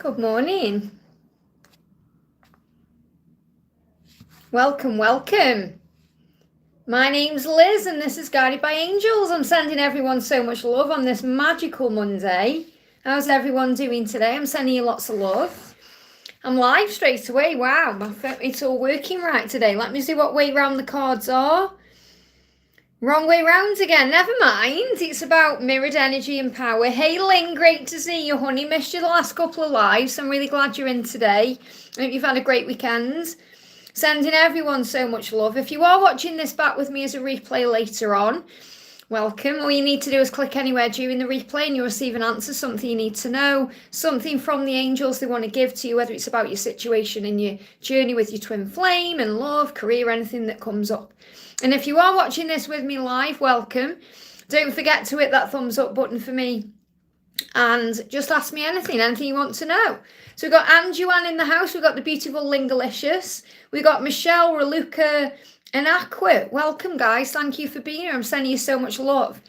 Good morning. Welcome, welcome. My name's Liz and this is Guided by Angels. I'm sending everyone so much love on this magical Monday. How's everyone doing today? I'm sending you lots of love. I'm live straight away. Wow, it's all working right today. Let me see what way round the cards are. Wrong way round again. Never mind. It's about mirrored energy and power. Hey, Ling, great to see you, honey. Missed you the last couple of lives. I'm really glad you're in today. I hope you've had a great weekend. Sending everyone so much love. If you are watching this back with me as a replay later on, welcome. All you need to do is click anywhere during the replay and you'll receive an answer, something you need to know, something from the angels they want to give to you, whether it's about your situation in your journey with your twin flame and love, career, anything that comes up. And if you are watching this with me live, welcome. Don't forget to hit that thumbs up button for me and just ask me anything you want to know. So we've got Anjuan in the house. We've got the beautiful Lingalicious. We've got Michelle, Ruca, and Aquis. Welcome, guys. Thank you for being here. I'm sending you so much love.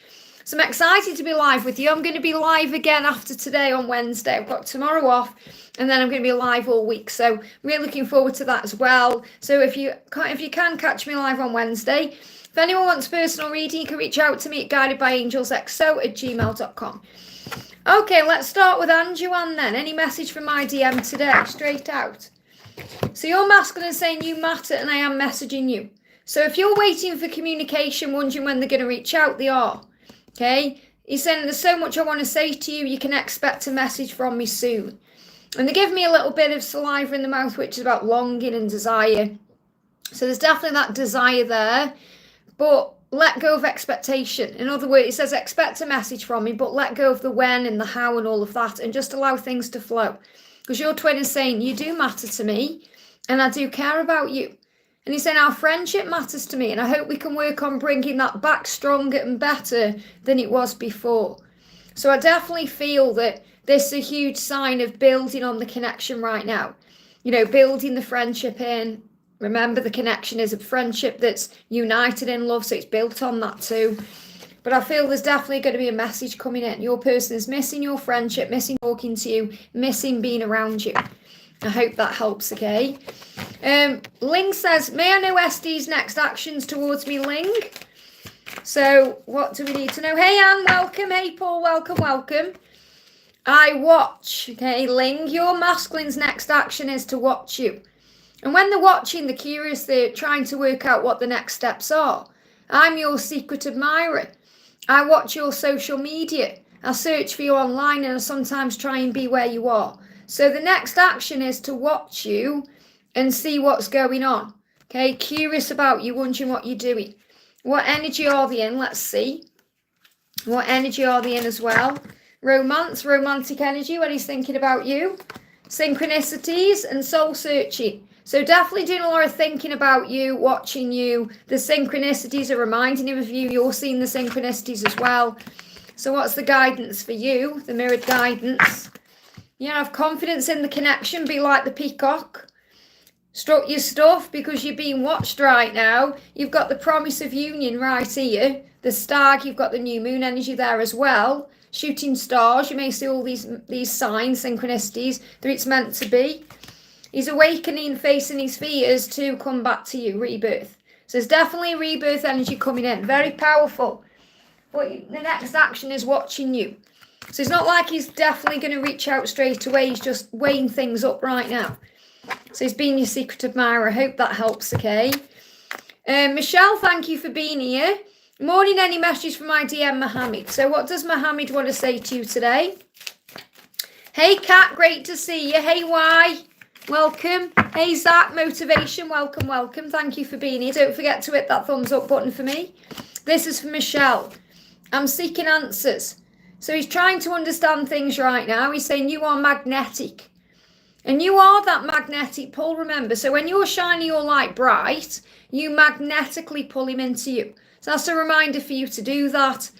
So I'm excited to be live with you. I'm going to be live again after today on Wednesday. I've got tomorrow off, and then I'm going to be live all week. So I'm really looking forward to that as well. So if you can catch me live on Wednesday, if anyone wants personal reading, you can reach out to me at guidedbyangelsxo@gmail.com. Okay, let's start with Anjuan then. Any message from my DM today? Straight out. So your masculine saying you matter and I am messaging you. So if you're waiting for communication, wondering when they're going to reach out, they are. Okay? He's saying there's so much I want to say to you, you can expect a message from me soon. And they give me a little bit of saliva in the mouth, which is about longing and desire. So there's definitely that desire there. But let go of expectation. In other words, it says expect a message from me, but let go of the when and the how and all of that and just allow things to flow. Because your twin is saying, you do matter to me and I do care about you. And he's saying our friendship matters to me and I hope we can work on bringing that back stronger and better than it was before. So I definitely feel that this is a huge sign of building on the connection right now. You know, building the friendship in. Remember, the connection is a friendship that's united in love, so it's built on that too. But I feel there's definitely going to be a message coming in. Your person is missing your friendship, missing talking to you, missing being around you. I hope that helps, okay? Ling says, may I know SD's next actions towards me, Ling? So what do we need to know? Hey, Anne, welcome. Hey, Paul, welcome, welcome. I watch, okay, Ling, your masculine's next action is to watch you. And when they're watching, they're curious, they're trying to work out what the next steps are. I'm your secret admirer. I watch your social media. I search for you online and I sometimes try and be where you are. So the next action is to watch you and see what's going on. Okay, curious about you, wondering what you're doing. What energy are they in? Let's see. What energy are they in as well? Romance, romantic energy when he's thinking about you. Synchronicities and soul searching. So definitely doing a lot of thinking about you, watching you. The synchronicities are reminding him of you. You're seeing the synchronicities as well. So what's the guidance for you? The mirrored guidance. You have confidence in the connection. Be like the peacock. Strut your stuff because you're being watched right now. You've got the promise of union right here. The stag, you've got the new moon energy there as well. Shooting stars. You may see all these signs, synchronicities, that it's meant to be. He's awakening, facing his fears to come back to you, rebirth. So there's definitely rebirth energy coming in, very powerful. But the next action is watching you. So it's not like he's definitely going to reach out straight away. He's just weighing things up right now. So he's being your secret admirer. I hope that helps, okay? Michelle, thank you for being here. Morning, any message from my DM, Mohammed. So what does Mohammed want to say to you today? Hey, Kat, great to see you. Hey, Y. Welcome. Hey, Zach, motivation. Welcome, welcome. Thank you for being here. Don't forget to hit that thumbs up button for me. This is for Michelle. I'm seeking answers. So he's trying to understand things right now. He's saying you are magnetic. And you are that magnetic pull, remember. So when you're shining your light bright, you magnetically pull him into you. So that's a reminder for you to do that.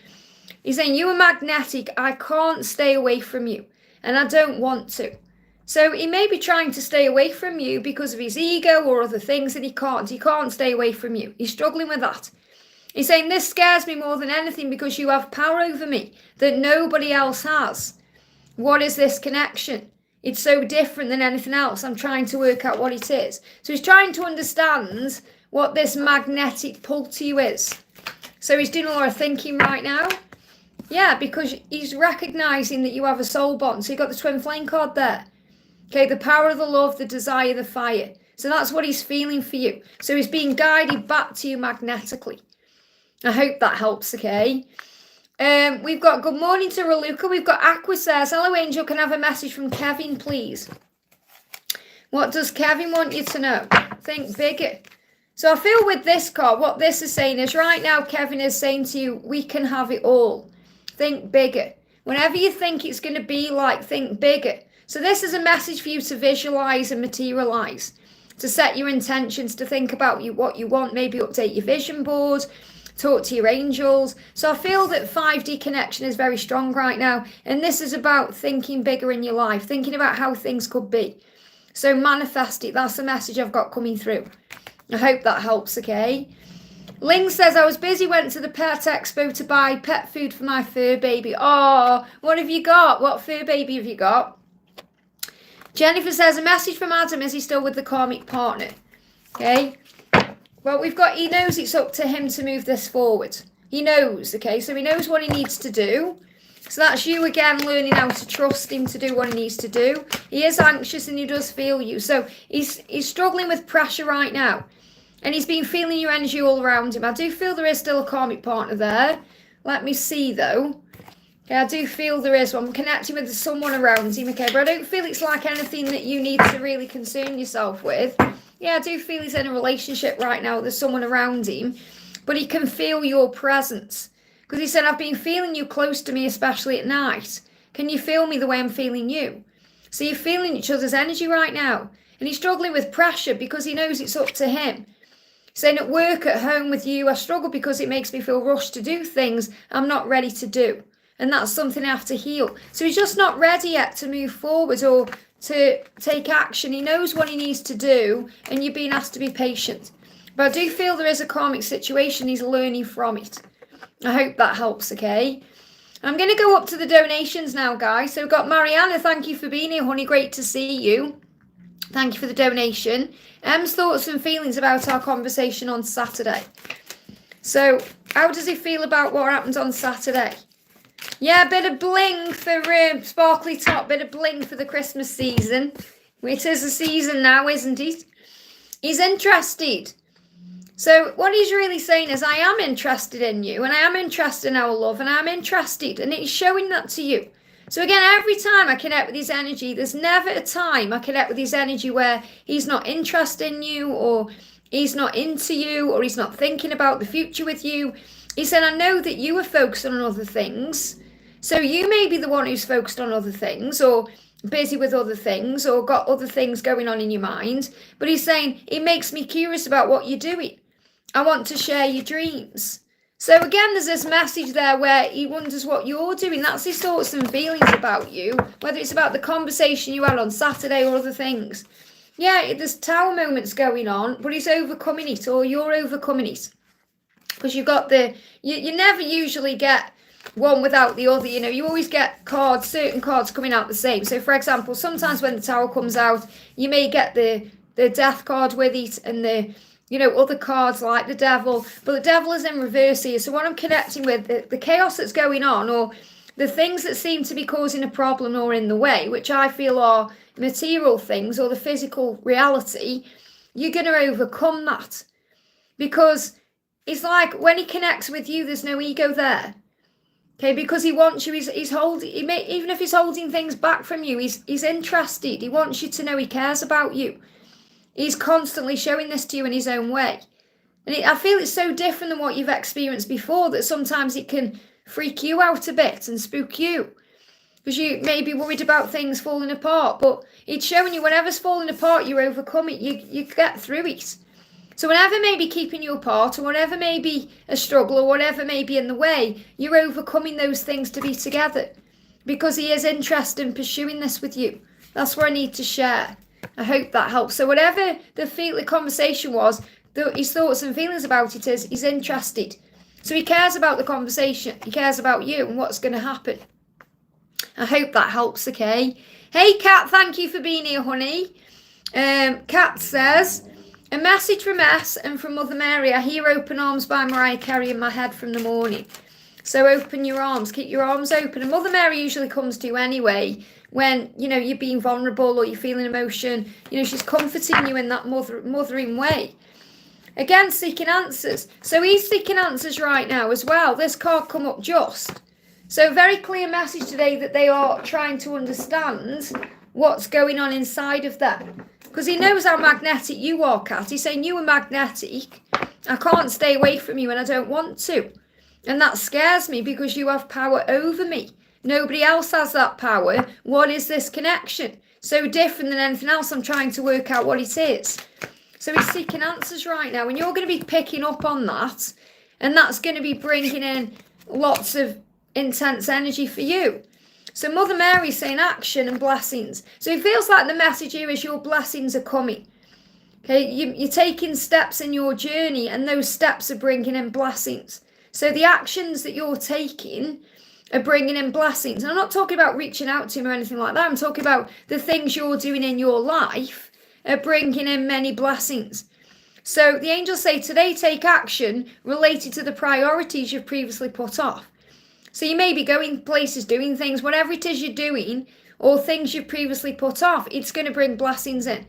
He's saying you are magnetic. I can't stay away from you. And I don't want to. So he may be trying to stay away from you because of his ego or other things that he can't. He can't stay away from you. He's struggling with that. He's saying this scares me more than anything because you have power over me that nobody else has. What is this connection? It's so different than anything else. I'm trying to work out what it is. So he's trying to understand what this magnetic pull to you is. So he's doing a lot of thinking right now. Yeah, because he's recognising that you have a soul bond. So you've got the twin flame card there. Okay, the power of the love, the desire, the fire. So that's what he's feeling for you. So he's being guided back to you magnetically. I hope that helps, okay? We've got good morning to Ruca. We've got Aquis there. Hello, Angel. Can I have a message from Kevin, please? What does Kevin want you to know? Think bigger. So I feel with this card, what this is saying is right now, Kevin is saying to you, we can have it all. Think bigger. Whenever you think it's going to be like, think bigger. So this is a message for you to visualize and materialize, to set your intentions, to think about what you want, maybe update your vision board, talk to your angels. So I feel that 5D connection is very strong right now. And this is about thinking bigger in your life, thinking about how things could be. So manifest it. That's the message I've got coming through. I hope that helps, okay? Ling says, I was busy, went to the pet expo to buy pet food for my fur baby. Oh, what have you got? What fur baby have you got? Jennifer says, a message from Adam. Is he still with the karmic partner? Okay. Well, we've got, he knows it's up to him to move this forward. He knows, okay? So he knows what he needs to do. So that's you again learning how to trust him to do what he needs to do. He is anxious and he does feel you. So he's struggling with pressure right now. And he's been feeling your energy all around him. I do feel there is still a karmic partner there. Let me see, though. Okay, I do feel there is. I'm connecting with someone around him, okay? But I don't feel it's like anything that you need to really concern yourself with. Yeah, I do feel he's in a relationship right now. There's someone around him. But he can feel your presence. Because he said, I've been feeling you close to me, especially at night. Can you feel me the way I'm feeling you? So you're feeling each other's energy right now. And he's struggling with pressure because he knows it's up to him. Saying at work, at home with you, I struggle because it makes me feel rushed to do things I'm not ready to do. And that's something I have to heal. So he's just not ready yet to move forward or to take action. He knows what he needs to do and you're being asked to be patient. But I do feel there is a karmic situation. He's learning from it. I hope that helps, okay? I'm going to go up to the donations now, guys. So we've got Mariana. Thank you for being here, honey. Great to see you. Thank you for the donation. Em's thoughts and feelings about our conversation on Saturday. So, how does he feel about what happened on Saturday? Yeah, a bit of bling for sparkly top, bit of bling for the Christmas season. It is a season now, isn't it? He's interested. So, what he's really saying is, I am interested in you, and I am interested in our love, and I'm interested, and he's showing that to you. So again, every time I connect with his energy, there's never a time I connect with his energy where he's not interested in you or he's not into you or he's not thinking about the future with you. He said, I know that you are focused on other things. So you may be the one who's focused on other things or busy with other things or got other things going on in your mind. But he's saying, it makes me curious about what you're doing. I want to share your dreams. So again, there's this message there where he wonders what you're doing. That's his thoughts and feelings about you, whether it's about the conversation you had on Saturday or other things. Yeah, there's tower moments going on, but he's overcoming it or you're overcoming it. Because you've got you never usually get one without the other. You know, you always get cards, certain cards coming out the same. So for example, sometimes when the tower comes out, you may get the death card with it and the other cards like the devil, but the devil is in reverse here. So what I'm connecting with, the chaos that's going on or the things that seem to be causing a problem or in the way, which I feel are material things or the physical reality, you're going to overcome that. Because it's like when he connects with you, there's no ego there. Okay, because he wants you, he's holding, even if he's holding things back from you, he's interested. He wants you to know he cares about you. He's constantly showing this to you in his own way. And I feel it's so different than what you've experienced before that sometimes it can freak you out a bit and spook you. Because you may be worried about things falling apart. But it's showing you whenever's falling apart, you overcome it. You get through it. So whatever may be keeping you apart or whatever may be a struggle or whatever may be in the way, you're overcoming those things to be together. Because he is interested in pursuing this with you. That's what I need to share. I hope that helps. So whatever the conversation was, his thoughts and feelings about it is, he's interested. So he cares about the conversation. He cares about you and what's going to happen. I hope that helps, okay? Hey, Kat, thank you for being here, honey. Kat says, a message from S and from Mother Mary. I hear Open Arms by Mariah Carey in my head from the morning. So open your arms, keep your arms open. And Mother Mary usually comes to you anyway when, you know, you're being vulnerable or you're feeling emotion. You know, she's comforting you in that mothering way. Again, seeking answers. So he's seeking answers right now as well. This card come up just. So very clear message today that they are trying to understand what's going on inside of them. Because he knows how magnetic you are, Kat. He's saying you are magnetic. I can't stay away from you and I don't want to. And that scares me because you have power over me. Nobody else has that power. What is this connection? So different than anything else. I'm trying to work out what it is. So he's seeking answers right now. And you're going to be picking up on that. And that's going to be bringing in lots of intense energy for you. So Mother Mary's saying action and blessings. So it feels like the message here is your blessings are coming. Okay, you're taking steps in your journey and those steps are bringing in blessings. So the actions that you're taking are bringing in blessings. And I'm not talking about reaching out to him or anything like that. I'm talking about the things you're doing in your life are bringing in many blessings. So the angels say today take action related to the priorities you've previously put off. So you may be going places, doing things, whatever it is you're doing, or things you've previously put off, it's going to bring blessings in.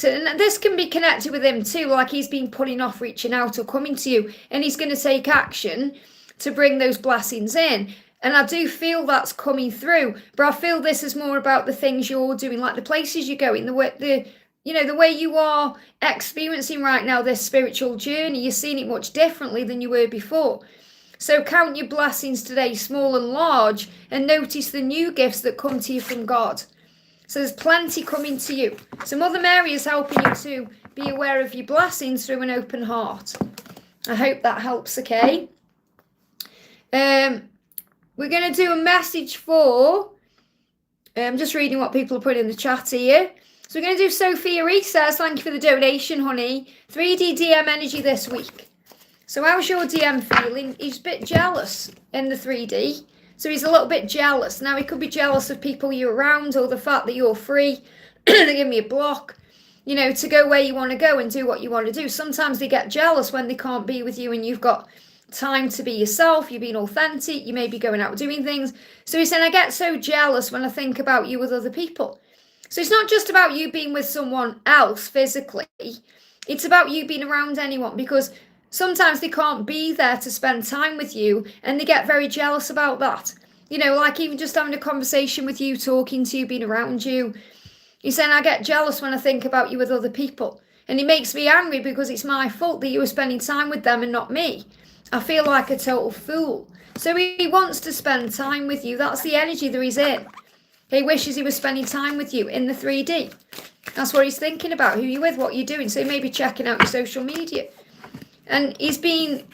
And this can be connected with him too, like he's been putting off reaching out or coming to you, and he's going to take action to bring those blessings in. And I do feel that's coming through, but I feel this is more about the things you're doing, like the places you're going, the way you are experiencing right now this spiritual journey. You're seeing it much differently than you were before. So count your blessings today, small and large, and notice the new gifts that come to you from God. So there's plenty coming to you. So Mother Mary is helping you to be aware of your blessings through an open heart. I hope that helps, okay? We're going to do a message for... I'm just reading what people are putting in the chat here. So we're going to do Sophia Reese says, thank you for the donation, honey. 3D DM energy this week. So how's your DM feeling? He's a bit jealous in the 3D. So he's a little bit jealous. Now he could be jealous of people you're around or the fact that you're free. They give me a block, you know, to go where you want to go and do what you want to do. Sometimes they get jealous when they can't be with you and you've got time to be yourself. You're being authentic. You may be going out doing things. So he's saying, I get so jealous when I think about you with other people. So it's not just about you being with someone else physically. It's about you being around anyone because sometimes they can't be there to spend time with you and they get very jealous about that. You know, like even just having a conversation with you, talking to you, being around you. He's saying, I get jealous when I think about you with other people. And it makes me angry because it's my fault that you were spending time with them and not me. I feel like a total fool. So he wants to spend time with you. That's the energy that he's in. He wishes he was spending time with you in the 3D. That's what he's thinking about, who you're with, what you're doing. So he may be checking out your social media. And he's being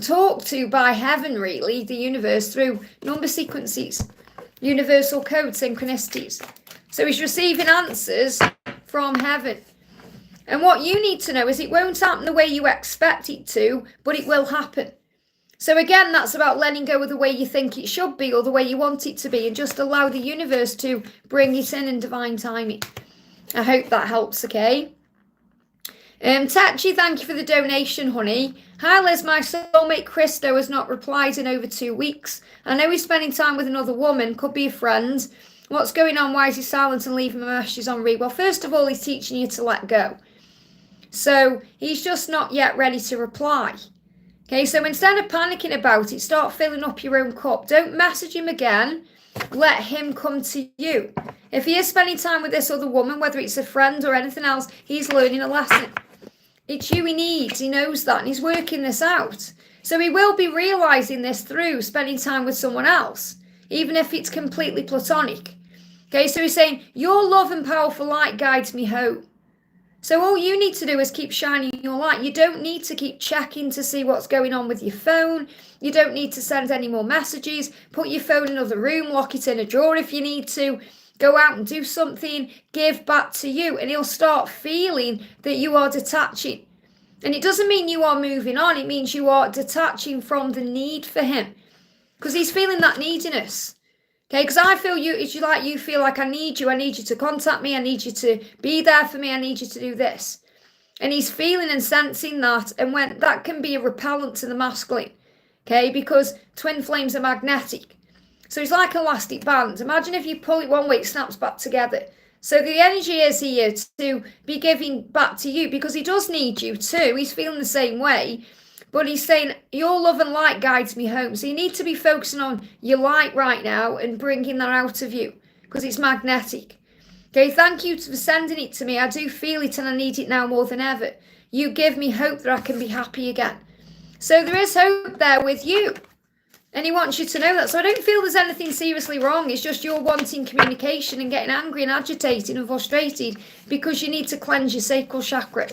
talked to by heaven, really, the universe, through number sequences, universal code, synchronicities. So he's receiving answers from heaven. And what you need to know is it won't happen the way you expect it to, but it will happen. So again, that's about letting go of the way you think it should be or the way you want it to be and just allow the universe to bring it in divine timing. I hope that helps, okay? Tachi, thank you for the donation, honey. Hi, Liz, my soulmate Christo has not replied in over 2 weeks. I know he's spending time with another woman, could be a friend. What's going on? Why is he silent and leaving my messages on read? Well, first of all, he's teaching you to let go. So he's just not yet ready to reply. Okay, so instead of panicking about it, start filling up your own cup. Don't message him again. Let him come to you. If he is spending time with this other woman, whether it's a friend or anything else, he's learning a lesson. It's you he needs. He knows that and he's working this out. So he will be realising this through spending time with someone else, even if it's completely platonic. Okay, so he's saying, your love and powerful light guides me home. So all you need to do is keep shining your light. You don't need to keep checking to see what's going on with your phone. You don't need to send any more messages. Put your phone in another room, lock it in a drawer if you need to. Go out and do something, give back to you, and he'll start feeling that you are detaching. And it doesn't mean you are moving on. It means you are detaching from the need for him. Because he's feeling that neediness. Okay, because I feel it's like you feel like I need you to contact me, I need you to be there for me, I need you to do this. And he's feeling and sensing that, and when that can be a repellent to the masculine, okay, because twin flames are magnetic. So it's like an elastic band. Imagine if you pull it one way, it snaps back together. So the energy is here to be giving back to you, because he does need you too. He's feeling the same way. But he's saying, your love and light guides me home. So you need to be focusing on your light right now and bringing that out of you, because it's magnetic. Okay, thank you for sending it to me. I do feel it and I need it now more than ever. You give me hope that I can be happy again. So there is hope there with you. And he wants you to know that. So I don't feel there's anything seriously wrong. It's just you're wanting communication and getting angry and agitated and frustrated because you need to cleanse your sacral chakra.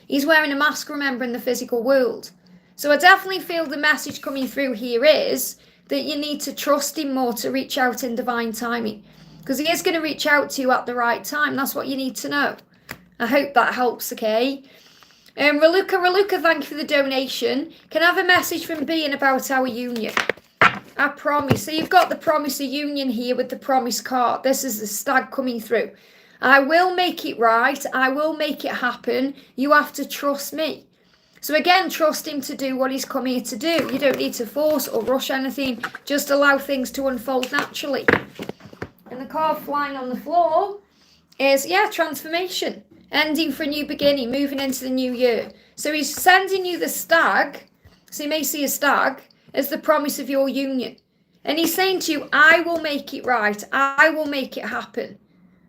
He's wearing a mask, remember, in the physical world. So I definitely feel the message coming through here is that you need to trust him more to reach out in divine timing. Because he is going to reach out to you at the right time. That's what you need to know. I hope that helps, okay? Raluca, thank you for the donation. Can I have a message from Being about our union? I promise. So you've got the promise of union here with the promise card. This is the stag coming through. I will make it right. I will make it happen. You have to trust me. So again, trust him to do what he's come here to do. You don't need to force or rush anything. Just allow things to unfold naturally. And the card flying on the floor is, transformation. Ending for a new beginning, moving into the new year. So he's sending you the stag, so you may see a stag, as the promise of your union. And he's saying to you, I will make it right. I will make it happen.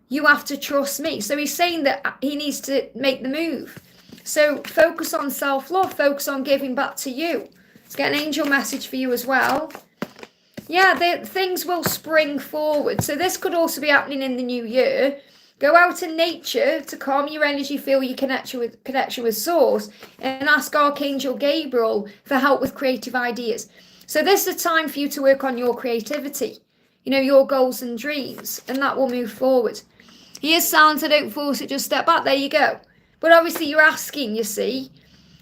You have to trust me. So he's saying that he needs to make the move. So focus on self-love. Focus on giving back to you. Let's get an angel message for you as well. Yeah, things will spring forward. So this could also be happening in the new year. Go out in nature to calm your energy, feel your connection with Source, and ask Archangel Gabriel for help with creative ideas. So this is a time for you to work on your creativity, your goals and dreams, and that will move forward. Here's Santa, don't force it, just step back. There you go. But obviously you're asking, you see.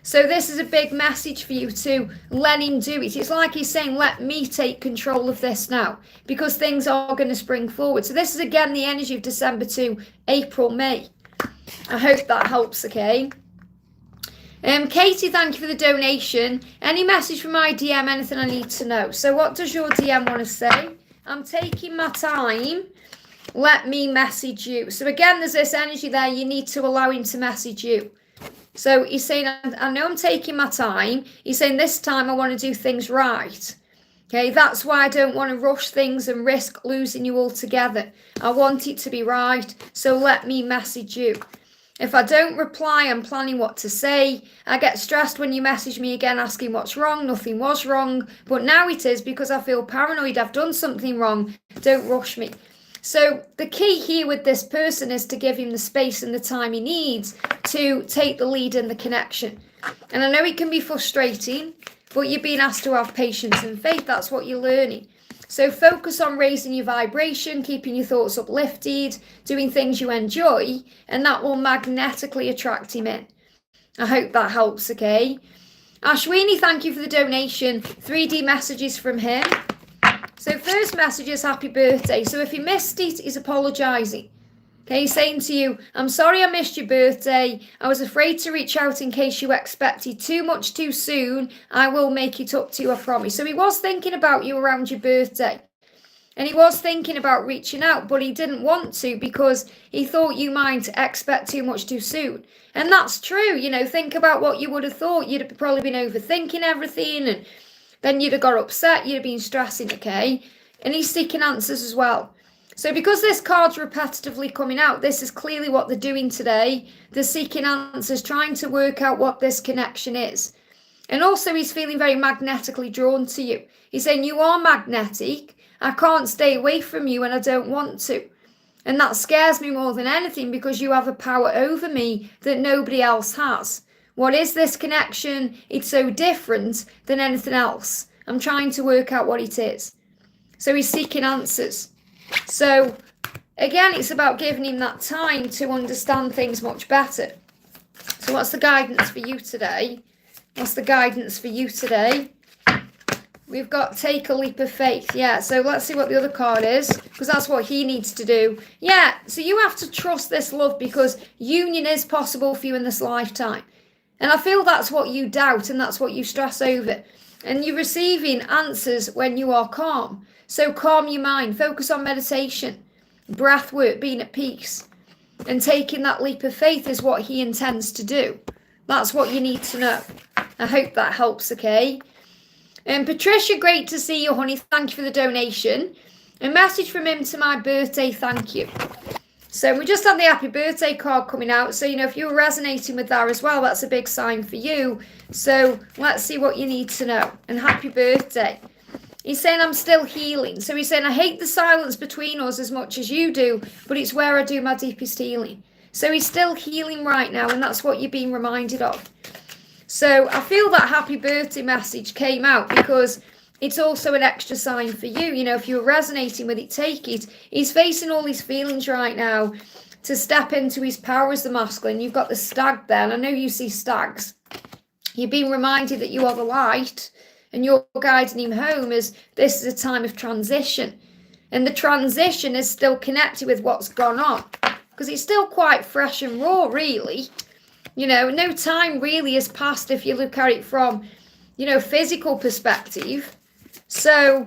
So this is a big message for you to let him do it. It's like he's saying, let me take control of this now, because things are going to spring forward. So this is again the energy of December to April, May. I hope that helps, okay? Katie, thank you for the donation. Any message from my DM, anything I need to know? So what does your DM want to say? I'm taking my time. Let me message you. So again, there's this energy there. You need to allow him to message you. So he's saying, I know I'm taking my time. He's saying this time I want to do things right. Okay, that's why I don't want to rush things and risk losing you altogether. I want it to be right. So let me message you. If I don't reply, I'm planning what to say. I get stressed when you message me again asking what's wrong. Nothing was wrong. But now it is because I feel paranoid. I've done something wrong. Don't rush me. So the key here with this person is to give him the space and the time he needs to take the lead in the connection. And I know it can be frustrating, but you're being asked to have patience and faith. That's what you're learning. So focus on raising your vibration, keeping your thoughts uplifted, doing things you enjoy, and that will magnetically attract him in. I hope that helps, okay? Ashwini, thank you for the donation. 3D messages from him. So first message is happy birthday. So if you missed it, he's apologising. Okay, he's saying to you, I'm sorry I missed your birthday. I was afraid to reach out in case you expected too much too soon. I will make it up to you, I promise. So he was thinking about you around your birthday. And he was thinking about reaching out, but he didn't want to because he thought you might expect too much too soon. And that's true, think about what you would have thought. You'd have probably been overthinking everything, and then you'd have got upset, you'd have been stressing, okay? And he's seeking answers as well. So because this card's repetitively coming out, this is clearly what they're doing today. They're seeking answers, trying to work out what this connection is. And also he's feeling very magnetically drawn to you. He's saying, you are magnetic. I can't stay away from you and I don't want to. And that scares me more than anything because you have a power over me that nobody else has. What is this connection? It's so different than anything else. I'm trying to work out what it is. So he's seeking answers. So again, it's about giving him that time to understand things much better. So what's the guidance for you today? What's the guidance for you today? We've got take a leap of faith. Yeah, so let's see what the other card is, because that's what he needs to do. Yeah, so you have to trust this love because union is possible for you in this lifetime. And I feel that's what you doubt and that's what you stress over. And you're receiving answers when you are calm. So calm your mind, focus on meditation, breath work, being at peace. And taking that leap of faith is what he intends to do. That's what you need to know. I hope that helps, okay? And Patricia, great to see you, honey. Thank you for the donation. A message from him to my birthday, thank you. So we just had the happy birthday card coming out. So, you know, if you're resonating with that as well, that's a big sign for you. So let's see what you need to know. And happy birthday. He's saying I'm still healing. So he's saying I hate the silence between us as much as you do, but it's where I do my deepest healing. So he's still healing right now, and that's what you're being reminded of. So I feel that happy birthday message came out because it's also an extra sign for you. You know, if you're resonating with it, take it. He's facing all these feelings right now to step into his power as the masculine. You've got the stag there, and I know you see stags. You're being reminded that you are the light, and you're guiding him home as this is a time of transition. And the transition is still connected with what's gone on because it's still quite fresh and raw, really. You know, no time really has passed if you look at it from, you know, physical perspective. So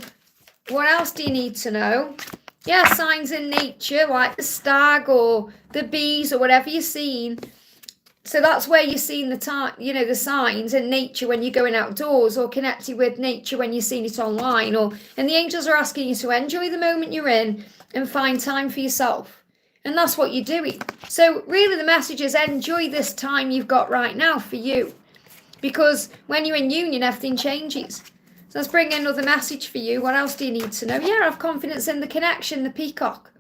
what else do you need to know? Yeah, signs in nature like the stag or the bees or whatever you're seeing. So that's where you're seeing the time, you know, the signs in nature when you're going outdoors or connected with nature when you're seeing it online. And the angels are asking you to enjoy the moment you're in and find time for yourself. And that's what you're doing. So really the message is enjoy this time you've got right now for you. Because when you're in union, everything changes. So let's bring another message for you. What else do you need to know? Yeah, have confidence in the connection, the peacock.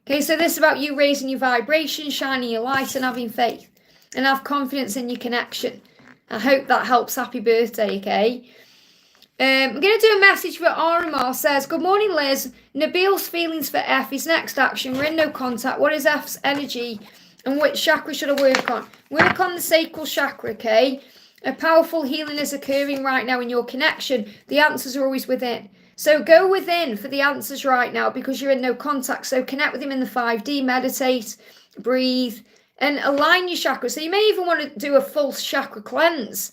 Okay, so this is about you raising your vibration, shining your light and having faith. And have confidence in your connection. I hope that helps. Happy birthday, okay? I'm going to do a message for Aramar. Says, good morning, Liz. Nabil's feelings for F. His next action. We're in no contact. What is F's energy? And which chakra should I work on? Work on the sacral chakra, okay? A powerful healing is occurring right now in your connection. The answers are always within. So go within for the answers right now because you're in no contact. So connect with him in the 5D. Meditate. Breathe. And align your chakras. So you may even want to do a full chakra cleanse.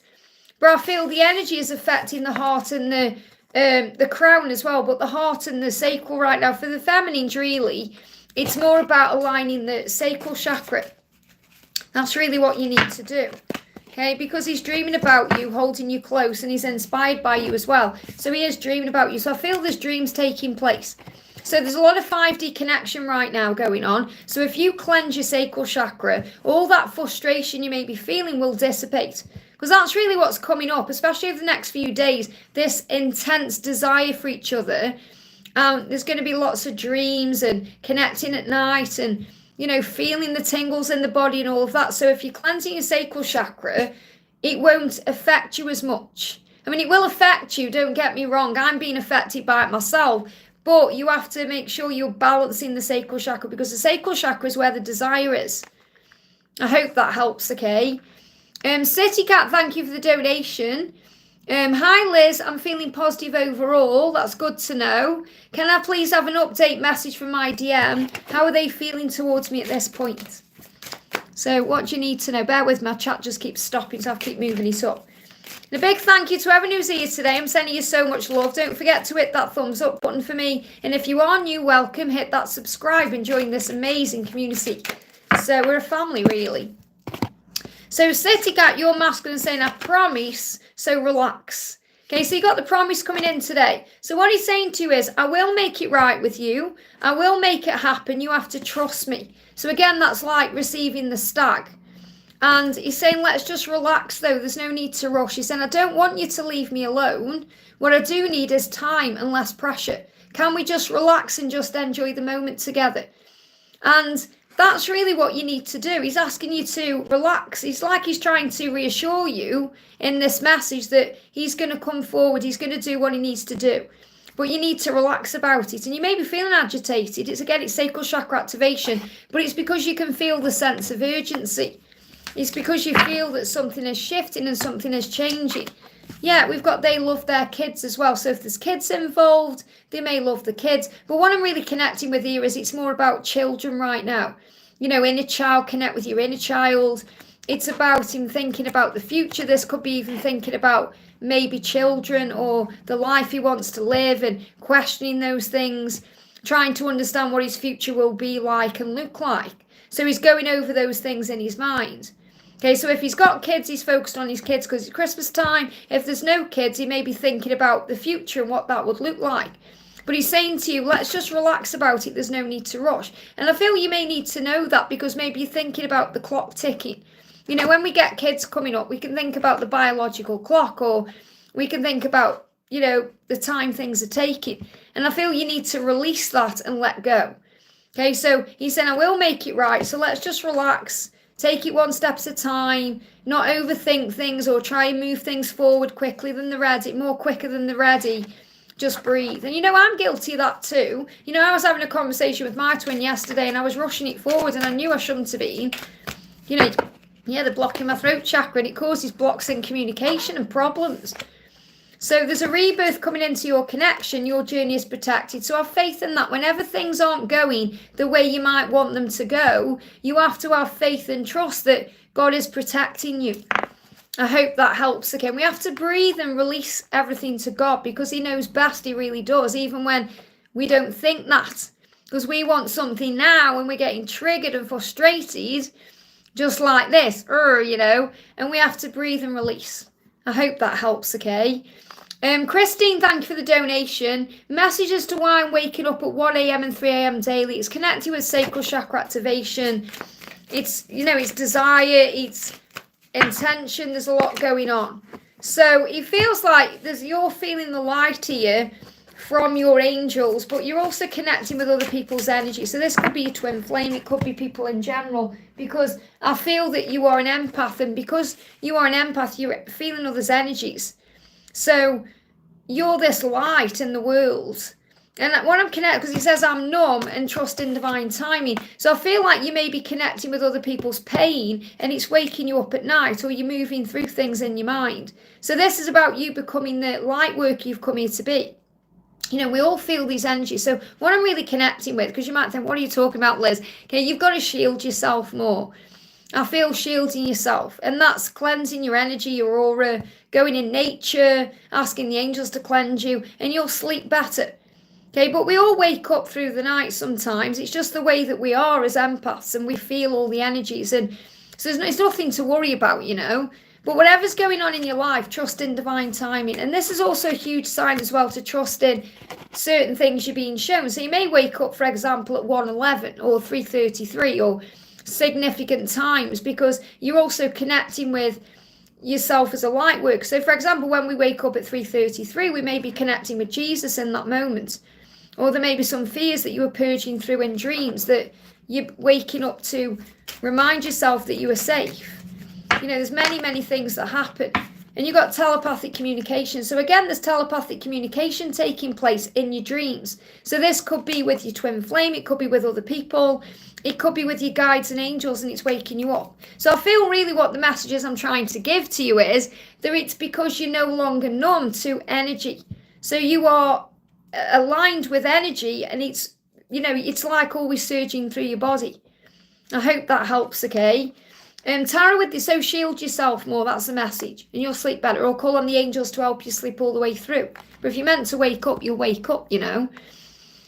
But I feel the energy is affecting the heart and the crown as well. But the heart and the sacral right now. For the feminines, really, it's more about aligning the sacral chakra. That's really what you need to do. Okay, because he's dreaming about you, holding you close, and he's inspired by you as well. So he is dreaming about you. So I feel there's dreams taking place. So there's a lot of 5D connection right now going on. So if you cleanse your sacral chakra, all that frustration you may be feeling will dissipate. Because that's really what's coming up, especially over the next few days. This intense desire for each other. There's going to be lots of dreams and connecting at night and, you know, feeling the tingles in the body and all of that. So if you're cleansing your sacral chakra, it won't affect you as much. I mean, it will affect you, don't get me wrong. I'm being affected by it myself. But you have to make sure you're balancing the sacral chakra because the sacral chakra is where the desire is. I hope that helps, okay? City Cat, thank you for the donation. Hi Liz, I'm feeling positive overall. That's good to know. Can I please have an update message from my DM? How are they feeling towards me at this point? So what do you need to know? Bear with me, my chat just keeps stopping, so I keep moving it up. And a big thank you to everyone who's here today. I'm sending you so much love. Don't forget to hit that thumbs up button for me. And if you are new, welcome. Hit that subscribe and join this amazing community. So we're a family, really. So City Cat, you're masculine saying, I promise, so relax. Okay, so you got the promise coming in today. So what he's saying to you is, I will make it right with you. I will make it happen. You have to trust me. So again, that's like receiving the stag. And he's saying, let's just relax though. There's no need to rush. He's saying, I don't want you to leave me alone. What I do need is time and less pressure. Can we just relax and just enjoy the moment together? And that's really what you need to do. He's asking you to relax. It's like he's trying to reassure you in this message that he's going to come forward. He's going to do what he needs to do. But you need to relax about it. And you may be feeling agitated. It's sacral chakra activation. But it's because you can feel the sense of urgency. It's because you feel that something is shifting and something is changing. Yeah, we've got they love their kids as well. So if there's kids involved, they may love the kids. But what I'm really connecting with here is it's more about children right now. You know, inner child, connect with your inner child. It's about him thinking about the future. This could be even thinking about maybe children or the life he wants to live and questioning those things, trying to understand what his future will be like and look like. So he's going over those things in his mind. Okay, so if he's got kids, he's focused on his kids because it's Christmas time. If there's no kids, he may be thinking about the future and what that would look like. But he's saying to you, let's just relax about it. There's no need to rush. And I feel you may need to know that because maybe you're thinking about the clock ticking. You know, when we get kids coming up, we can think about the biological clock, or we can think about, you know, the time things are taking. And I feel you need to release that and let go. Okay, so he's saying, I will make it right. So let's just relax. Take it one step at a time, not overthink things or try and move things forward quickly than they're ready, more quicker than they're ready. Just breathe. And you know, I'm guilty of that too. You know, I was having a conversation with my twin yesterday and I was rushing it forward and I knew I shouldn't have been. You know, yeah, they're blocking my throat chakra and it causes blocks in communication and problems. So there's a rebirth coming into your connection. Your journey is protected. So have faith in that. Whenever things aren't going the way you might want them to go, you have to have faith and trust that God is protecting you. I hope that helps again. We have to breathe and release everything to God because he knows best. He really does, even when we don't think that. Because we want something now and we're getting triggered and frustrated, just like this, you know, and we have to breathe and release. I hope that helps, okay? Christine, thank you for the donation. Message as to why I'm waking up at 1 a.m. and 3 a.m. daily. It's connected with sacral chakra activation. It's, you know, it's desire, it's intention. There's a lot going on. So it feels like you're feeling the light here from your angels, but you're also connecting with other people's energy. So this could be a twin flame. It could be people in general, because I feel that you are an empath, and because you are an empath, you're feeling others' energies. So you're this light in the world. And when I'm connected, because he says I'm numb and trust in divine timing. So I feel like you may be connecting with other people's pain and it's waking you up at night, or you're moving through things in your mind. So this is about you becoming the light worker you've come here to be. You know, we all feel these energies. So what I'm really connecting with, because you might think, what are you talking about, Liz? Okay, you've got to shield yourself more. I feel shielding yourself, and that's cleansing your energy, your aura, going in nature, asking the angels to cleanse you, and you'll sleep better. Okay, but we all wake up through the night sometimes. It's just the way that we are as empaths, and we feel all the energies, and so it's nothing to worry about, you know. But whatever's going on in your life, trust in divine timing. And this is also a huge sign as well, to trust in certain things you're being shown. So you may wake up, for example, at 1:11 or 3:33 or significant times, because you're also connecting with yourself as a light worker. So for example, when we wake up at 3:33, we may be connecting with Jesus in that moment, or there may be some fears that you were purging through in dreams that you're waking up to remind yourself that you are safe. You know, there's many things that happen. And you've got telepathic communication. So again, there's telepathic communication taking place in your dreams. So this could be with your twin flame, it could be with other people, it could be with your guides and angels, and it's waking you up. So I feel really what the messages I'm trying to give to you is that it's because you're no longer numb to energy. So you are aligned with energy, and it's, you know, it's like always surging through your body. I hope that helps, okay? Tara with this, so shield yourself more, that's the message, and you'll sleep better, or call on the angels to help you sleep all the way through. But if you're meant to wake up, you'll wake up, you know.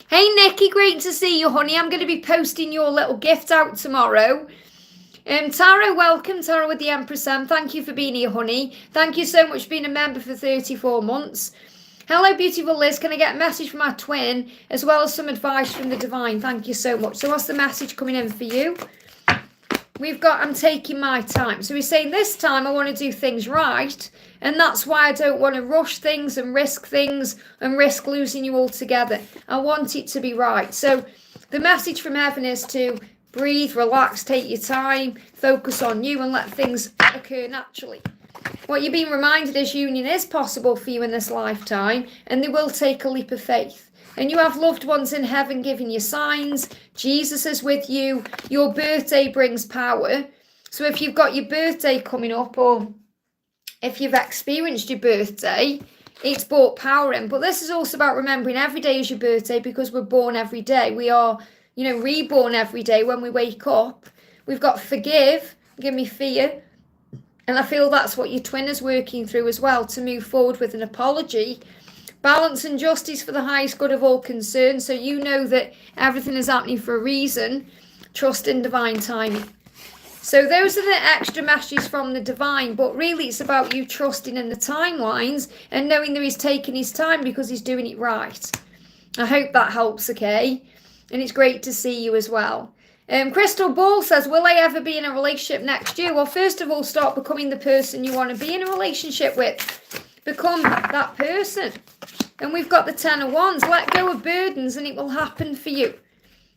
Hey Nikki, great to see you, honey. I'm going to be posting your little gift out tomorrow. Tara, welcome. Tara with the Empress M. Thank you for being here, honey. Thank you so much for being a member for 34 months. Hello, beautiful Liz. Can I get a message from my twin, as well as some advice from the divine? Thank you so much. So what's the message coming in for you? We've got, I'm taking my time. So he's saying this time I want to do things right. And that's why I don't want to rush things and risk losing you altogether. I want it to be right. So the message from heaven is to breathe, relax, take your time, focus on you, and let things occur naturally. What you're being reminded is union is possible for you in this lifetime, and they will take a leap of faith. And you have loved ones in heaven giving you signs. Jesus is with you. Your birthday brings power. So if you've got your birthday coming up, or if you've experienced your birthday, it's brought power in. But this is also about remembering every day is your birthday, because we're born every day. We are, reborn every day when we wake up. We've got forgive, give me fear. And I feel that's what your twin is working through as well, to move forward with an apology. Balance and justice for the highest good of all concerned. So you know that everything is happening for a reason. Trust in divine timing. So those are the extra messages from the divine, but really it's about you trusting in the timelines and knowing that he's taking his time because he's doing it right. I hope that helps, okay? And it's great to see you as well. Crystal Ball says, will I ever be in a relationship next year? Well, first of all, start becoming the person you want to be in a relationship with. Become that person. And we've got the 10 of Wands. Let go of burdens and it will happen for you.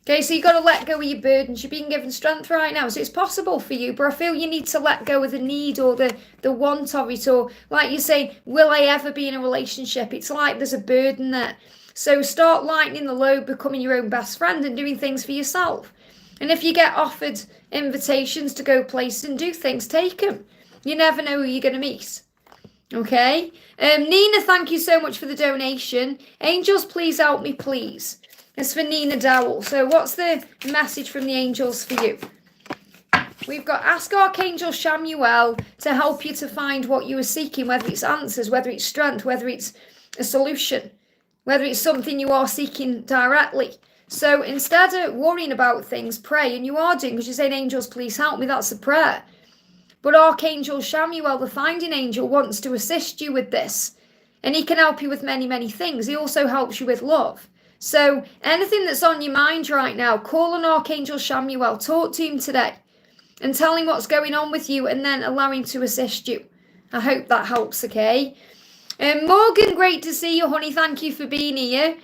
Okay, so you've got to let go of your burdens. You're being given strength right now, so it's possible for you. But I feel you need to let go of the need or the want of it. Or like you say, will I ever be in a relationship? It's like there's a burden there. So start lightening the load, becoming your own best friend and doing things for yourself. And if you get offered invitations to go places and do things, take them. You never know who you're going to meet. Okay? Nina, thank you so much for the donation. Angels, please help me, please. It's for Nina Dowell. So what's the message from the angels for you? We've got ask Archangel Shamuel to help you to find what you are seeking, whether it's answers, whether it's strength, whether it's a solution, whether it's something you are seeking directly. So instead of worrying about things, pray. And you are doing, because you're saying, angels, please help me. That's a prayer. But Archangel Shamuel, the finding angel, wants to assist you with this. And he can help you with many, many things. He also helps you with love. So anything that's on your mind right now, call on Archangel Shamuel, talk to him today and tell him what's going on with you and then allow him to assist you. I hope that helps, okay? Morgan, great to see you, honey. Thank you for being here.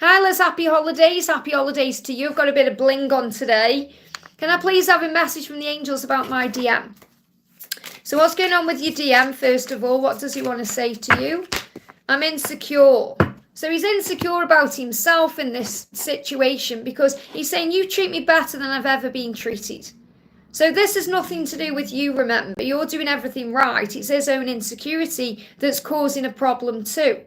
Hi, Les, happy holidays. Happy holidays to you. I've got a bit of bling on today. Can I please have a message from the angels about my DM? So what's going on with your DM, first of all? What does he want to say to you? I'm insecure. So he's insecure about himself in this situation because he's saying, you treat me better than I've ever been treated. So this has nothing to do with you, remember. You're doing everything right. It's his own insecurity that's causing a problem too.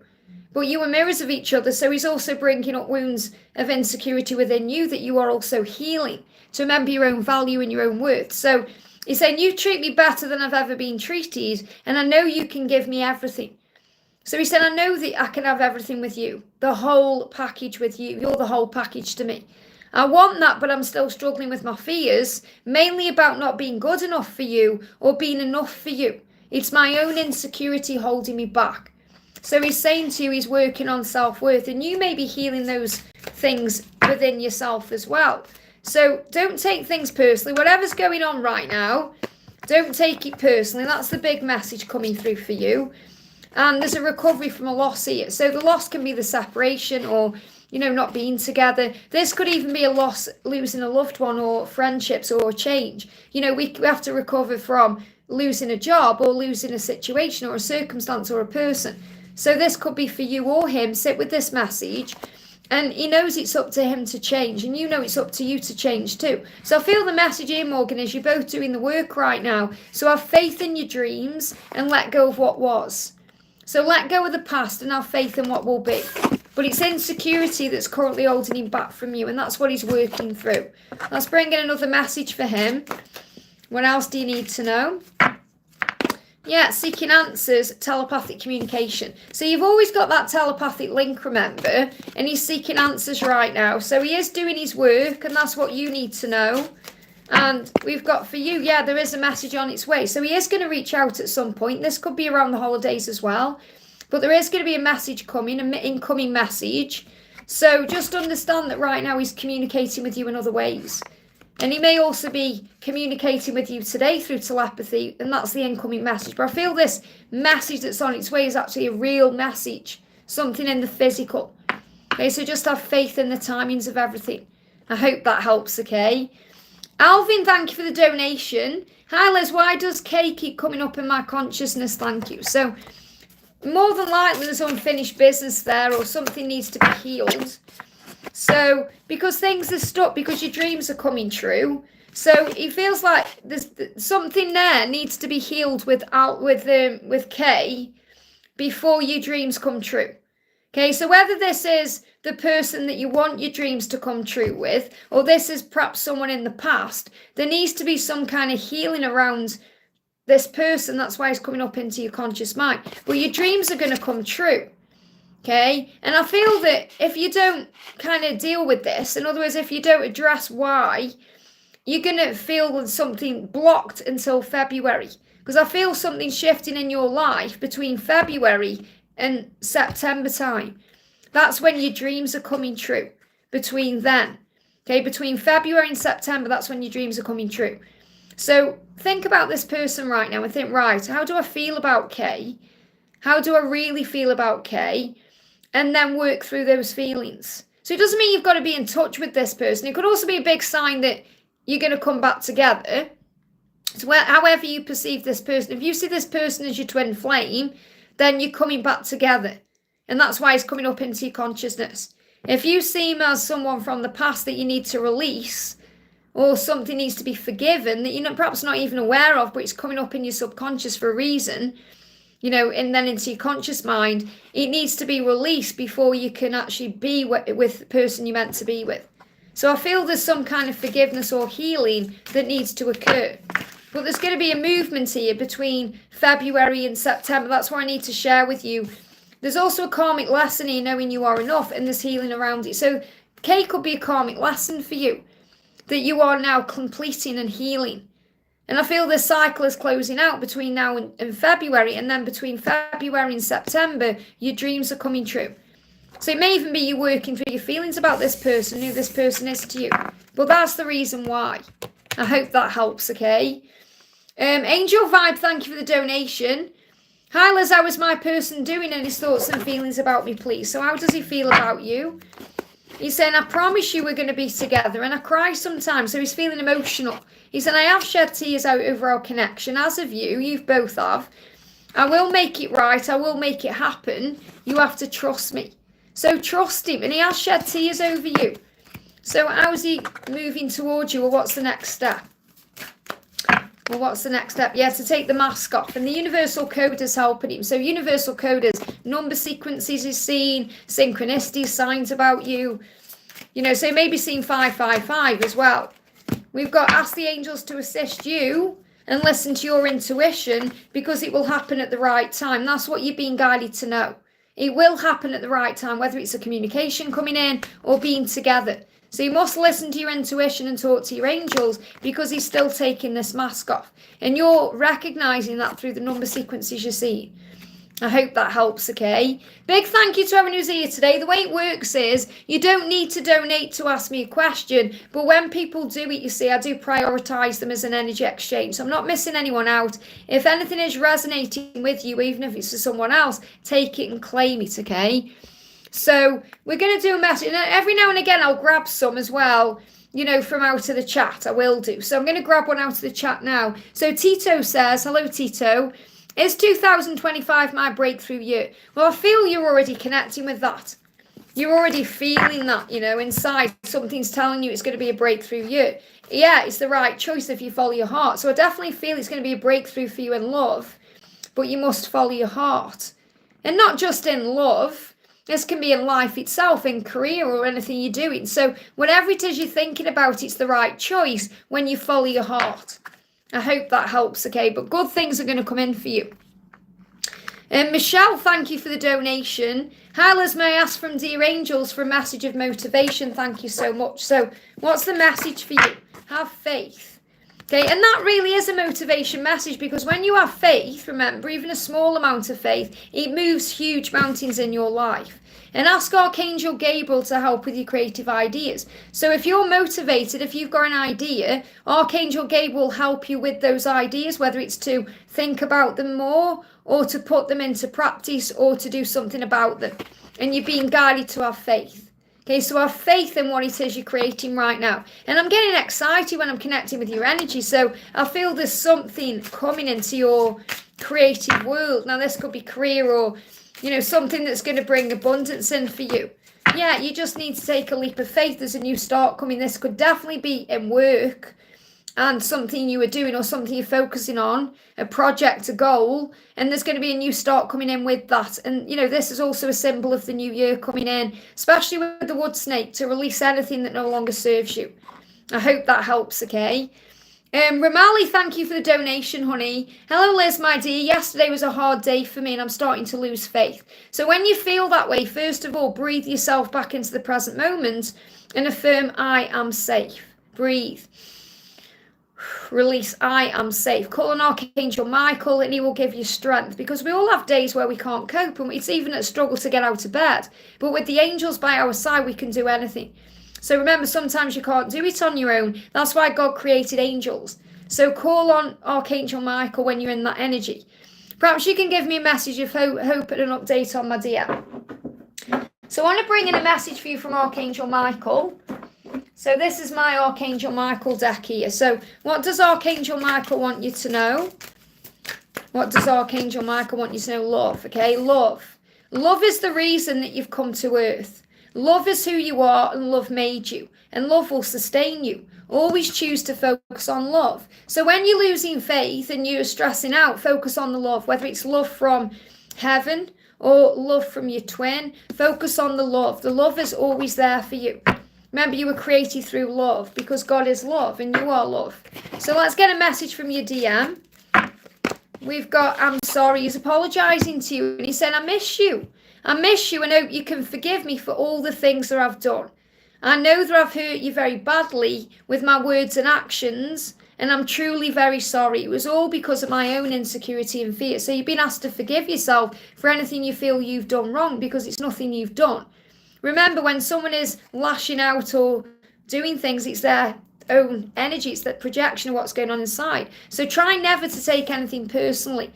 But you are mirrors of each other, so he's also bringing up wounds of insecurity within you that you are also healing. To remember your own value and your own worth. So he's saying, you treat me better than I've ever been treated, and I know you can give me everything. So he said, I know that I can have everything with you, the whole package with you. You're the whole package to me. I want that, but I'm still struggling with my fears, mainly about not being good enough for you or being enough for you. It's my own insecurity holding me back. So he's saying to you, he's working on self-worth, and you may be healing those things within yourself as well. So don't take things personally. Whatever's going on right now, don't take it personally. That's the big message coming through for you. And there's a recovery from a loss here. So the loss can be the separation or, not being together. This could even be a loss, losing a loved one or friendships or a change. We have to recover from losing a job or losing a situation or a circumstance or a person. So this could be for you or him. Sit with this message. And he knows it's up to him to change. And you know it's up to you to change too. So I feel the message here, Morgan, is you're both doing the work right now. So have faith in your dreams and let go of what was. So let go of the past and have faith in what will be. But it's insecurity that's currently holding him back from you. And that's what he's working through. Let's bring in another message for him. What else do you need to know? Yeah, seeking answers, telepathic communication. So you've always got that telepathic link, remember? And he's seeking answers right now. So he is doing his work, and that's what you need to know. And we've got for you, yeah, there is a message on its way. So he is going to reach out at some point. This could be around the holidays as well. But there is going to be a message coming, an incoming message. So just understand that right now he's communicating with you in other ways. And he may also be communicating with you today through telepathy, and that's the incoming message. But I feel this message that's on its way is actually a real message, something in the physical. Okay, so just have faith in the timings of everything. I hope that helps, okay? Alvin, thank you for the donation. Hi, Liz, why does K keep coming up in my consciousness? Thank you. So more than likely there's unfinished business there or something needs to be healed. So, because things are stuck, because your dreams are coming true, So it feels like there's something there needs to be healed with Kay before your dreams come true. Okay, so whether this is the person that you want your dreams to come true with, or this is perhaps someone in the past, there needs to be some kind of healing around this person. That's why it's coming up into your conscious mind. But your dreams are going to come true. Okay, and I feel that if you don't kind of deal with this, in other words, if you don't address why, you're going to feel something blocked until February. Because I feel something shifting in your life between February and September time. That's when your dreams are coming true. Between then. Okay, between February and September, that's when your dreams are coming true. So think about this person right now and think, right, how do I feel about Kay? How do I really feel about Kay? And then work through those feelings. So it doesn't mean you've got to be in touch with this person. It could also be a big sign that you're going to come back together. So however you perceive this person, if you see this person as your twin flame, then you're coming back together. And that's why it's coming up into your consciousness. If you see him as someone from the past that you need to release, or something needs to be forgiven that you're perhaps not even aware of, but it's coming up in your subconscious for a reason, and then into your conscious mind, it needs to be released before you can actually be with the person you're meant to be with. So I feel there's some kind of forgiveness or healing that needs to occur. But there's going to be a movement here between February and September. That's what I need to share with you. There's also a karmic lesson here, knowing you are enough, and there's healing around it. So Kay could be a karmic lesson for you that you are now completing and healing. And I feel this cycle is closing out between now and February, and then between February and September, your dreams are coming true. So it may even be you working through your feelings about this person, who this person is to you. But that's the reason why. I hope that helps, okay? Angel Vibe, thank you for the donation. Hi Liz, how is my person doing and his thoughts and feelings about me, please? So how does he feel about you? He's saying, I promise you we're going to be together, and I cry sometimes, so he's feeling emotional. He said, I have shed tears out over our connection, as have you both have. I will make it right, I will make it happen. You have to trust me. So trust him, and he has shed tears over you. So how's he moving towards you, or what's the next step? Well, what's the next step? Yeah, to take the mask off. And the universal code is helping him. So universal coders, number sequences is seen, synchronicity signs about you. So maybe seeing 555 as well. We've got ask the angels to assist you and listen to your intuition, because it will happen at the right time. That's what you're being guided to know. It will happen at the right time, whether it's a communication coming in or being together. So you must listen to your intuition and talk to your angels, because he's still taking this mask off. And you're recognising that through the number sequences you see. I hope that helps, okay? Big thank you to everyone who's here today. The way it works is you don't need to donate to ask me a question, but when people do it, you see, I do prioritise them as an energy exchange. So I'm not missing anyone out. If anything is resonating with you, even if it's for someone else, take it and claim it, okay? So we're going to do a message. And every now and again, I'll grab some as well, from out of the chat. I will do. So I'm going to grab one out of the chat now. So Tito says, hello, Tito. Is 2025 my breakthrough year? Well, I feel you're already connecting with that. You're already feeling that, inside. Something's telling you it's going to be a breakthrough year. Yeah, it's the right choice if you follow your heart. So I definitely feel it's going to be a breakthrough for you in love. But you must follow your heart. And not just in love. This can be in life itself, in career or anything you're doing. So whatever it is you're thinking about, it's the right choice when you follow your heart. I hope that helps, okay? But good things are going to come in for you. And Michelle, thank you for the donation. Hi Liz, may I ask from Dear Angels for a message of motivation? Thank you so much. So what's the message for you? Have faith. Okay, and that really is a motivation message, because when you have faith, remember, even a small amount of faith, it moves huge mountains in your life. And ask Archangel Gabriel to help with your creative ideas. So if you're motivated, if you've got an idea, Archangel Gabriel will help you with those ideas, whether it's to think about them more, or to put them into practice, or to do something about them. And you're being guided to have faith. Okay, so have faith in what it is you're creating right now. And I'm getting excited when I'm connecting with your energy. So I feel there's something coming into your creative world. Now, this could be career or, something that's going to bring abundance in for you. Yeah, you just need to take a leap of faith. There's a new start coming. This could definitely be in work and something you were doing or something you're focusing on, a project, a goal, and there's going to be a new start coming in with that. And, you know, this is also a symbol of the new year coming in, especially with the wood snake, to release anything that no longer serves you. I hope that helps, okay? Ramali, thank you for the donation, honey. Hello, Liz, my dear. Yesterday was a hard day for me and I'm starting to lose faith. So when you feel that way, first of all, breathe yourself back into the present moment and affirm, I am safe. Breathe. Release, I am safe. Call on Archangel Michael and he will give you strength, because we all have days where we can't cope and it's even a struggle to get out of bed. But with the angels by our side, we can do anything. So remember, sometimes you can't do it on your own. That's why God created angels. So call on Archangel Michael when you're in that energy. Perhaps you can give me a message of hope and an update on my DM. So I want to bring in a message for you from Archangel Michael. So this is my Archangel Michael deck here. So what does Archangel Michael want you to know? What does Archangel Michael want you to know? Love, okay? Love. Love is the reason that you've come to earth. Love is who you are and love made you. And love will sustain you. Always choose to focus on love. So when you're losing faith and you're stressing out, focus on the love. Whether it's love from heaven or love from your twin, focus on the love. The love is always there for you. Remember, you were created through love because God is love and you are love. So let's get a message from your DM. We've got, I'm sorry, he's apologising to you. And he said, I miss you. I miss you and hope you can forgive me for all the things that I've done. I know that I've hurt you very badly with my words and actions, and I'm truly very sorry. It was all because of my own insecurity and fear. So you've been asked to forgive yourself for anything you feel you've done wrong, because it's nothing you've done. Remember, when someone is lashing out or doing things, it's their own energy. It's that projection of what's going on inside. So try never to take anything personally.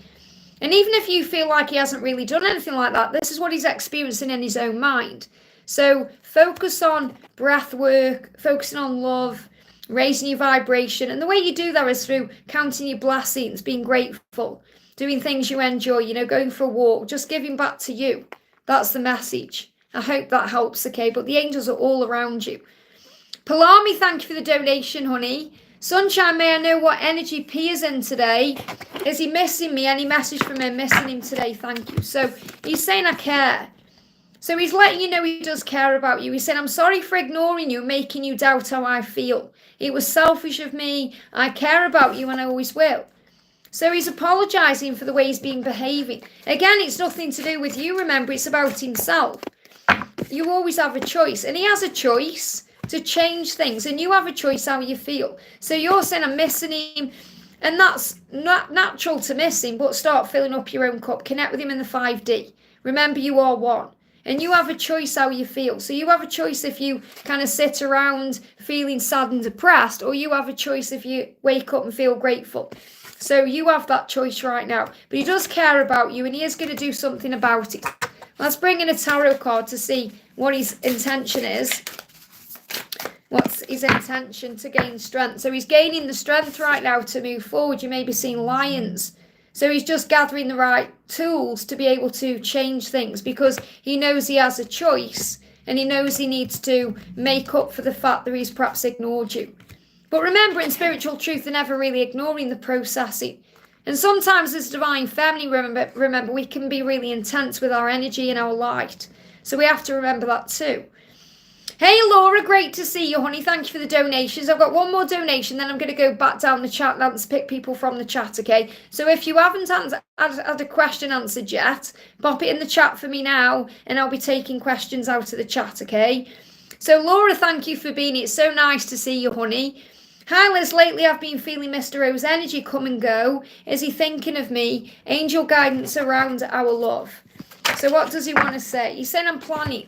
And even if you feel like he hasn't really done anything like that, this is what he's experiencing in his own mind. So focus on breath work, focusing on love, raising your vibration. And the way you do that is through counting your blessings, being grateful, doing things you enjoy, you know, going for a walk, just giving back to you. That's the message. I hope that helps, okay? But the angels are all around you. Palami, thank you for the donation, honey. Sunshine, may I know what energy P is in today? Is he missing me? Any message from him missing him today? Thank you. So he's saying, I care. So he's letting you know he does care about you. He's saying, I'm sorry for ignoring you, making you doubt how I feel. It was selfish of me. I care about you and I always will. So he's apologising for the way he's been behaving. Again, it's nothing to do with you, remember, it's about himself. You always have a choice, and he has a choice to change things, and you have a choice how you feel. So you're saying, I'm missing him, and that's not natural to miss him, but start filling up your own cup. Connect with him in the 5D. Remember, you are one, and you have a choice how you feel. So you have a choice if you kind of sit around feeling sad and depressed, or you have a choice if you wake up and feel grateful. So you have that choice right now. But he does care about you, and he is going to do something about it. Let's bring in a tarot card to see what his intention is. What's his intention to gain strength? So he's gaining the strength right now to move forward. You may be seeing lions. So he's just gathering the right tools to be able to change things, because he knows he has a choice and he knows he needs to make up for the fact that he's perhaps ignored you. But remember, in spiritual truth, they're never really ignoring the processing. And sometimes as divine feminine, remember, we can be really intense with our energy and our light. So we have to remember that too. Hey Laura, great to see you, honey. Thank you for the donations. I've got one more donation, then I'm going to go back down the chat and pick people from the chat, okay? So if you haven't had a question answered yet, pop it in the chat for me now, and I'll be taking questions out of the chat, okay? So Laura, thank you for being here. It's so nice to see you, honey. Hi Liz, lately I've been feeling Mr. O's energy come and go. Is he thinking of me? Angel guidance around our love. So what does he want to say? He's saying, I'm planning.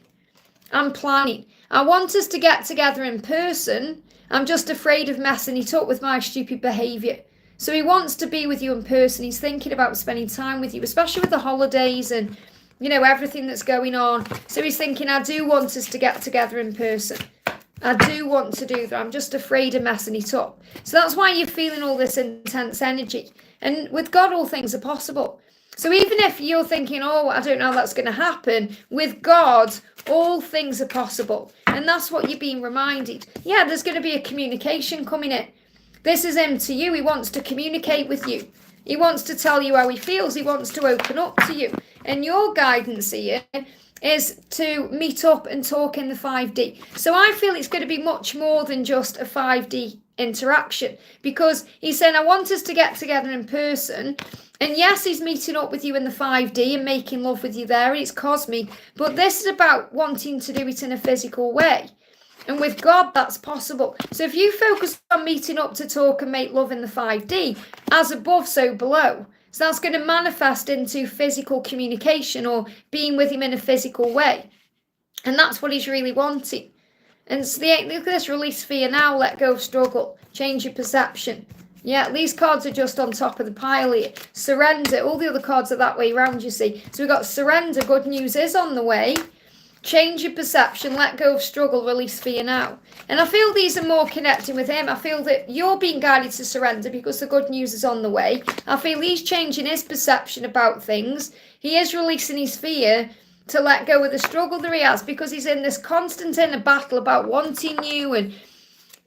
I want us to get together in person. I'm just afraid of messing it up with my stupid behaviour. So he wants to be with you in person. He's thinking about spending time with you, especially with the holidays and, you know, everything that's going on. So he's thinking, I do want us to get together in person. I do want to do that. I'm just afraid of messing it up. So that's why you're feeling all this intense energy. And with God, all things are possible. So even if you're thinking, oh, I don't know how that's going to happen, with God, all things are possible. And that's what you're being reminded. Yeah, there's going to be a communication coming in. This is him to you. He wants to communicate with you. He wants to tell you how he feels. He wants to open up to you. And your guidance here is to meet up and talk in the 5D. So I feel it's going to be much more than just a 5D interaction, because he's saying, I want us to get together in person. And yes, he's meeting up with you in the 5D and making love with you there, and it's cosmic. But this is about wanting to do it in a physical way. And with God, that's possible. So if you focus on meeting up to talk and make love in the 5D, as above, so below. So that's going to manifest into physical communication or being with him in a physical way. And that's what he's really wanting. And so look at this, release fear now, let go of struggle, change your perception. Yeah, these cards are just on top of the pile here. Surrender, all the other cards are that way around, you see. So we've got surrender, good news is on the way. Change your perception, let go of struggle, release fear now. And I feel these are more connecting with him. I feel that you're being guided to surrender because the good news is on the way. I feel he's changing his perception about things. He is releasing his fear to let go of the struggle that he has, because he's in this constant inner battle about wanting you. And,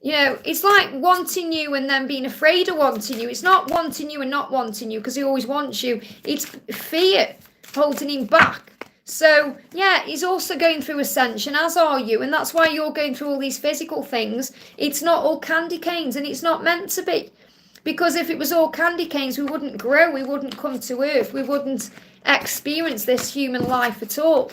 you know, it's like wanting you and then being afraid of wanting you. It's not wanting you and not wanting you because he always wants you. It's fear holding him back. So, yeah, he's also going through ascension, as are you, and that's why you're going through all these physical things. It's not all candy canes, and it's not meant to be. Because if it was all candy canes, we wouldn't grow, we wouldn't come to Earth, we wouldn't experience this human life at all.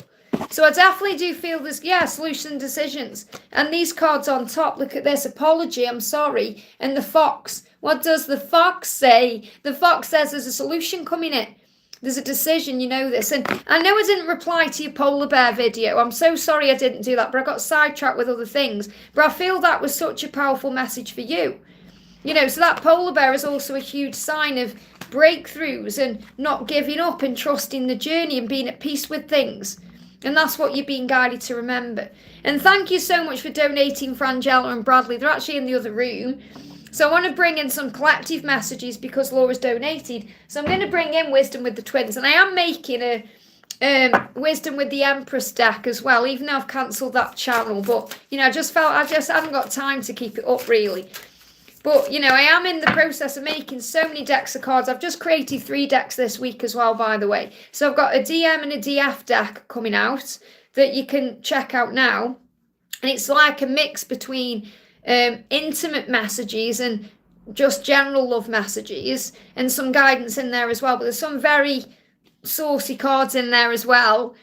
So I definitely do feel there's, solution decisions. And these cards on top, look at this, apology, I'm sorry, and the fox. What does the fox say? The fox says there's a solution coming in. There's a decision, you know this. And I know I didn't reply to your polar bear video. I'm so sorry I didn't do that, but I got sidetracked with other things. But I feel that was such a powerful message for you. You know, so that polar bear is also a huge sign of breakthroughs and not giving up and trusting the journey and being at peace with things. And that's what you're being guided to remember. And thank you so much for donating for Angela and Bradley. They're actually in the other room. So I want to bring in some collective messages because Laura's donated. So I'm going to bring in Wisdom with the Twins. And I am making a Wisdom with the Empress deck as well, even though I've cancelled that channel. But, you know, I just haven't got time to keep it up, really. But, you know, I am in the process of making so many decks of cards. I've just created 3 decks this week as well, by the way. So I've got a DM and a DF deck coming out that you can check out now. And it's like a mix between intimate messages and just general love messages and some guidance in there as well. But there's some very saucy cards in there as well.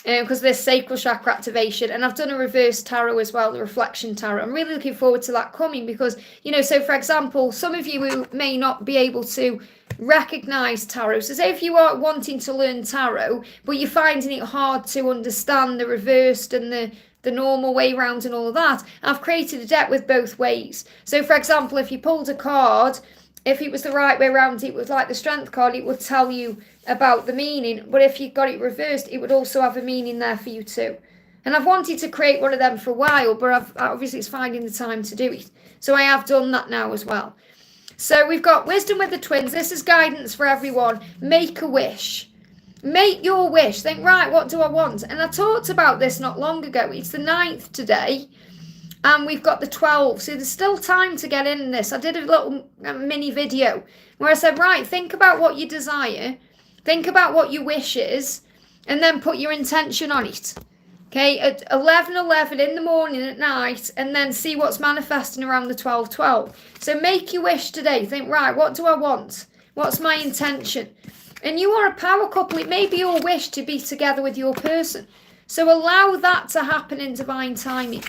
Because there's sacral chakra activation, and I've done a reverse tarot as well, the reflection tarot. I'm really looking forward to that coming because, you know, so for example, some of you who may not be able to recognize tarot, so say if you are wanting to learn tarot, but you're finding it hard to understand the reversed and the normal way round and all of that, I've created a deck with both ways. So for example, if you pulled a card, if it was the right way around, it was like the strength card, it would tell you about the meaning. But if you got it reversed, it would also have a meaning there for you too. And I've wanted to create one of them for a while, but obviously it's finding the time to do it. So I have done that now as well. So we've got Wisdom with the Twins. This is guidance for everyone. Make a wish. Make your wish. Think, right, what do I want? And I talked about this not long ago. It's the 9th today. And we've got the 12, so there's still time to get in this. I did a little mini video where I said, right, think about what you desire, think about what your wish is, and then put your intention on it. Okay, at 11:11 in the morning, at night, and then see what's manifesting around the 12:12. So make your wish today. Think, right, what do I want? What's my intention? And you are a power couple. It may be your wish to be together with your person. So allow that to happen in divine timing.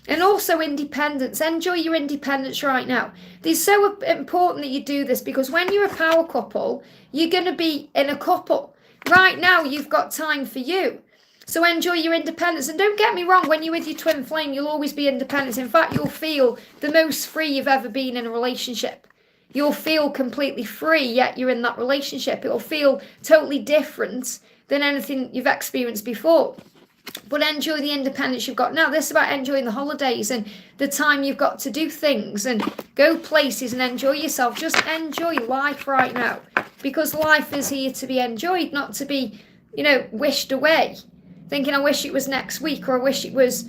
And also independence. Enjoy your independence right now. It's so important that you do this because when you're a power couple, you're going to be in a couple. Right now, you've got time for you. So enjoy your independence. And don't get me wrong, when you're with your twin flame, you'll always be independent. In fact, you'll feel the most free you've ever been in a relationship. You'll feel completely free, yet you're in that relationship. It'll feel totally different than anything you've experienced before. But enjoy the independence you've got now. This is about enjoying the holidays and the time you've got to do things and go places and enjoy yourself. Just enjoy life right now. Because life is here to be enjoyed, not to be, you know, wished away. Thinking, I wish it was next week, or I wish it was,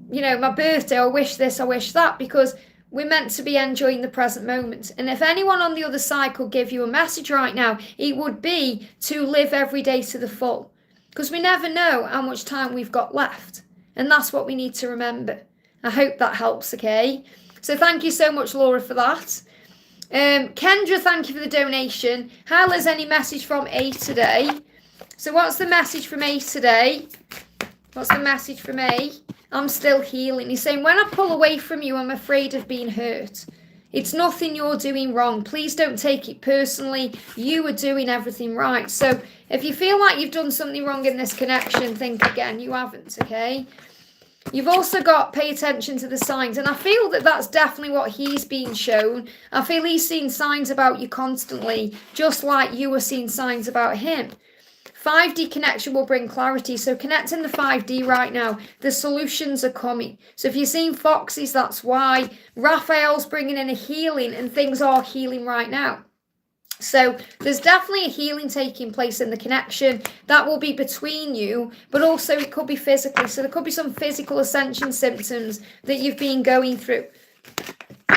you know, my birthday, or I wish this, I wish that. Because we're meant to be enjoying the present moment. And if anyone on the other side could give you a message right now, it would be to live every day to the full. Because we never know how much time we've got left. And that's what we need to remember. I hope that helps, okay? So thank you so much, Laura, for that. Kendra, thank you for the donation. Hal, has any message from A today? So what's the message from A today? What's the message from A? I'm still healing. He's saying, when I pull away from you, I'm afraid of being hurt. It's nothing you're doing wrong. Please don't take it personally. You are doing everything right. So if you feel like you've done something wrong in this connection, think again. You haven't, okay? You've also got pay attention to the signs. And I feel that that's definitely what he's being shown. I feel he's seeing signs about you constantly, just like you were seeing signs about him. 5D connection will bring clarity. So connecting the 5D right now, the solutions are coming. So if you're seeing foxes, that's why. Raphael's bringing in a healing and things are healing right now. So there's definitely a healing taking place in the connection. That will be between you, but also it could be physically. So there could be some physical ascension symptoms that you've been going through.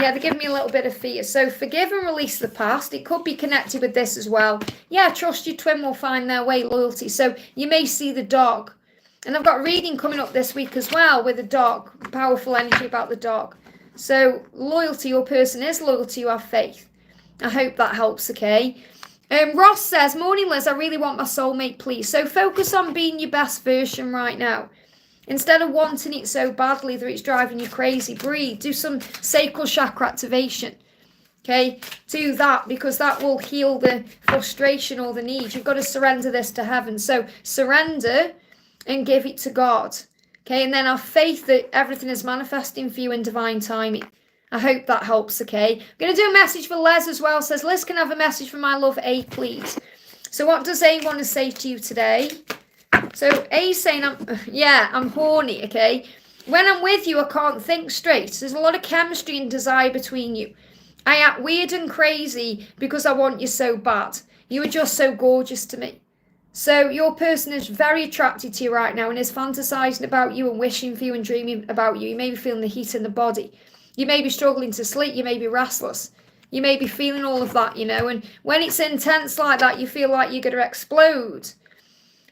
Yeah, they're giving me a little bit of fear. So forgive and release the past. It could be connected with this as well. Yeah, trust your twin will find their way, loyalty. So you may see the dog. And I've got a reading coming up this week as well with a dog. Powerful energy about the dog. So loyalty, your person is loyalty, you have faith. I hope that helps, okay? Ross says, morning Liz, I really want my soulmate, please. So focus on being your best version right now. Instead of wanting it so badly that it's driving you crazy, breathe. Do some sacral chakra activation. Okay? Do that because that will heal the frustration or the need. You've got to surrender this to heaven. So surrender and give it to God. Okay? And then have faith that everything is manifesting for you in divine timing. I hope that helps, okay? I'm going to do a message for Les as well. It says, Liz, can I have a message from my love A, please? So what does A want to say to you today? So A's saying, I'm horny, okay? When I'm with you, I can't think straight. There's a lot of chemistry and desire between you. I act weird and crazy because I want you so bad. You are just so gorgeous to me. So your person is very attracted to you right now and is fantasizing about you and wishing for you and dreaming about you. You may be feeling the heat in the body. You may be struggling to sleep. You may be restless. You may be feeling all of that, and when it's intense like that, you feel like you're going to explode.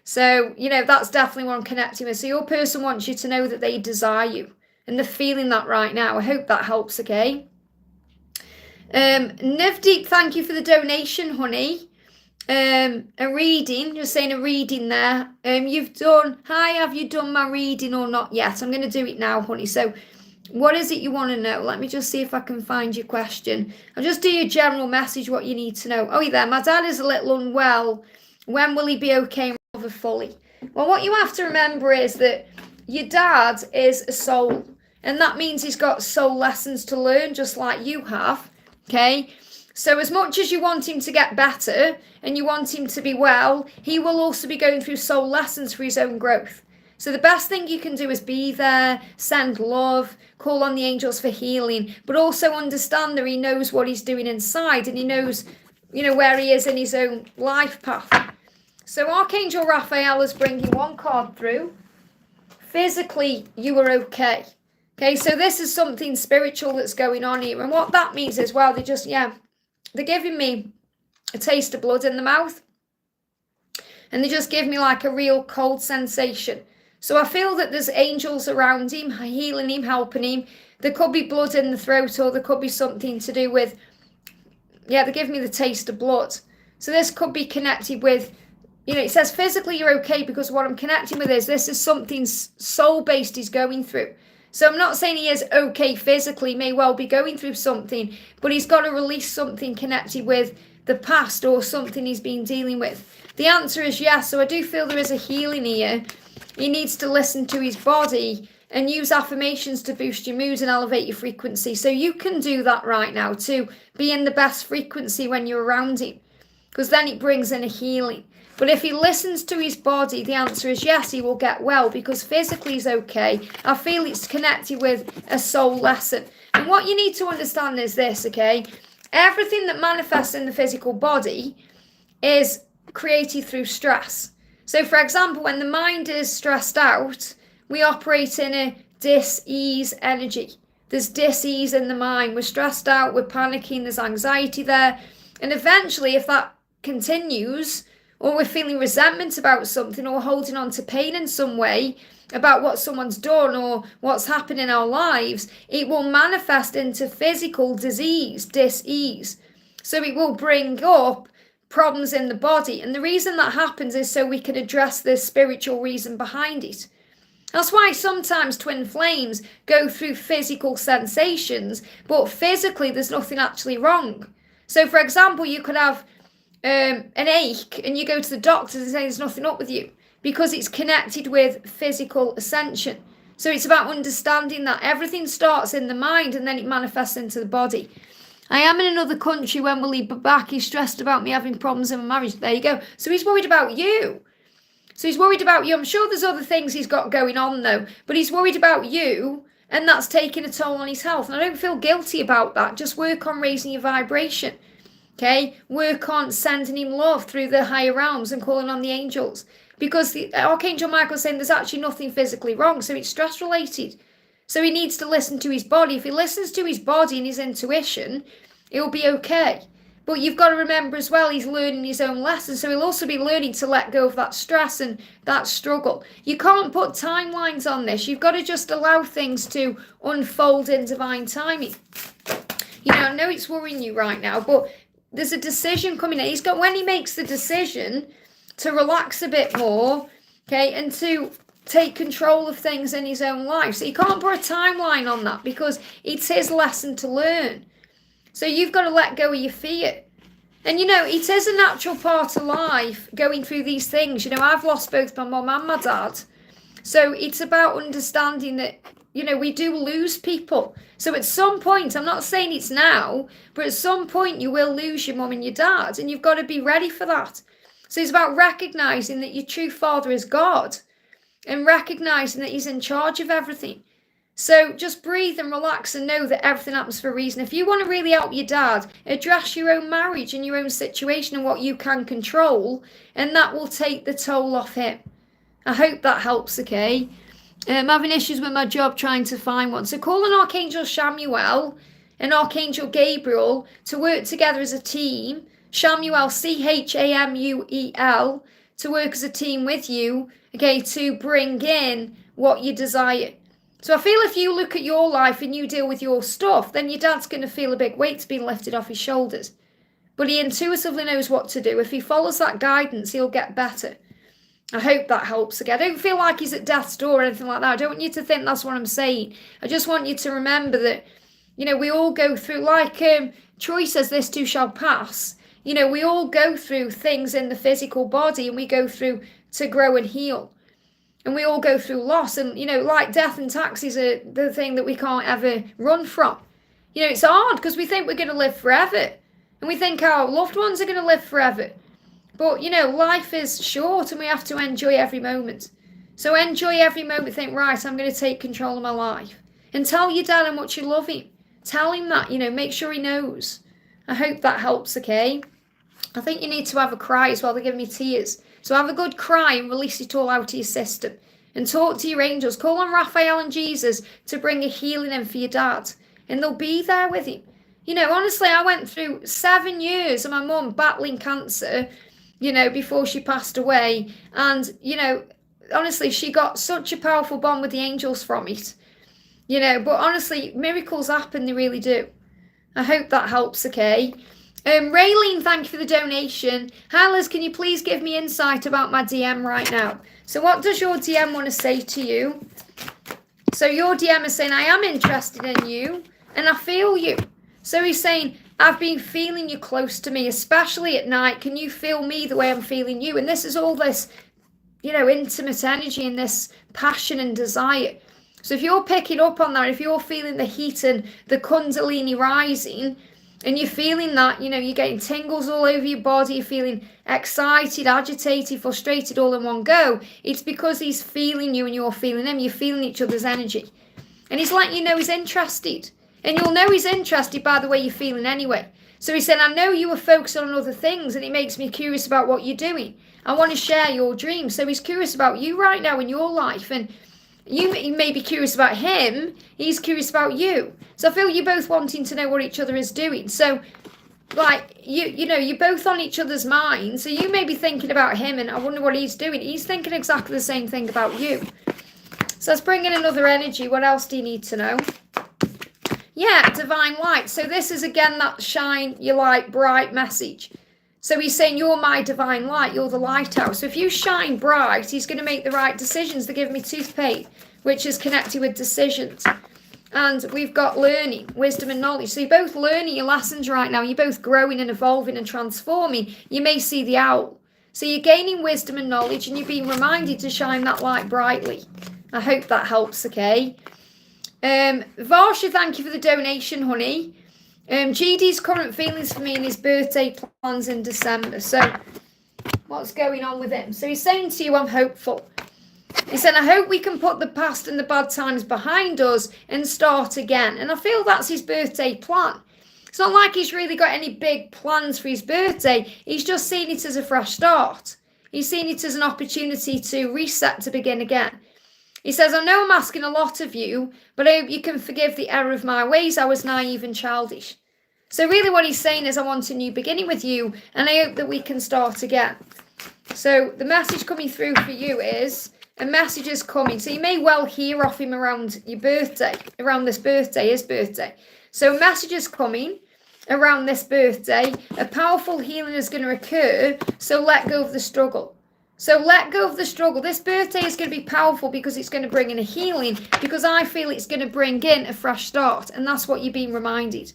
So, that's definitely what I'm connecting with. So your person wants you to know that they desire you. And they're feeling that right now. I hope that helps, okay? Nivdeep, thank you for the donation, honey. A reading, just saying a reading there. Have you done my reading or not yet? I'm going to do it now, honey. So what is it you want to know? Let me just see if I can find your question. I'll just do your general message, what you need to know. Oh, yeah, there. My dad is a little unwell. When will he be okay and recover fully? Well, what you have to remember is that your dad is a soul. And that means he's got soul lessons to learn, just like you have. Okay? So as much as you want him to get better and you want him to be well, he will also be going through soul lessons for his own growth. So the best thing you can do is be there, send love, call on the angels for healing, but also understand that he knows what he's doing inside and he knows, where he is in his own life path. So Archangel Raphael is bringing one card through. Physically, you are okay. Okay, so this is something spiritual that's going on here. And what that means is, well, they're giving me a taste of blood in the mouth. And they just give me like a real cold sensation. So I feel that there's angels around him, healing him, helping him. There could be blood in the throat or there could be something to do with, they give me the taste of blood. So this could be connected with, it says physically you're okay because what I'm connecting with is this is something soul-based he's going through. So I'm not saying he is okay physically, may well be going through something, but he's got to release something connected with the past or something he's been dealing with. The answer is yes. So I do feel there is a healing here. He needs to listen to his body and use affirmations to boost your mood and elevate your frequency. So you can do that right now to be in the best frequency when you're around him, because then it brings in a healing. But if he listens to his body, the answer is yes, he will get well because physically he's okay. I feel it's connected with a soul lesson. And what you need to understand is this, okay? Everything that manifests in the physical body is created through stress. So, for example, when the mind is stressed out, we operate in a dis-ease energy. There's dis-ease in the mind. We're stressed out, we're panicking, there's anxiety there. And eventually, if that continues, or we're feeling resentment about something, or holding on to pain in some way about what someone's done or what's happened in our lives, it will manifest into physical disease, dis-ease. So it will bring up problems in the body. And the reason that happens is so we can address the spiritual reason behind it. That's why sometimes twin flames go through physical sensations, but physically there's nothing actually wrong. So for example, you could have an ache and you go to the doctor and say there's nothing up with you, because it's connected with physical ascension. So it's about understanding that everything starts in the mind and then it manifests into the body. I am in another country. When will he be back? He's stressed about me having problems in my marriage. There you go. So he's worried about you. I'm sure there's other things he's got going on though, but he's worried about you, and that's taking a toll on his health. And I don't feel guilty about that. Just work on raising your vibration. Okay? Work on sending him love through the higher realms and calling on the angels. Because the Archangel Michael's saying there's actually nothing physically wrong, so it's stress related. So he needs to listen to his body. If he listens to his body and his intuition, it'll be okay. But you've got to remember as well, he's learning his own lessons, so he'll also be learning to let go of that stress and that struggle. You can't put timelines on this. You've got to just allow things to unfold in divine timing. You know, I know it's worrying you right now, but there's a decision coming in. When he makes the decision to relax a bit more, okay, and to take control of things in his own life. So you can't put a timeline on that because it's his lesson to learn. So you've got to let go of your fear. And you know, it is a natural part of life going through these things. You know, I've lost both my mum and my dad. So it's about understanding that, you know, we do lose people. So at some point, I'm not saying it's now, but at some point you will lose your mum and your dad, and you've got to be ready for that. So it's about recognizing that your true father is God and recognizing that he's in charge of everything. So just breathe and relax and know that everything happens for a reason. If you want to really help your dad, address your own marriage and your own situation and what you can control, and that will take the toll off him. I hope that helps, okay? I'm having issues with my job trying to find one. So call on Archangel Chamuel and Archangel Gabriel to work together as a team. Chamuel, Chamuel, to work as a team with you, okay, to bring in what you desire. So I feel if you look at your life and you deal with your stuff, then your dad's going to feel a big weight's being lifted off his shoulders. But he intuitively knows what to do. If he follows that guidance, he'll get better. I hope that helps again. I don't feel like he's at death's door or anything like that. I don't want you to think that's what I'm saying. I just want you to remember that, you know, we all go through, like Troy says, this too shall pass. You know, we all go through things in the physical body, and we go through to grow and heal. And we all go through loss. And, you know, like death and taxes are the thing that we can't ever run from. You know, it's hard because we think we're going to live forever. And we think our loved ones are going to live forever. But, you know, life is short and we have to enjoy every moment. So enjoy every moment. Think, right, I'm going to take control of my life. And tell your dad how much you love him. Tell him that, you know, make sure he knows. I hope that helps, okay? I think you need to have a cry as well. They're giving me tears. So have a good cry and release it all out of your system. And talk to your angels. Call on Raphael and Jesus to bring a healing in for your dad. And they'll be there with him. You know, honestly, I went through 7 years of my mum battling cancer, you know, before she passed away. And, you know, honestly, she got such a powerful bond with the angels from it. You know, but honestly, miracles happen, they really do. I hope that helps, okay? Railen, thank you for the donation. Hi Liz, can you please give me insight about my DM right now? So what does your DM want to say to you? So your DM is saying, I am interested in you and I feel you. So he's saying, I've been feeling you close to me, especially at night. Can you feel me the way I'm feeling you? And this is all this, you know, intimate energy and this passion and desire. So if you're picking up on that, if you're feeling the heat and the kundalini rising, and you're feeling that, you know, you're getting tingles all over your body, you're feeling excited, agitated, frustrated all in one go, it's because he's feeling you and you're feeling him. You're feeling each other's energy. And he's letting you know he's interested. And you'll know he's interested by the way you're feeling anyway. So he said, I know you were focused on other things and it makes me curious about what you're doing. I want to share your dreams. So he's curious about you right now in your life. And you may be curious about him. He's curious about you. So I feel you're both wanting to know what each other is doing. So, like, you know, you're both on each other's minds. So you may be thinking about him and I wonder what he's doing. He's thinking exactly the same thing about you. So let's bring in another energy. What else do you need to know? Yeah, divine light. So this is, again, that shine your light bright message. So he's saying, you're my divine light. You're the lighthouse. So if you shine bright, he's going to make the right decisions. They give me toothpaste, which is connected with decisions. And we've got learning, wisdom and knowledge. So you're both learning your lessons right now. You're both growing and evolving and transforming. You may see the owl. So you're gaining wisdom and knowledge and you're being reminded to shine that light brightly. I hope that helps, okay? Varsha, thank you for the donation, honey. GD's current feelings for me and his birthday plans in December. So what's going on with him? So he's saying to you, I'm hopeful. He said, I hope we can put the past and the bad times behind us and start again. And I feel that's his birthday plan. It's not like he's really got any big plans for his birthday. He's just seen it as a fresh start. He's seen it as an opportunity to reset, to begin again. He says, I know I'm asking a lot of you, but I hope you can forgive the error of my ways. I was naive and childish. So really what he's saying is, I want a new beginning with you, and I hope that we can start again. So the message coming through for you is, a message is coming. So you may well hear off him around your birthday, around this birthday, his birthday. So a message is coming around this birthday. A powerful healing is going to occur, so let go of the struggle. So let go of the struggle. This birthday is going to be powerful because it's going to bring in a healing, because I feel it's going to bring in a fresh start. And that's what you're being reminded.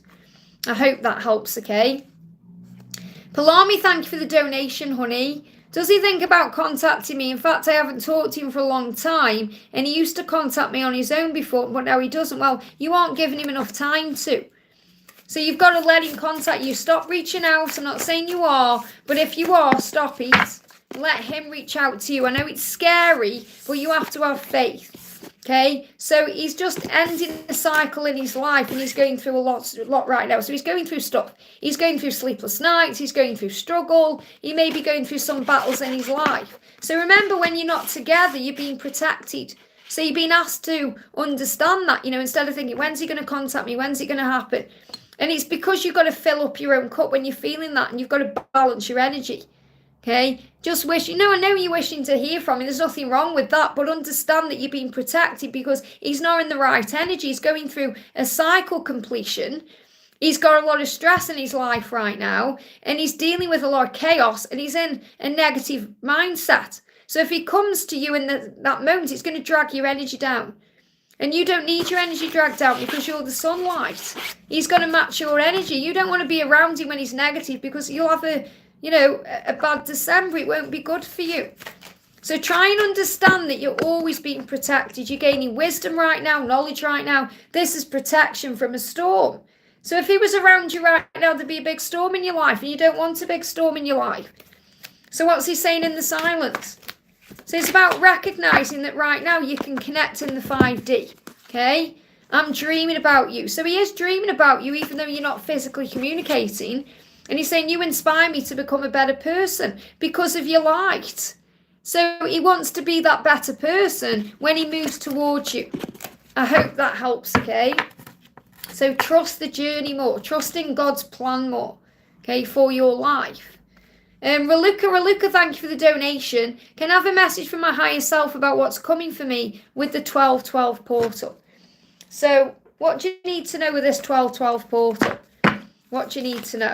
I hope that helps, okay? Palami, thank you for the donation, honey. Does he think about contacting me? In fact, I haven't talked to him for a long time. And he used to contact me on his own before, but now he doesn't. Well, you aren't giving him enough time to. So you've got to let him contact you. Stop reaching out. I'm not saying you are, but if you are, stop it. Let him reach out to you. I know it's scary, but you have to have faith. Okay? So he's just ending the cycle in his life, and he's going through a lot right now. So he's going through stuff. He's going through sleepless nights. He's going through struggle. He may be going through some battles in his life. So remember, when you're not together, you're being protected. So you're being asked to understand that, you know, instead of thinking, when's he going to contact me? When's it going to happen? And it's because you've got to fill up your own cup when you're feeling that, and you've got to balance your energy. Okay, just wish, you know, I know you're wishing to hear from him. There's nothing wrong with that, but understand that you're being protected because he's not in the right energy. He's going through a cycle completion. He's got a lot of stress in his life right now, and he's dealing with a lot of chaos, and he's in a negative mindset. So if he comes to you in that moment, it's going to drag your energy down. And you don't need your energy dragged down because you're the sunlight. He's going to match your energy. You don't want to be around him when he's negative because you'll have a bad December. It won't be good for you. So try and understand that you're always being protected. You're gaining wisdom right now, knowledge right now. This is protection from a storm. So if he was around you right now, there'd be a big storm in your life, and you don't want a big storm in your life. So what's he saying in the silence? So it's about recognizing that right now you can connect in the 5D. Okay? I'm dreaming about you. So he is dreaming about you even though you're not physically communicating. And he's saying, you inspire me to become a better person because of your light. So he wants to be that better person when he moves towards you. I hope that helps, okay? So trust the journey more. Trust in God's plan more, okay, for your life. Raluca, thank you for the donation. Can I have a message from my higher self about what's coming for me with the 1212 portal? So what do you need to know with this 1212 portal? What do you need to know?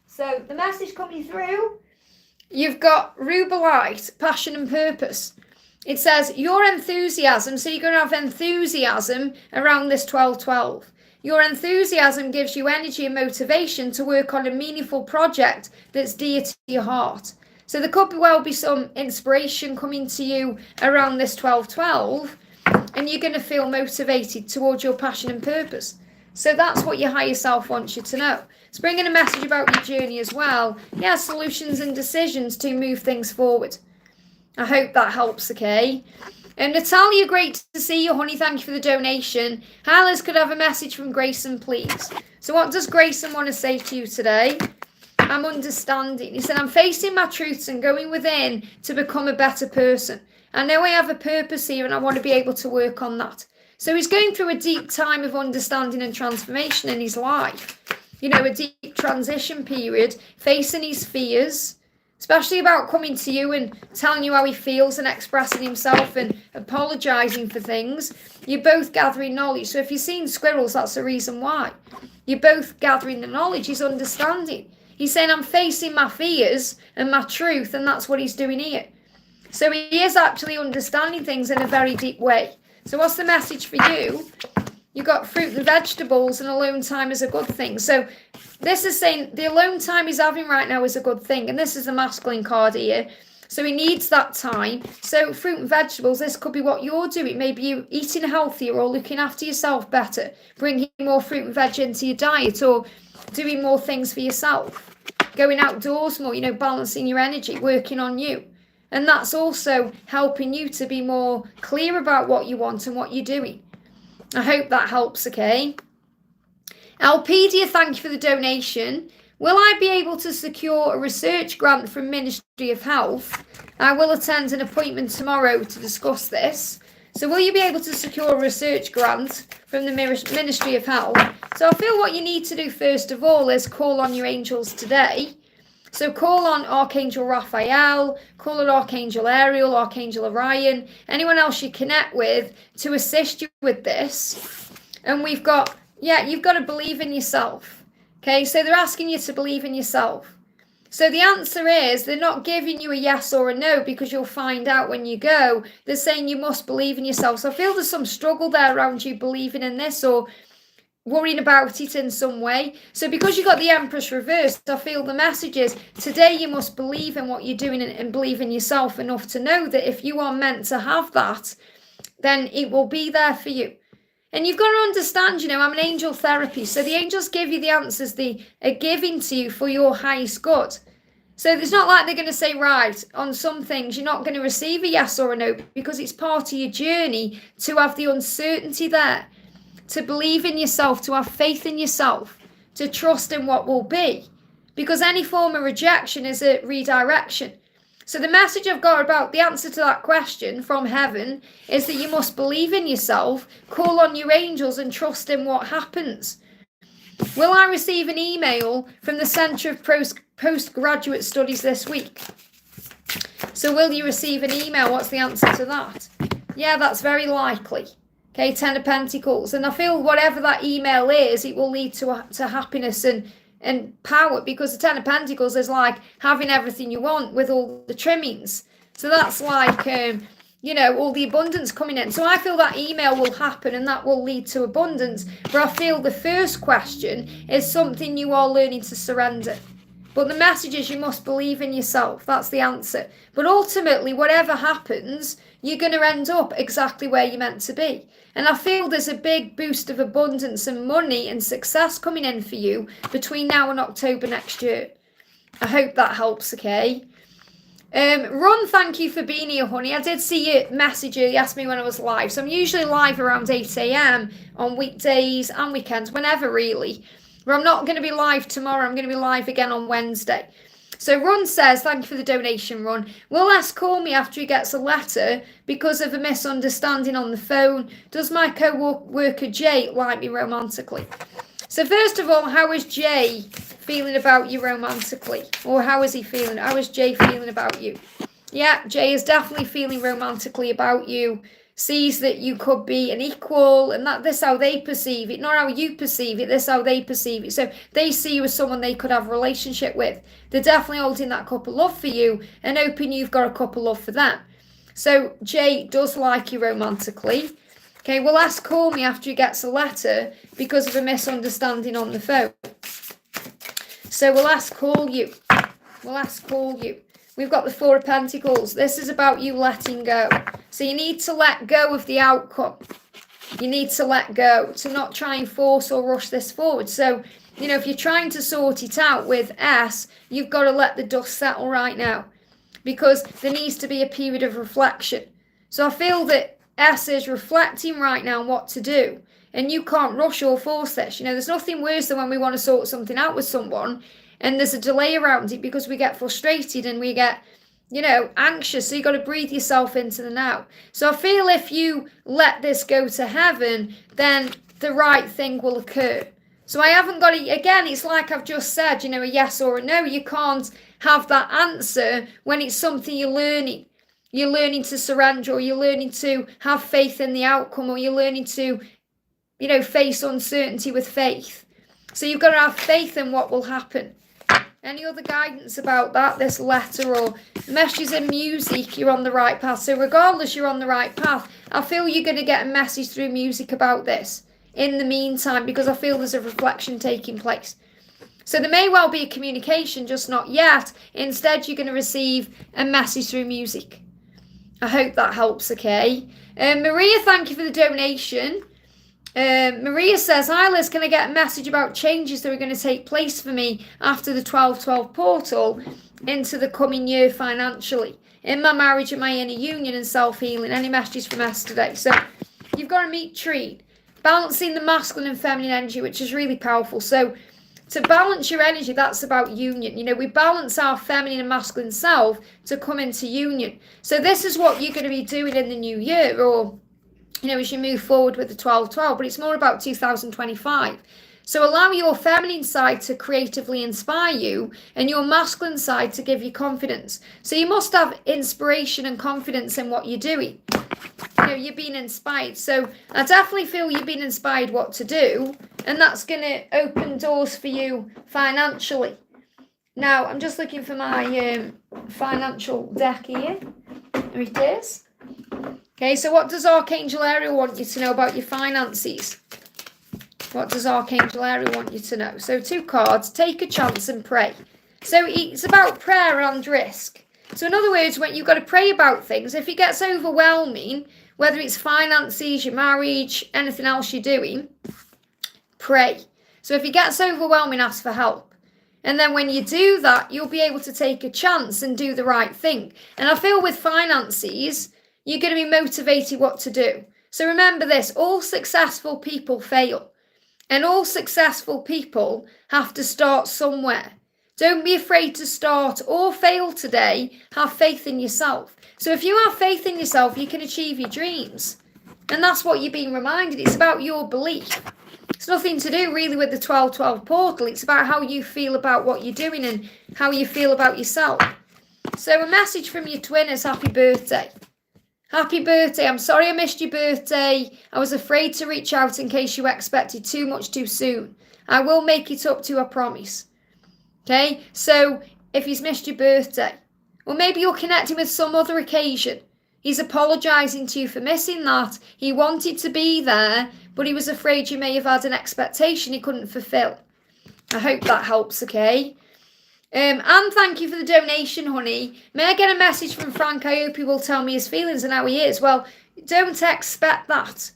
So the message coming through, you've got Ruba Light, passion and purpose. It says your enthusiasm, so you're going to have enthusiasm around this 1212. Your enthusiasm gives you energy and motivation to work on a meaningful project that's dear to your heart. So there could well be some inspiration coming to you around this 1212, and you're going to feel motivated towards your passion and purpose. So that's what your higher self wants you to know. It's bringing a message about your journey as well. Yeah, solutions and decisions to move things forward. I hope that helps, okay? And Natalia, great to see you, honey. Thank you for the donation. Hylas, could I have a message from Grayson, please? So what does Grayson want to say to you today? I'm understanding. He said, I'm facing my truths and going within to become a better person. I know I have a purpose here and I want to be able to work on that. So he's going through a deep time of understanding and transformation in his life. You know, a deep transition period, facing his fears, especially about coming to you and telling you how he feels and expressing himself and apologising for things. You're both gathering knowledge. So if you're seeing squirrels, that's the reason why. You're both gathering the knowledge. He's understanding. He's saying, I'm facing my fears and my truth, and that's what he's doing here. So he is actually understanding things in a very deep way. So what's the message for you? You've got fruit and vegetables, and alone time is a good thing. So this is saying the alone time he's having right now is a good thing. And this is the masculine card here. So he needs that time. So fruit and vegetables, this could be what you're doing. Maybe you eating healthier or looking after yourself better. Bringing more fruit and veg into your diet, or doing more things for yourself. Going outdoors more, you know, balancing your energy, working on you. And that's also helping you to be more clear about what you want and what you're doing. I hope that helps, okay? Alpedia, thank you for the donation. Will I be able to secure a research grant from Ministry of Health? I will attend an appointment tomorrow to discuss this. So will you be able to secure a research grant from the Ministry of Health? So I feel what you need to do first of all is call on your angels today. So call on Archangel Raphael, call on Archangel Ariel, Archangel Orion, anyone else you connect with to assist you with this. And we've got, you've got to believe in yourself. Okay, so they're asking you to believe in yourself. So the answer is they're not giving you a yes or a no because you'll find out when you go. They're saying you must believe in yourself. So I feel there's some struggle there around you believing in this or worrying about it in some way. So because you got the Empress reversed, I feel the message is today you must believe in what you're doing and believe in yourself enough to know that if you are meant to have that, then it will be there for you. And you've got to understand, you know, I'm an angel therapy. So the angels give you the answers they are giving to you for your highest good. So it's not like they're going to say, right, on some things you're not going to receive a yes or a no because it's part of your journey to have the uncertainty there. To believe in yourself, to have faith in yourself, to trust in what will be. Because any form of rejection is a redirection. So the message I've got about the answer to that question from heaven is that you must believe in yourself, call on your angels and trust in what happens. Will I receive an email from the Centre of Postgraduate Studies this week? So will you receive an email? What's the answer to that? Yeah, that's very likely. Okay, Ten of Pentacles. And I feel whatever that email is, it will lead to happiness and power, because the Ten of Pentacles is like having everything you want with all the trimmings. So that's like, you know, all the abundance coming in. So I feel that email will happen and that will lead to abundance. But I feel the first question is something you are learning to surrender. But the message is you must believe in yourself. That's the answer. But ultimately, whatever happens, you're going to end up exactly where you're meant to be. And I feel there's a big boost of abundance and money and success coming in for you between now and October next year. I hope that helps, okay? Ron, thank you for being here, honey. I did see your message. You asked me when I was live. So I'm usually live around 8 a.m. on weekdays and weekends, whenever really. But I'm not going to be live tomorrow. I'm going to be live again on Wednesday. So Ron says, thank you for the donation, Ron. Will Les call me after he gets a letter because of a misunderstanding on the phone? Does my co-worker Jay like me romantically? So first of all, how is Jay feeling about you romantically? Or how is he feeling? How is Jay feeling about you? Yeah, Jay is definitely feeling romantically about you. Sees that you could be an equal, and that this how they perceive it, not how you perceive it, this how they perceive it. So they see you as someone they could have a relationship with. They're definitely holding that cup of love for you and hoping you've got a cup of love for them. So Jay does like you romantically. Okay, well, ask call me after he gets a letter because of a misunderstanding on the phone. So we'll ask call you. We'll ask call you. We've got the Four of Pentacles. This is about you letting go. So you need to let go of the outcome. You need to let go, to not try and force or rush this forward. So, you know, if you're trying to sort it out with S, you've got to let the dust settle right now. Because there needs to be a period of reflection. So I feel that S is reflecting right now on what to do. And you can't rush or force this. You know, there's nothing worse than when we want to sort something out with someone and there's a delay around it because we get frustrated and we get, anxious. So you got to breathe yourself into the now. So I feel if you let this go to heaven, then the right thing will occur. So I haven't got it. Again, it's like I've just said, a yes or a no. You can't have that answer when it's something you're learning. You're learning to surrender, or you're learning to have faith in the outcome, or you're learning to, face uncertainty with faith. So you've got to have faith in what will happen. Any other guidance about that, this letter or messages in music, you're on the right path. So regardless, you're on the right path. I feel you're going to get a message through music about this in the meantime, because I feel there's a reflection taking place. So there may well be a communication, just not yet. Instead, you're going to receive a message through music. I hope that helps, okay? Maria, thank you for the donation. Maria says, hi Liz, can I get a message about changes that are going to take place for me after the 12-12 portal into the coming year financially, in my marriage and my inner union and self-healing? Any messages from us today? So you've got a meet treat, balancing the masculine and feminine energy, which is really powerful. So to balance your energy, that's about union. We balance our feminine and masculine self to come into union. So this is what you're going to be doing in the new year, or as you move forward with the 12-12, but it's more about 2025. So allow your feminine side to creatively inspire you and your masculine side to give you confidence. So you must have inspiration and confidence in what you're doing. You're being inspired. So I definitely feel you've been inspired what to do, and that's going to open doors for you financially. Now, I'm just looking for my financial deck here. There it is. Okay, so what does Archangel Ariel want you to know about your finances? What does Archangel Ariel want you to know? So 2 cards, take a chance and pray. So it's about prayer and risk. So in other words, when you've got to pray about things, if it gets overwhelming, whether it's finances, your marriage, anything else you're doing, pray. So if it gets overwhelming, ask for help. And then when you do that, you'll be able to take a chance and do the right thing. And I feel with finances, you're going to be motivated what to do. So remember this, all successful people fail. And all successful people have to start somewhere. Don't be afraid to start or fail today. Have faith in yourself. So if you have faith in yourself, you can achieve your dreams. And that's what you're being reminded. It's about your belief. It's nothing to do really with the 12-12 portal. It's about how you feel about what you're doing and how you feel about yourself. So a message from your twin is happy birthday. Happy birthday. I'm sorry I missed your birthday. I was afraid to reach out in case you expected too much too soon. I will make it up to you, I promise. Okay, so if he's missed your birthday, or maybe you're connecting with some other occasion, he's apologising to you for missing that. He wanted to be there, but he was afraid you may have had an expectation he couldn't fulfil. I hope that helps, okay? And thank you for the donation, honey. May I get a message from Frank? I hope he will tell me his feelings and how he is. Well, don't expect that.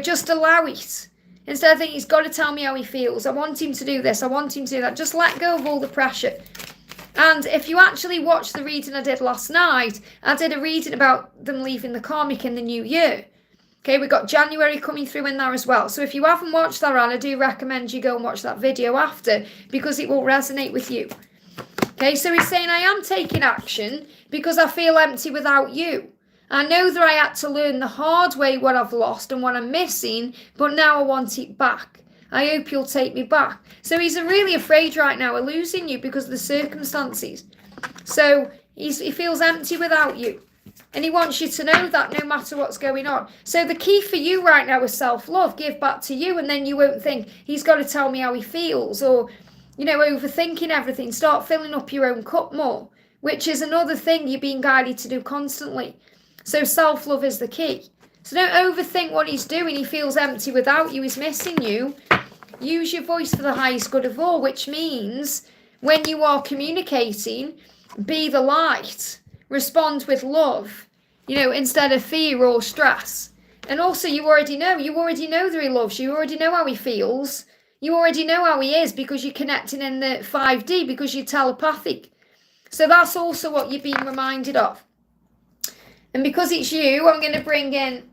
Just allow it. Instead, I think he's got to tell me how he feels. I want him to do this. I want him to do that. Just let go of all the pressure. And if you actually watched the reading I did last night, I did a reading about them leaving the karmic in the new year. Okay, we've got January coming through in there as well. So if you haven't watched that, I do recommend you go and watch that video after, because it will resonate with you. Okay, so he's saying, I am taking action because I feel empty without you. I know that I had to learn the hard way what I've lost and what I'm missing, but now I want it back. I hope you'll take me back. So he's really afraid right now of losing you because of the circumstances. So he feels empty without you. And he wants you to know that no matter what's going on. So the key for you right now is self-love. Give back to you, and then you won't think, he's got to tell me how he feels, or, overthinking everything. Start filling up your own cup more, which is another thing you're being guided to do constantly. So self-love is the key. So don't overthink what he's doing. He feels empty without you. He's missing you. Use your voice for the highest good of all, which means when you are communicating, be the light. Respond with love, instead of fear or stress. And also you already know that he loves you. You already know how he feels. You already know how he is because you're connecting in the 5D, because you're telepathic. So that's also what you're being reminded of. And because it's you, I'm going to bring in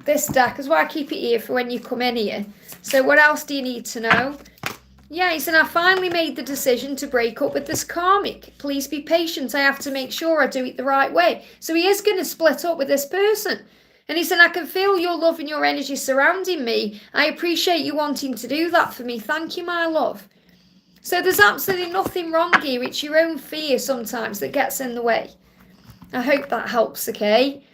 this deck as well. I keep it here for when you come in here. So what else do you need to know? Yeah, he said, I finally made the decision to break up with this karmic. Please be patient. I have to make sure I do it the right way. So he is going to split up with this person. And he said, I can feel your love and your energy surrounding me. I appreciate you wanting to do that for me. Thank you, my love. So there's absolutely nothing wrong here. It's your own fear sometimes that gets in the way. I hope that helps, okay?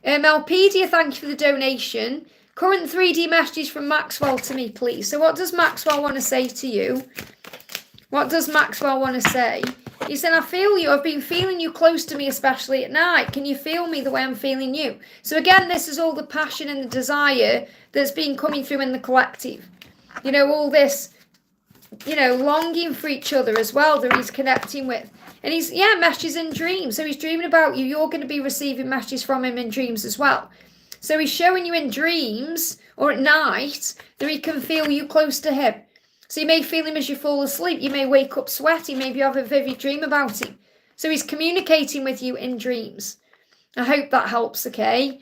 Alpedia, thank you for the donation. Current 3D messages from Maxwell to me, please. So what does Maxwell want to say to you? What does Maxwell want to say? He said, I feel you. I've been feeling you close to me, especially at night. Can you feel me the way I'm feeling you? So again, this is all the passion and the desire that's been coming through in the collective. You know, all this, you know, longing for each other as well that he's connecting with. And he's, messages in dreams. So he's dreaming about you. You're going to be receiving messages from him in dreams as well. So he's showing you in dreams or at night that he can feel you close to him. So you may feel him as you fall asleep. You may wake up sweaty. Maybe you have a vivid dream about him. So he's communicating with you in dreams. I hope that helps, okay?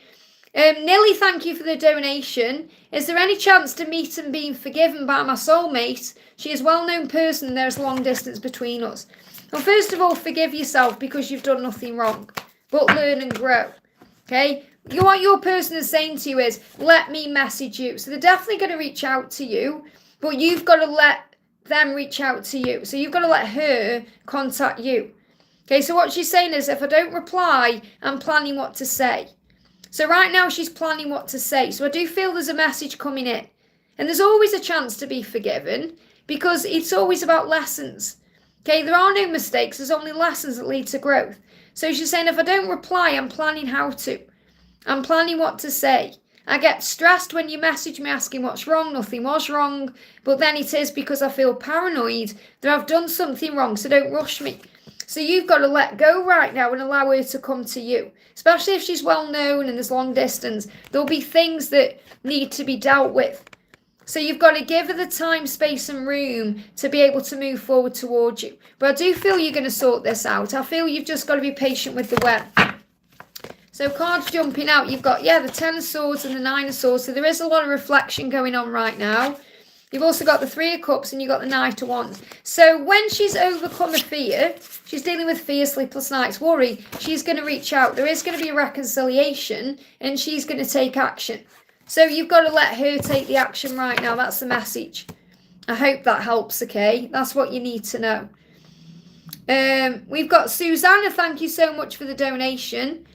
Nilly, thank you for the donation. Is there any chance to meet and being forgiven by my soulmate? She is a well-known person and there's long distance between us. Well, first of all, forgive yourself because you've done nothing wrong. But learn and grow, okay? What your person is saying to you is, let me message you. So they're definitely going to reach out to you, but you've got to let them reach out to you. So you've got to let her contact you. Okay, so what she's saying is, if I don't reply, I'm planning what to say. So right now she's planning what to say. So I do feel there's a message coming in. And there's always a chance to be forgiven because it's always about lessons. Okay, there are no mistakes. There's only lessons that lead to growth. So she's saying, if I don't reply, I'm planning how to. I'm planning what to say. I get stressed when you message me asking what's wrong. Nothing was wrong. But then it is because I feel paranoid that I've done something wrong. So don't rush me. So you've got to let go right now and allow her to come to you. Especially if she's well known and there's long distance. There'll be things that need to be dealt with. So you've got to give her the time, space and room to be able to move forward towards you. But I do feel you're going to sort this out. I feel you've just got to be patient with the when. So cards jumping out, you've got, the 10 of Swords and the 9 of Swords. So there is a lot of reflection going on right now. You've also got the 3 of Cups and you've got the Knight of Wands. So when she's overcome a fear, she's dealing with fear, sleepless nights, worry, she's going to reach out. There is going to be a reconciliation and she's going to take action. So you've got to let her take the action right now. That's the message. I hope that helps, okay? That's what you need to know. We've got Susanna. Thank you so much for the donation.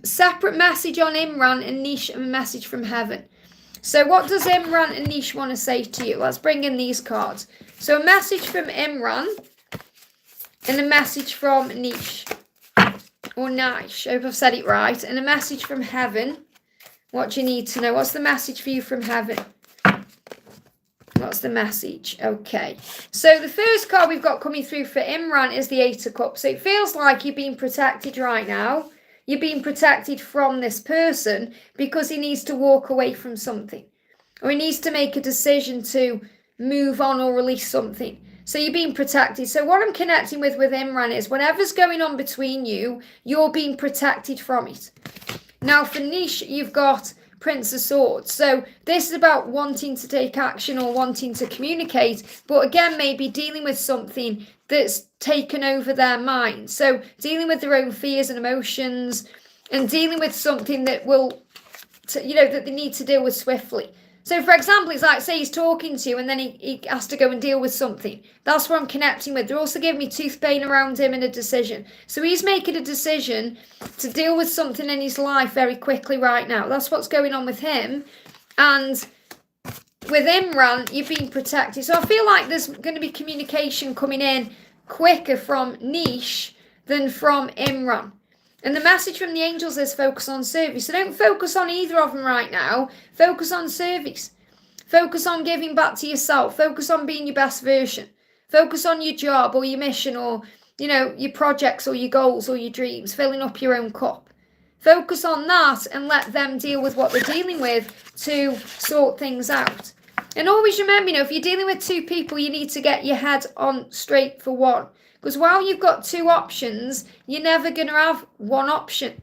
Separate message on Imran and Nish and a message from heaven. So what does Imran and Nish want to say to you? Let's bring in these cards. So a message from Imran and a message from Nish. Or Nish. I hope I've said it right. And a message from heaven. What do you need to know? What's the message for you from heaven? What's the message? Okay. So the first card we've got coming through for Imran is the 8 of Cups. So it feels like you're being protected right now. You're being protected from this person because he needs to walk away from something. Or he needs to make a decision to move on or release something. So you're being protected. So what I'm connecting with Imran is whatever's going on between you, you're being protected from it. Now for Nish, you've got Prince of Swords. So this is about wanting to take action or wanting to communicate. But again, maybe dealing with something that's taken over their mind. So dealing with their own fears and emotions and dealing with something that will, that they need to deal with swiftly. So for example, it's like, say he's talking to you and then he has to go and deal with something. That's what I'm connecting with. They're also giving me tooth pain around him and a decision. So he's making a decision to deal with something in his life very quickly right now. That's what's going on with him. And with Imran, you're being protected. So I feel like there's going to be communication coming in quicker from Nish than from Imran. And the message from the angels is focus on service. So don't focus on either of them right now. Focus on service. Focus on giving back to yourself. Focus on being your best version. Focus on your job or your mission or, your projects or your goals or your dreams. Filling up your own cup. Focus on that and let them deal with what they're dealing with to sort things out. And always remember, if you're dealing with two people, you need to get your head on straight for one. Because while you've got two options, you're never going to have one option.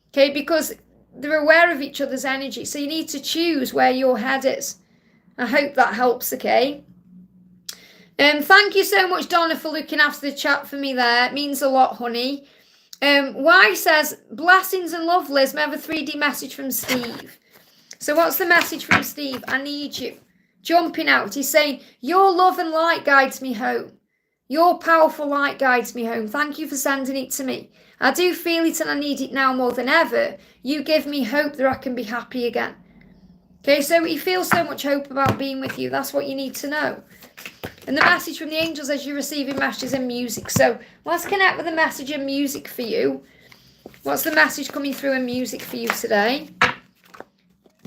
Okay, because they're aware of each other's energy. So you need to choose where your head is. I hope that helps, okay? Thank you so much, Donna, for looking after the chat for me there. It means a lot, honey. Y says, blessings and love, Liz. May I have a 3D message from Steve. So what's the message from Steve? I need you. Jumping out. He's saying, your love and light guides me home. Your powerful light guides me home. Thank you for sending it to me. I do feel it and I need it now more than ever. You give me hope that I can be happy again. Okay, so he feels so much hope about being with you. That's what you need to know. And the message from the angels as you're receiving messages and music. So let's connect with the message and music for you. What's the message coming through in music for you today?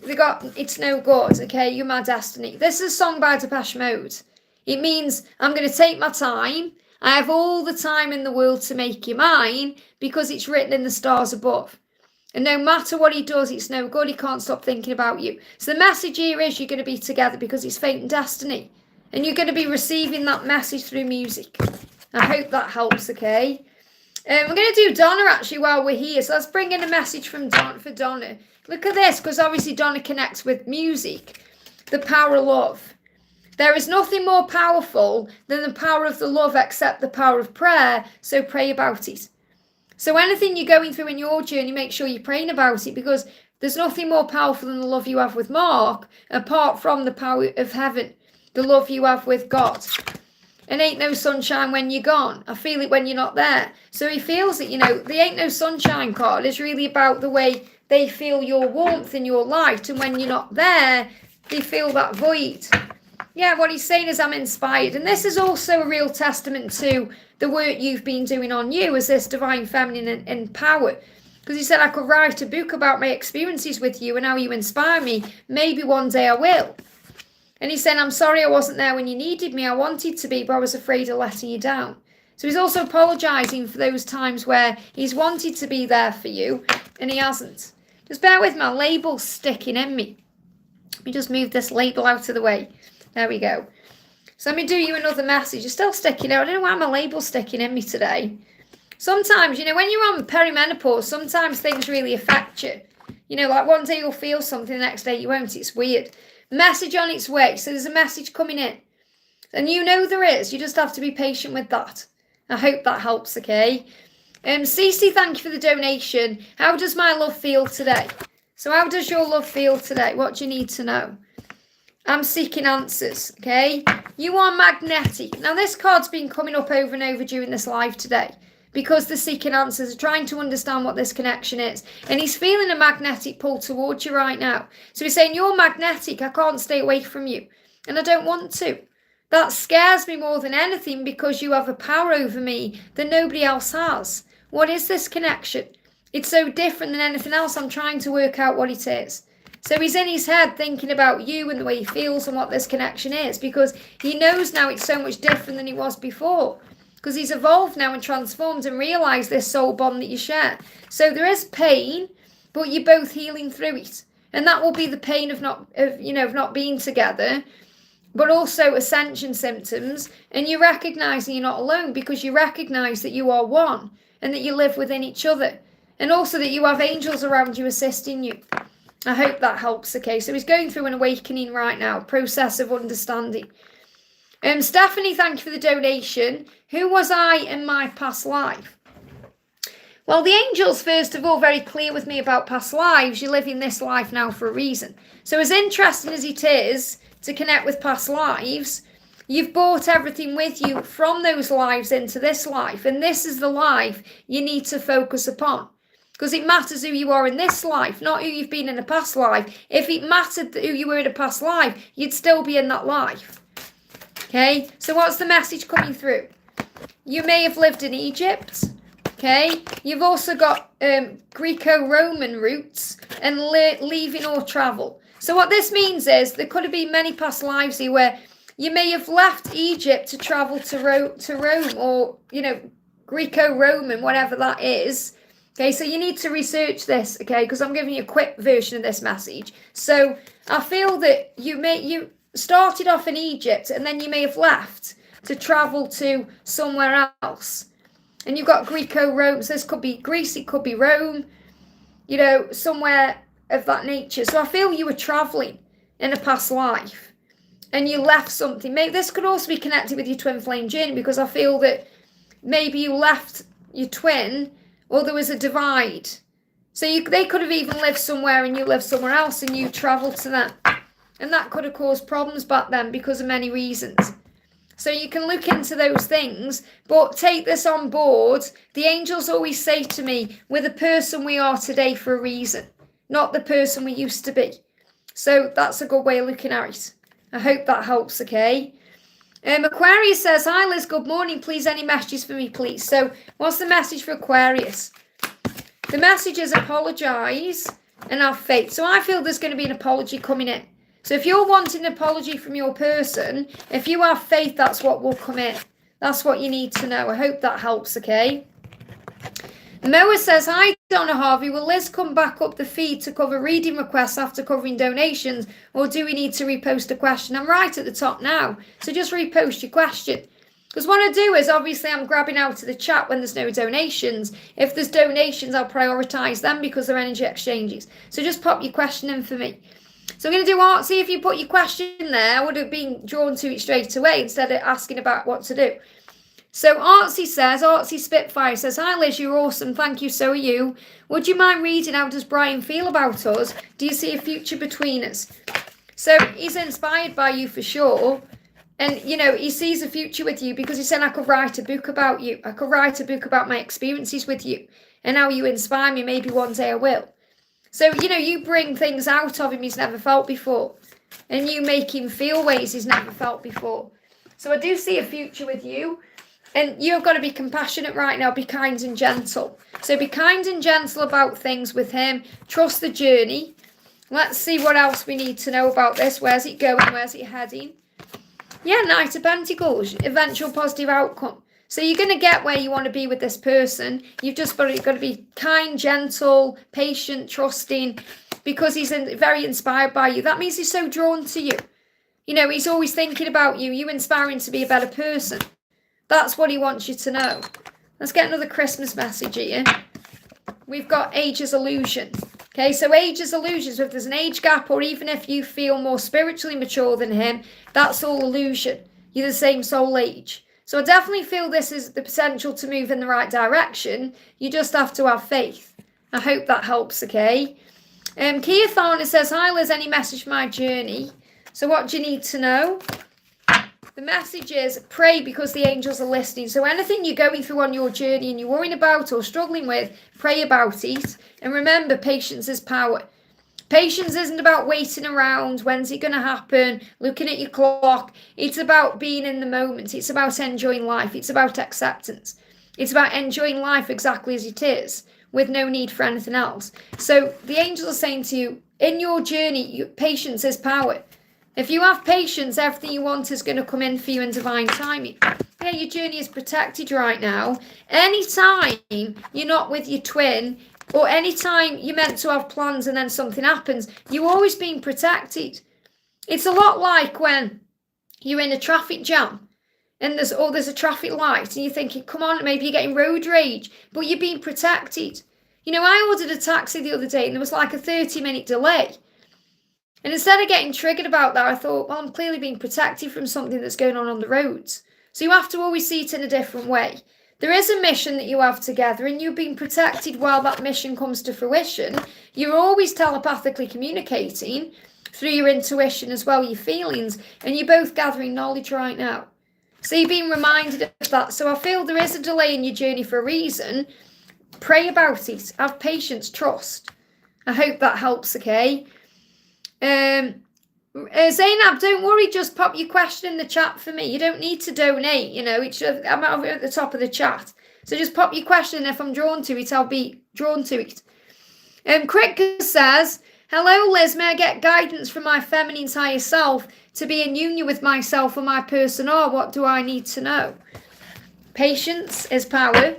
They got, it's no good, okay? You're my destiny. This is a song by Depeche Mode. It means I'm going to take my time. I have all the time in the world to make you mine because it's written in the stars above. And no matter what he does, it's no good. He can't stop thinking about you. So the message here is you're going to be together because it's fate and destiny. And you're going to be receiving that message through music. I hope that helps, okay? We're going to do Donna actually while we're here. So let's bring in a message from for Donna. Look at this, because obviously Donna connects with music. The power of love. There is nothing more powerful than the power of the love except the power of prayer. So pray about it. So anything you're going through in your journey, make sure you're praying about it because there's nothing more powerful than the love you have with Mark apart from the power of heaven. The love you have with God. And ain't no sunshine when you're gone. I feel it when you're not there. So he feels it, you know, the ain't no sunshine card is really about the way they feel your warmth and your light. And when you're not there, they feel that void. Yeah, what he's saying is I'm inspired. And this is also a real testament to the work you've been doing on you as this divine feminine and power. Because he said I could write a book about my experiences with you and how you inspire me. Maybe one day I will. And he said, I'm sorry I wasn't there when you needed me. I wanted to be, but I was afraid of letting you down. So he's also apologising for those times where he's wanted to be there for you and he hasn't. Just bear with my label sticking in me. Let me just move this label out of the way. There we go. So let me do you another message. You're still sticking out. I don't know why my label's sticking in me today. Sometimes, you know, when you're on perimenopause, sometimes things really affect you. You know, like one day you'll feel something, the next day you won't. It's weird. Message on its way. So there's a message coming in. And you know there is. You just have to be patient with that. I hope that helps, okay? Cece, thank you for the donation. How does my love feel today? So how does your love feel today? What do you need to know? I'm seeking answers, okay? You are magnetic. Now, this card's been coming up over and over during this live today because the seeking answers are trying to understand what this connection is. And he's feeling a magnetic pull towards you right now. So he's saying, you're magnetic. I can't stay away from you. And I don't want to. That scares me more than anything because you have a power over me that nobody else has. What is this connection? It's so different than anything else. I'm trying to work out what it is. So he's in his head thinking about you and the way he feels and what this connection is because he knows now it's so much different than it was before. Because he's evolved now and transformed and realised this soul bond that you share. So there is pain, but you're both healing through it. And that will be the pain of not being together, but also ascension symptoms. And you recognising you're not alone because you recognise that you are one and that you live within each other. And also that you have angels around you assisting you. I hope that helps, okay? So he's going through an awakening right now, process of understanding. Stephanie, thank you for the donation. Who was I in my past life? Well, the angels, first of all, very clear with me about past lives. You live in this life now for a reason. So as interesting as it is to connect with past lives, you've brought everything with you from those lives into this life. And this is the life you need to focus upon. Because it matters who you are in this life, not who you've been in a past life. If it mattered who you were in a past life, you'd still be in that life. Okay, so what's the message coming through? You may have lived in Egypt. Okay, you've also got Greco-Roman roots and leaving or travel. So what this means is there could have been many past lives here where you may have left Egypt to travel to Rome or, you know, Greco-Roman, whatever that is. Okay, so you need to research this, okay, because I'm giving you a quick version of this message. So I feel that you started off in Egypt and then you may have left to travel to somewhere else. And you've got Greco-Rome, so this could be Greece, it could be Rome, you know, somewhere of that nature. So I feel you were travelling in a past life. and you left something. Maybe this could also be connected with your twin flame journey, because I feel that maybe you left your twin or there was a divide. So they could have even lived somewhere and you lived somewhere else and you travelled to them. And that could have caused problems back then because of many reasons. So you can look into those things, but take this on board. The angels always say to me, we're the person we are today for a reason, not the person we used to be. So that's a good way of looking at it. I hope that helps, okay? Aquarius says, hi Liz, good morning. Please, any messages for me, please? So what's the message for Aquarius? The message is apologise and have faith. So I feel there's going to be an apology coming in. So if you're wanting an apology from your person, if you have faith, that's what will come in. That's what you need to know. I hope that helps, okay? Moa says, hi Donna Harvey, will Liz come back up the feed to cover reading requests after covering donations, or do we need to repost a question? I'm right at the top now, so just repost your question. Because what I do is, obviously, I'm grabbing out of the chat when there's no donations. If there's donations, I'll prioritise them because they're energy exchanges. So just pop your question in for me. So I'm going to do Artsy. If you put your question there, I would have been drawn to it straight away instead of asking about what to do. So Artsy Spitfire says, hi Liz, you're awesome. Thank you, so are you. Would you mind reading how does Brian feel about us? Do you see a future between us? So he's inspired by you for sure. And, you know, he sees a future with you because he said I could write a book about you. I could write a book about my experiences with you and how you inspire me. Maybe one day I will. So, you know, you bring things out of him he's never felt before. And you make him feel ways he's never felt before. So I do see a future with you. And you've got to be compassionate right now. Be kind and gentle. So be kind and gentle about things with him. Trust the journey. Let's see what else we need to know about this. Where's it going? Where's it heading? Yeah, Knight of Pentacles. Eventual positive outcome. So you're going to get where you want to be with this person. You've just got to be kind, gentle, patient, trusting. Because he's very inspired by you. That means he's so drawn to you. You know, he's always thinking about you. You inspire him to be a better person. That's what he wants you to know. Let's get another Christmas message here. We've got age is illusion. Okay, so age is illusion. So if there's an age gap, or even if you feel more spiritually mature than him, that's all illusion. You're the same soul age. So I definitely feel this is the potential to move in the right direction. You just have to have faith. I hope that helps, okay? Kia Thorner says, hi Liz, any message for my journey? So what do you need to know? The message is pray because the angels are listening. So anything you're going through on your journey and you're worrying about or struggling with, pray about it. And remember, patience is power. Patience isn't about waiting around. When's it going to happen? Looking at your clock. It's about being in the moment. It's about enjoying life. It's about acceptance. It's about enjoying life exactly as it is, with no need for anything else. So the angels are saying to you, in your journey, patience is power. If you have patience, everything you want is going to come in for you in divine timing. Yeah, your journey is protected right now. Anytime you're not with your twin, or anytime you're meant to have plans and then something happens, you're always being protected. It's a lot like when you're in a traffic jam and there's a traffic light and you're thinking, come on, maybe you're getting road rage, but you're being protected. You know, I ordered a taxi the other day and there was like a 30-minute delay. And instead of getting triggered about that, I thought, well, I'm clearly being protected from something that's going on the roads. So you have to always see it in a different way. There is a mission that you have together and you're being protected while that mission comes to fruition. You're always telepathically communicating through your intuition as well, your feelings, and you're both gathering knowledge right now. So you're being reminded of that. So I feel there is a delay in your journey for a reason. Pray about it. Have patience, trust. I hope that helps, okay? Zenab, don't worry, just pop your question in the chat for me. You don't need to donate, you know, I'm over at the top of the chat. So just pop your question, and if I'm drawn to it, I'll be drawn to it. Crick says, hello Liz, may I get guidance from my feminine higher self to be in union with myself or my person, or what do I need to know? Patience is power,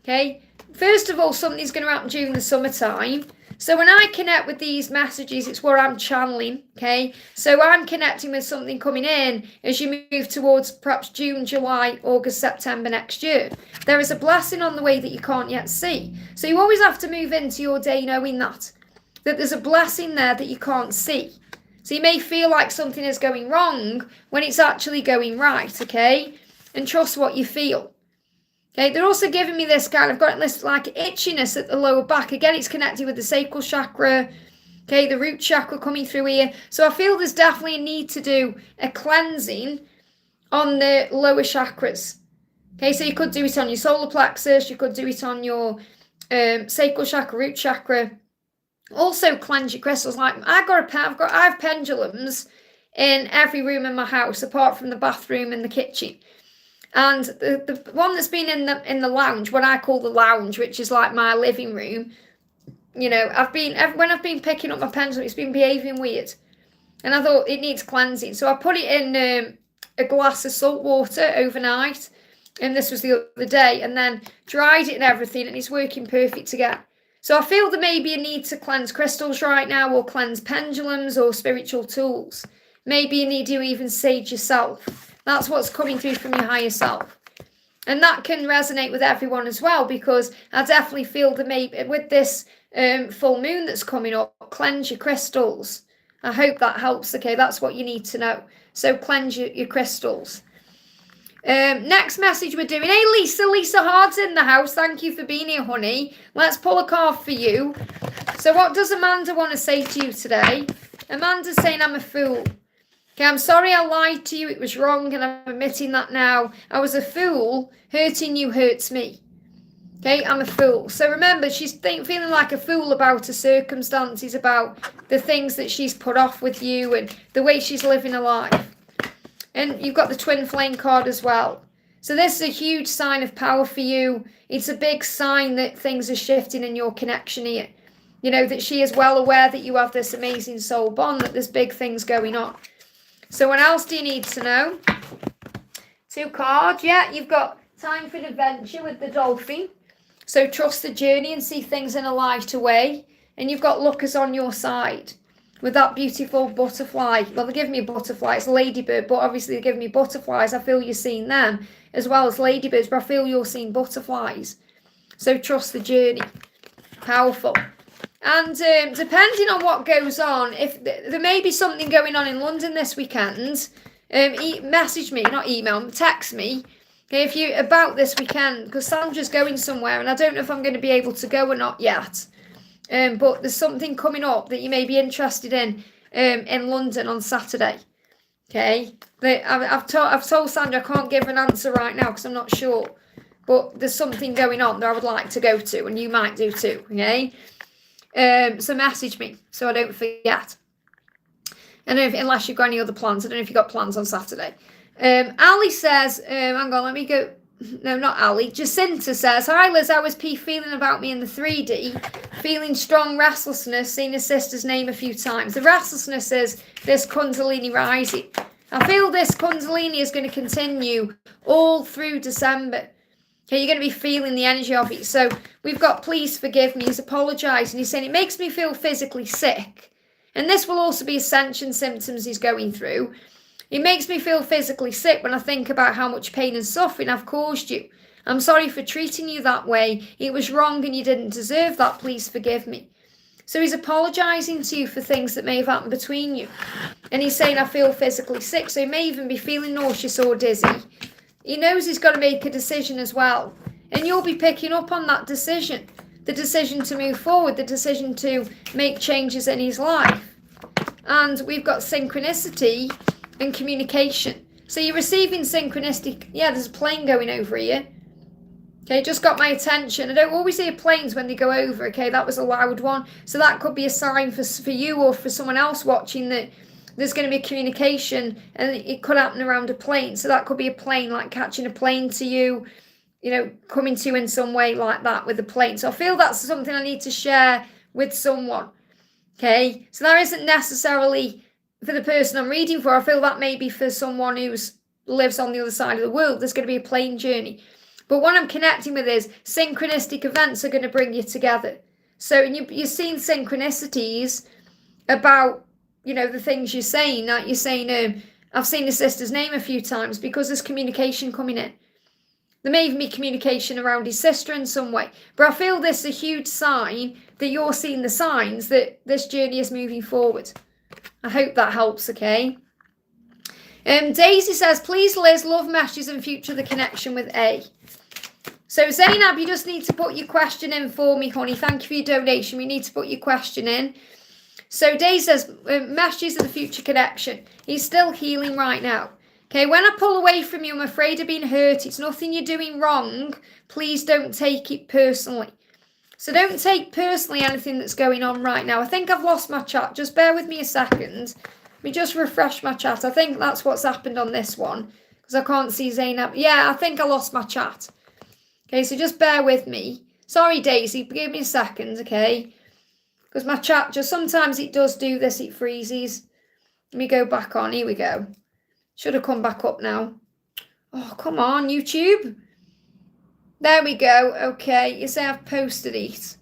okay? First of all, something's going to happen during the summertime. So when I connect with these messages, it's what I'm channeling, okay? So I'm connecting with something coming in as you move towards perhaps June, July, August, September next year. There is a blessing on the way that you can't yet see. So you always have to move into your day knowing that there's a blessing there that you can't see. So you may feel like something is going wrong when it's actually going right, okay? And trust what you feel. Okay, they're also giving me this kind, I've got this like itchiness at the lower back. Again, it's connected with the sacral chakra. Okay, the root chakra coming through here. So I feel there's definitely a need to do a cleansing on the lower chakras. Okay, so you could do it on your solar plexus, you could do it on your sacral chakra, root chakra. Also cleanse your crystals. Like I have pendulums in every room in my house, apart from the bathroom and the kitchen. And the one that's been in the lounge, what I call the lounge, which is like my living room, you know, when I've been picking up my pendulum, it's been behaving weird, and I thought it needs cleansing, so I put it in a glass of salt water overnight, and this was the other day, and then dried it and everything, and it's working perfect again. So I feel there may be a need to cleanse crystals right now, or cleanse pendulums or spiritual tools. Maybe you need to even sage yourself. That's what's coming through from your higher self. And that can resonate with everyone as well, because I definitely feel that maybe with this full moon that's coming up, cleanse your crystals. I hope that helps. Okay, that's what you need to know. So cleanse your crystals. Next message we're doing. Hey Lisa Hard's in the house. Thank you for being here, honey. Let's pull a card for you. So what does Amanda want to say to you today? Amanda's saying, I'm a fool. Okay, I'm sorry I lied to you. It was wrong, and I'm admitting that now. I was a fool. Hurting you hurts me. Okay, I'm a fool. So remember, she's feeling like a fool about her circumstances, about the things that she's put off with you and the way she's living her life. And you've got the twin flame card as well. So this is a huge sign of power for you. It's a big sign that things are shifting in your connection here. You know, that she is well aware that you have this amazing soul bond, that there's big things going on. So what else do you need to know? 2 cards. Yeah, you've got time for an adventure with the dolphin. So trust the journey and see things in a lighter way. And you've got luck is on your side with that beautiful butterfly. Well, they give me a butterfly. It's a ladybird, but obviously they give me butterflies. I feel you're seeing them as well as ladybirds, but I feel you're seeing butterflies. So trust the journey. Powerful. And depending on what goes on, if there may be something going on in London this weekend, message me, not email, text me. Okay, if you about this weekend, because Sandra's going somewhere, and I don't know if I'm going to be able to go or not yet. But there's something coming up that you may be interested in London on Saturday. Okay, I've told Sandra I can't give an answer right now because I'm not sure. But there's something going on that I would like to go to, and you might do too. Okay. So message me so I don't forget. I don't know unless you've got any other plans. I don't know if you've got plans on Saturday. Ali says, hang on, let me go. No, not Ali. Jacinta says, hi Liz, how is P feeling about me in the 3D? Feeling strong restlessness, seen his sister's name a few times. The restlessness is this Kundalini rising. I feel this Kundalini is going to continue all through December. Okay, you're going to be feeling the energy of it. So we've got please forgive me. He's apologising. He's saying it makes me feel physically sick. And this will also be ascension symptoms he's going through. It makes me feel physically sick when I think about how much pain and suffering I've caused you. I'm sorry for treating you that way. It was wrong and you didn't deserve that. Please forgive me. So he's apologising to you for things that may have happened between you. And he's saying I feel physically sick. So he may even be feeling nauseous or dizzy. He knows he's got to make a decision as well. And you'll be picking up on that decision. The decision to move forward. The decision to make changes in his life. And we've got synchronicity and communication. So you're receiving synchronicity. Yeah, there's a plane going over here. Okay, just got my attention. I don't always hear planes when they go over. Okay, that was a loud one. So that could be a sign for you or for someone else watching that there's going to be communication, and it could happen around a plane. So that could be a plane, like catching a plane to you, you know, coming to you in some way like that with a plane. So I feel that's something I need to share with someone. Okay, so that isn't necessarily for the person I'm reading for. I feel that may be for someone who lives on the other side of the world. There's going to be a plane journey. But what I'm connecting with is synchronistic events are going to bring you together. So you're seeing synchronicities about, you know, the things you're saying. Like you're saying, I've seen his sister's name a few times because there's communication coming in. There may even be communication around his sister in some way. But I feel this is a huge sign that you're seeing the signs that this journey is moving forward. I hope that helps, okay? Daisy says, please, Liz, love messages and future the connection with A. So, Zenab, you just need to put your question in for me, honey. Thank you for your donation. We need to put your question in. So, Daisy says, messages of the future connection. He's still healing right now. Okay, when I pull away from you, I'm afraid of being hurt. It's nothing you're doing wrong. Please don't take it personally. So don't take personally anything that's going on right now. I think I've lost my chat. Just bear with me a second. Let me just refresh my chat. I think that's what's happened on this one. Because I can't see Zenab. Yeah, I think I lost my chat. Okay, so just bear with me. Sorry, Daisy. Give me a second, okay? Because my chat, just sometimes it does do this. It freezes. Let me go back on. Here we go. Should have come back up now. Oh, come on, YouTube. There we go. Okay, you say I've posted it.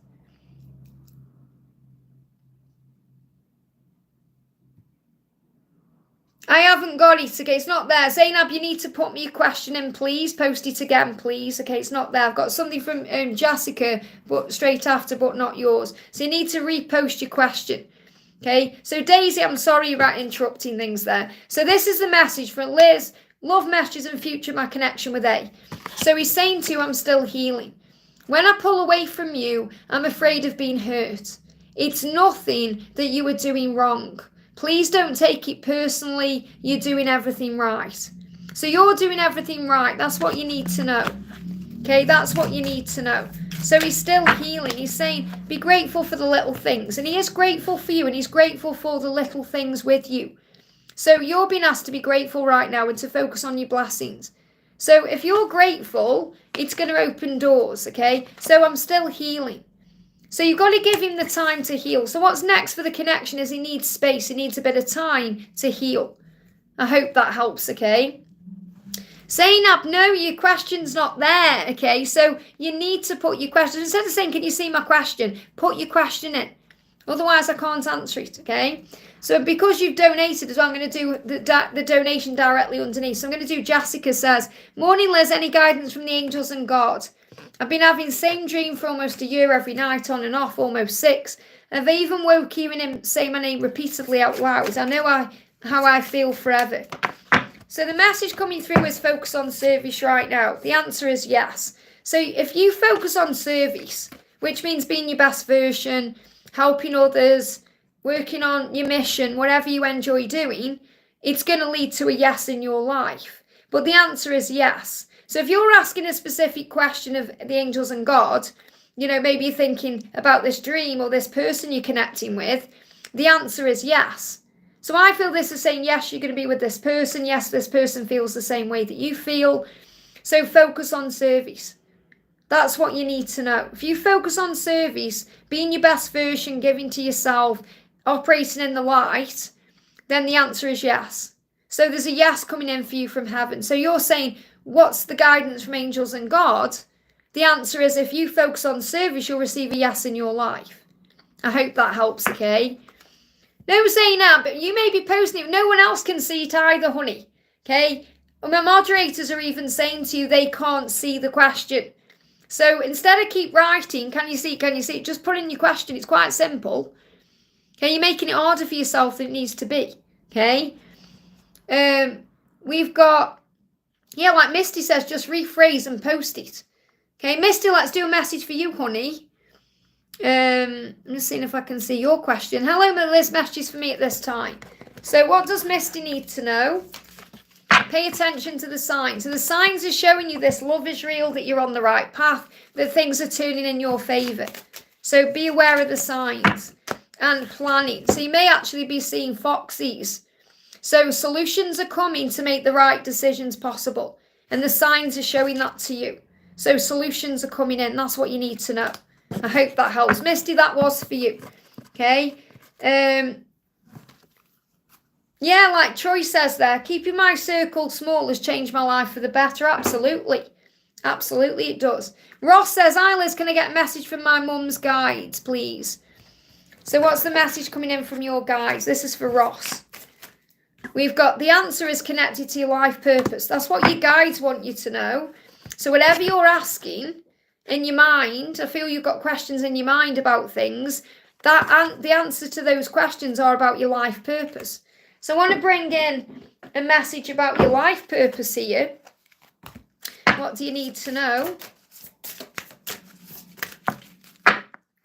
I haven't got it. Okay, it's not there. Zenab, you need to put me a question in, please. Post it again, please. Okay, it's not there. I've got something from Jessica, but straight after, but not yours. So you need to repost your question. Okay, so Daisy, I'm sorry about interrupting things there. So this is the message from Liz. Love messages and future my connection with A. So he's saying to you, I'm still healing. When I pull away from you, I'm afraid of being hurt. It's nothing that you are doing wrong. Please don't take it personally. You're doing everything right. So you're doing everything right. That's what you need to know. Okay, that's what you need to know. So he's still healing. He's saying, be grateful for the little things. And he is grateful for you, and he's grateful for the little things with you. So you're being asked to be grateful right now and to focus on your blessings. So if you're grateful, it's going to open doors, okay? So I'm still healing. So you've got to give him the time to heal. So what's next for the connection is he needs space. He needs a bit of time to heal. I hope that helps, okay? Zenab, no, your question's not there, okay? So you need to put your question. Instead of saying, can you see my question? Put your question in. Otherwise, I can't answer it, okay? So because you've donated as well, I'm going to do the donation directly underneath. So I'm going to do Jessica says, morning, Liz, any guidance from the angels and God? I've been having the same dream for almost a year every night, on and off, almost 6. I've even woke hearing him say my name repeatedly out loud. I know how I feel forever. So the message coming through is focus on service right now. The answer is yes. So if you focus on service, which means being your best version, helping others, working on your mission, whatever you enjoy doing, it's going to lead to a yes in your life. But the answer is yes. So if you're asking a specific question of the angels and God, you know, maybe you're thinking about this dream or this person you're connecting with, the answer is yes. So I feel this is saying, yes, you're going to be with this person. Yes, this person feels the same way that you feel. So focus on service. That's what you need to know. If you focus on service, being your best version, giving to yourself, operating in the light, then the answer is yes. So there's a yes coming in for you from heaven. So you're saying, what's the guidance from angels and God? The answer is, if you focus on service, you'll receive a yes in your life. I hope that helps, okay? No saying that, but you may be posting it. No one else can see it either, honey. Okay? My moderators are even saying to you they can't see the question. So instead of keep writing, can you see, just put in your question. It's quite simple. Okay? You're making it harder for yourself than it needs to be. Okay? We've got, yeah, like Misty says, just rephrase and post it. Okay, Misty, let's do a message for you, honey. I'm just seeing if I can see your question. Hello, Liz, messages for me at this time. So what does Misty need to know? Pay attention to the signs. So the signs are showing you this love is real, that you're on the right path, that things are turning in your favour. So be aware of the signs and planning. So you may actually be seeing foxes. So solutions are coming to make the right decisions possible. And the signs are showing that to you. So solutions are coming in. That's what you need to know. I hope that helps. Misty, that was for you. Okay. Yeah, like Troy says there, keeping my circle small has changed my life for the better. Absolutely. Absolutely it does. Ross says, hi Liz, can I get a message from my mum's guides, please? So what's the message coming in from your guides? This is for Ross. We've got the answer is connected to your life purpose. That's what your guides want you to know. So whatever you're asking in your mind, I feel you've got questions in your mind about things, the answer to those questions are about your life purpose. So I want to bring in a message about your life purpose here. What do you need to know?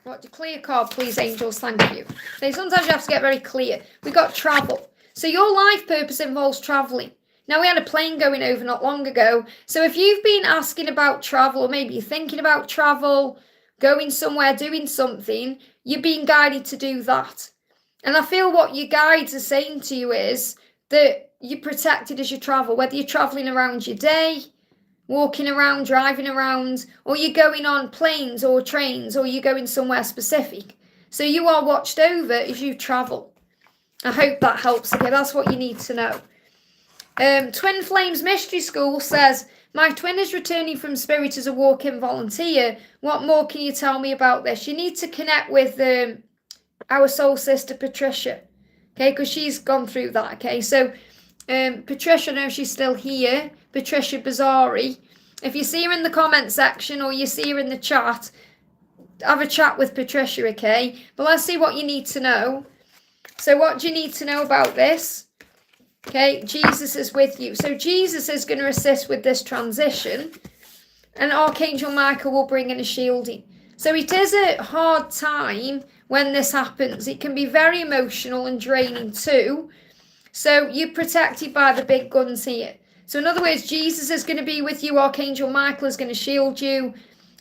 What, clear card, please, angels. Thank you. So sometimes you have to get very clear. We got travel. So your life purpose involves traveling. Now, we had a plane going over not long ago. So if you've been asking about travel, or maybe you're thinking about travel, going somewhere, doing something, you're being guided to do that. And I feel what your guides are saying to you is that you're protected as you travel, whether you're traveling around your day, walking around, driving around, or you're going on planes or trains, or you're going somewhere specific. So you are watched over as you travel. I hope that helps. Okay, that's what you need to know. Twin Flames Mystery School says, my twin is returning from spirit as a walk-in volunteer. What more can you tell me about this? You need to connect with our soul sister Patricia, okay, because she's gone through that. Okay, so Patricia, I know she's still here. Patricia Bazzari. If you see her in the comment section or you see her in the chat, have a chat with Patricia, okay? But let's see what you need to know. So what do you need to know about this? Okay, Jesus is with you. So Jesus is going to assist with this transition. And Archangel Michael will bring in a shielding. So it is a hard time when this happens. It can be very emotional and draining too. So you're protected by the big guns here. So in other words, Jesus is going to be with you. Archangel Michael is going to shield you.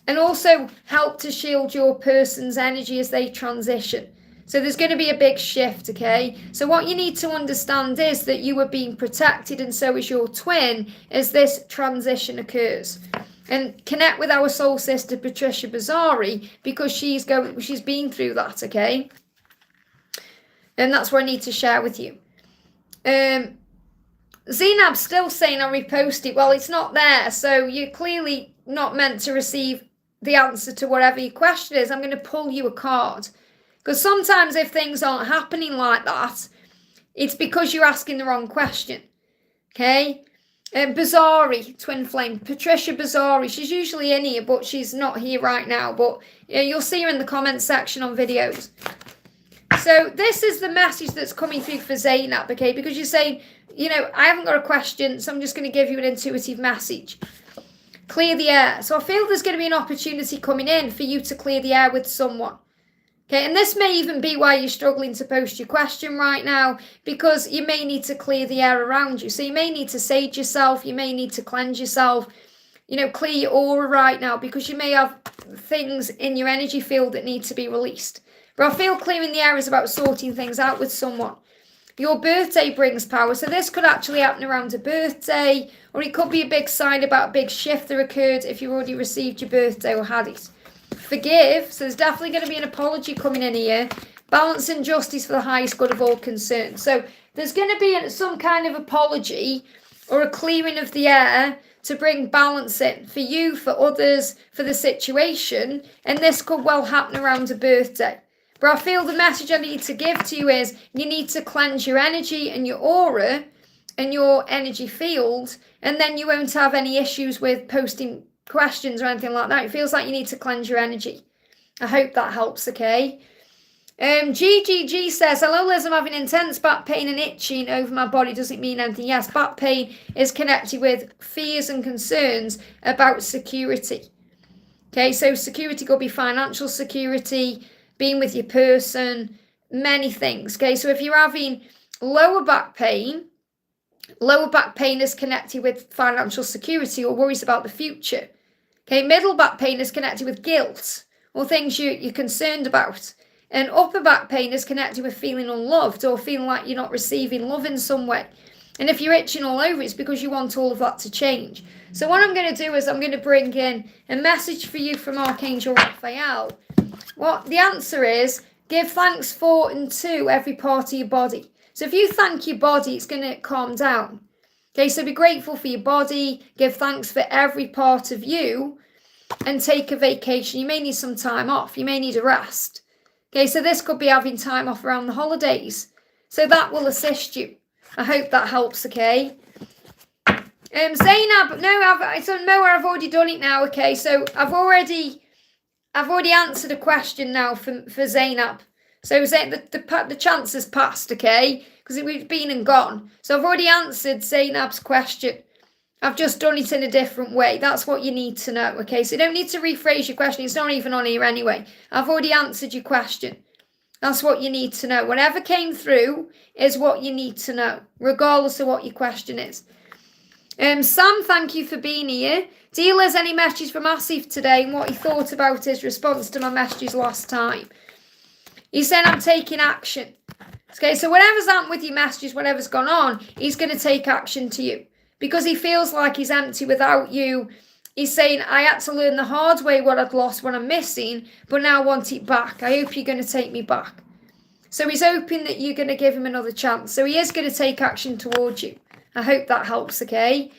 And also help to shield your person's energy as they transition. So there's going to be a big shift, okay? So what you need to understand is that you are being protected, and so is your twin as this transition occurs. And connect with our soul sister Patricia Bazzari, because she's been through that, okay? And that's what I need to share with you. Zenab's still saying I repost it. Well, it's not there, so you're clearly not meant to receive the answer to whatever your question is. I'm going to pull you a card. Because sometimes if things aren't happening like that, it's because you're asking the wrong question. Okay? Bazzari, Twin Flame. Patricia Bazzari. She's usually in here, but she's not here right now. But you'll see her in the comments section on videos. So this is the message that's coming through for Zenab, okay? Because you're saying, I haven't got a question, so I'm just going to give you an intuitive message. Clear the air. So I feel there's going to be an opportunity coming in for you to clear the air with someone. Okay, and this may even be why you're struggling to post your question right now, because you may need to clear the air around you. So you may need to sage yourself, you may need to cleanse yourself, clear your aura right now, because you may have things in your energy field that need to be released. But I feel clearing the air is about sorting things out with someone. Your birthday brings power, so this could actually happen around a birthday, or it could be a big sign about a big shift that occurred if you already received your birthday or had it. Forgive, so there's definitely going to be an apology coming in here. Balance and justice for the highest good of all concerned. So there's going to be some kind of apology or a clearing of the air to bring balance in for you, for others, for the situation. And this could well happen around a birthday. But I feel the message I need to give to you is you need to cleanse your energy and your aura and your energy field, and then you won't have any issues with posting questions or anything like that. It feels like you need to cleanse your energy. I hope that helps, okay? GGG says, hello Liz, I'm having intense back pain and itching over my body. Does it mean anything? Yes, back pain is connected with fears and concerns about security. Okay, so security could be financial security, being with your person, many things. Okay, so if you're having lower back pain is connected with financial security or worries about the future. Okay, middle back pain is connected with guilt or things you're concerned about. And upper back pain is connected with feeling unloved or feeling like you're not receiving love in some way. And if you're itching all over, it's because you want all of that to change. So what I'm going to do is I'm going to bring in a message for you from Archangel Raphael. What the answer is, give thanks for and to every part of your body. So if you thank your body, it's going to calm down. Okay, so be grateful for your body, give thanks for every part of you, and take a vacation. You may need some time off. You may need a rest. Okay, so this could be having time off around the holidays. So that will assist you. I hope that helps, okay? Zenab, I've already done it now, okay? So I've already answered a question now for Zenab. So the chance has passed, okay? Because we've been and gone. So I've already answered Zenab's question. I've just done it in a different way. That's what you need to know, okay? So you don't need to rephrase your question. It's not even on here anyway. I've already answered your question. That's what you need to know. Whatever came through is what you need to know, regardless of what your question is. Sam, thank you for being here. Dealers, any messages from Asif today and what he thought about his response to my messages last time? He said, I'm taking action. Okay, so whatever's happened with your messages, whatever's gone on, he's going to take action to you. Because he feels like he's empty without you. He's saying, I had to learn the hard way what I'd lost, what I'm missing, but now I want it back. I hope you're going to take me back. So he's hoping that you're going to give him another chance. So he is going to take action towards you. I hope that helps, okay?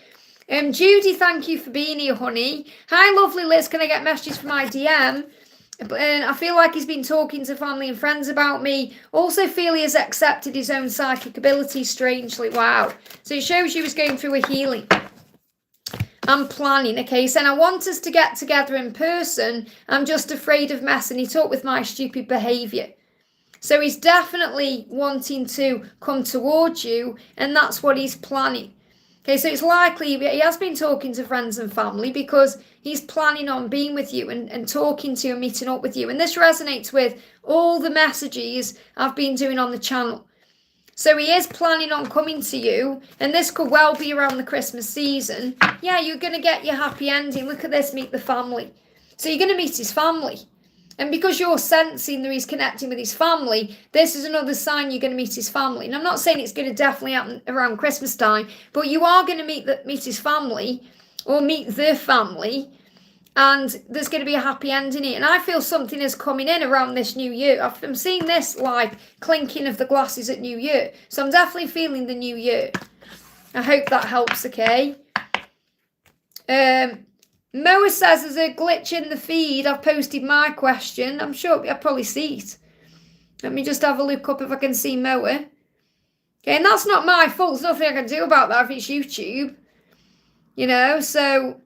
Judy, thank you for being here, honey. Hi, lovely Liz. Can I get messages from my DM? I feel like he's been talking to family and friends about me. Also feel he has accepted his own psychic abilities strangely. Wow. So it shows you was going through a healing. I'm planning, okay? So I want us to get together in person. I'm just afraid of messing it up with my stupid behaviour. So he's definitely wanting to come towards you, and that's what he's planning. Okay, so it's likely he has been talking to friends and family because he's planning on being with you and talking to you and meeting up with you. And this resonates with all the messages I've been doing on the channel. So he is planning on coming to you, and this could well be around the Christmas season. Yeah, you're going to get your happy ending. Look at this, meet the family. So you're going to meet his family. And because you're sensing that he's connecting with his family, this is another sign you're going to meet his family. And I'm not saying it's going to definitely happen around Christmas time, but you are going to meet his family or meet their family, and there's going to be a happy ending here. And I feel something is coming in around this new year. I'm seeing this like clinking of the glasses at New Year. So I'm definitely feeling the new year. I hope that helps, okay? Moa says there's a glitch in the feed. I've posted my question. I'm sure I'll probably see it. Let me just have a look up if I can see Moa. Okay, and that's not my fault. There's nothing I can do about that if it's YouTube. You know, so...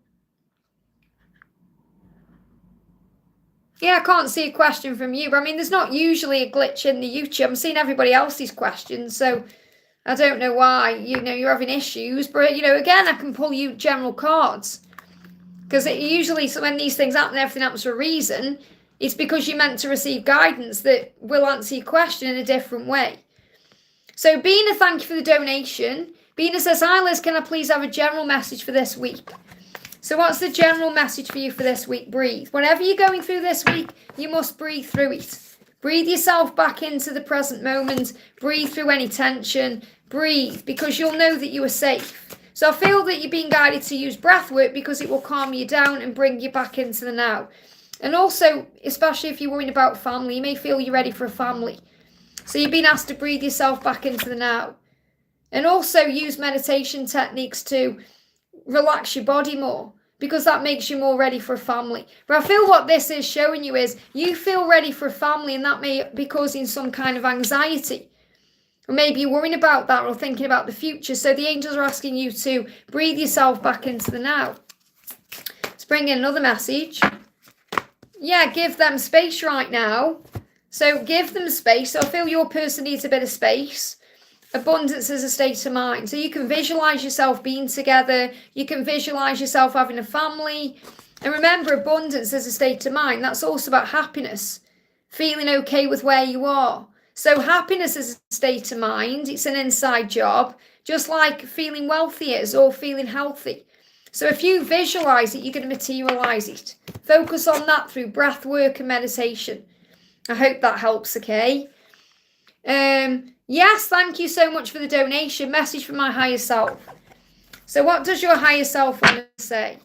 yeah, I can't see a question from you. But I mean, there's not usually a glitch in the YouTube. I'm seeing everybody else's questions, so I don't know why, you know, you're having issues. But, you know, again, I can pull you general cards. Because usually when these things happen, everything happens for a reason. It's because you're meant to receive guidance that will answer your question in a different way. So Bina, thank you for the donation. Bina says, hi Liz, can I please have a general message for this week? So what's the general message for you for this week? Breathe. Whatever you're going through this week, you must breathe through it. Breathe yourself back into the present moment. Breathe through any tension. Breathe, because you'll know that you are safe. So I feel that you're being guided to use breath work because it will calm you down and bring you back into the now. And also, especially if you're worrying about family, you may feel you're ready for a family. So you've been asked to breathe yourself back into the now. And also use meditation techniques to relax your body more, because that makes you more ready for a family. But I feel what this is showing you is you feel ready for a family, and that may be causing some kind of anxiety. Or maybe you're worrying about that or thinking about the future. So the angels are asking you to breathe yourself back into the now. Let's bring in another message. Yeah, give them space right now. So give them space. So I feel your person needs a bit of space. Abundance is a state of mind. So you can visualize yourself being together. You can visualize yourself having a family. And remember, abundance is a state of mind. That's also about happiness. Feeling okay with where you are. So happiness is a state of mind. It's an inside job, just like feeling wealthy is or feeling healthy. So if you visualize it, you're going to materialize it. Focus on that through breath work and meditation. I hope that helps, okay? Yes, thank you so much for the donation. Message from my higher self. So what does your higher self want to say?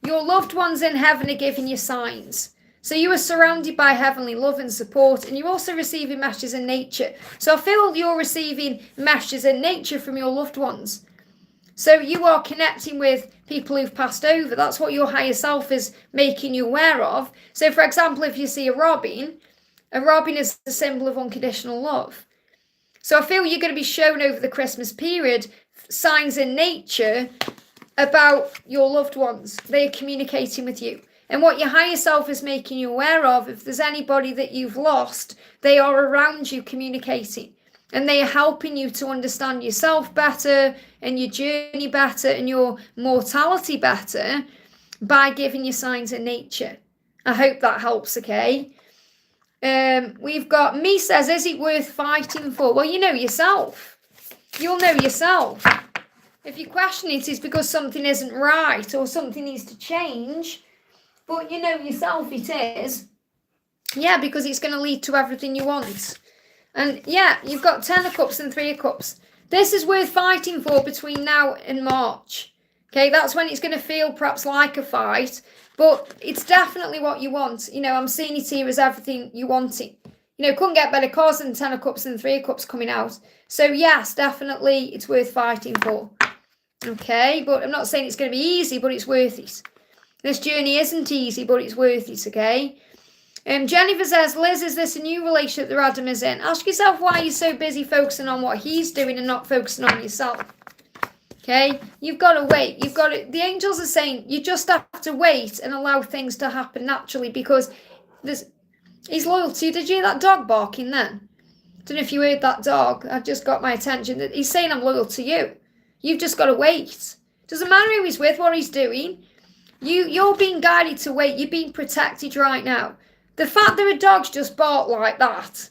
Your loved ones in heaven are giving you signs. So you are surrounded by heavenly love and support, and you're also receiving messages in nature. So I feel you're receiving messages in nature from your loved ones. So you are connecting with people who've passed over. That's what your higher self is making you aware of. So for example, if you see a robin is a symbol of unconditional love. So I feel you're going to be shown over the Christmas period signs in nature about your loved ones. They are communicating with you. And what your higher self is making you aware of, if there's anybody that you've lost, they are around you communicating. And they are helping you to understand yourself better and your journey better and your mortality better by giving you signs of nature. I hope that helps, okay? We've got, me says, is it worth fighting for? Well, you know yourself. You'll know yourself. If you question it, it's because something isn't right or something needs to change. But you know yourself it is. Yeah, because it's going to lead to everything you want. And yeah, you've got 10 of Cups and 3 of Cups. This is worth fighting for between now and March. Okay, that's when it's going to feel perhaps like a fight. But it's definitely what you want. You know, I'm seeing it here as everything you want it. You know, couldn't get better cards than 10 of Cups and 3 of Cups coming out. So yes, definitely it's worth fighting for. Okay, but I'm not saying it's going to be easy, but it's worth it. This journey isn't easy, but it's worth it, okay? Jennifer says, Liz, is this a new relationship that Adam is in? Ask yourself why you're so busy focusing on what he's doing and not focusing on yourself. Okay? You've got to wait. You've got to, the angels are saying you just have to wait and allow things to happen naturally because he's loyal to you. Did you hear that dog barking then? Don't know if you heard that dog. I just got my attention. He's saying I'm loyal to you. You've just got to wait. Doesn't matter who he's with, what he's doing. You're being guided to wait. You're being protected right now. The fact that a dog's just barked like that,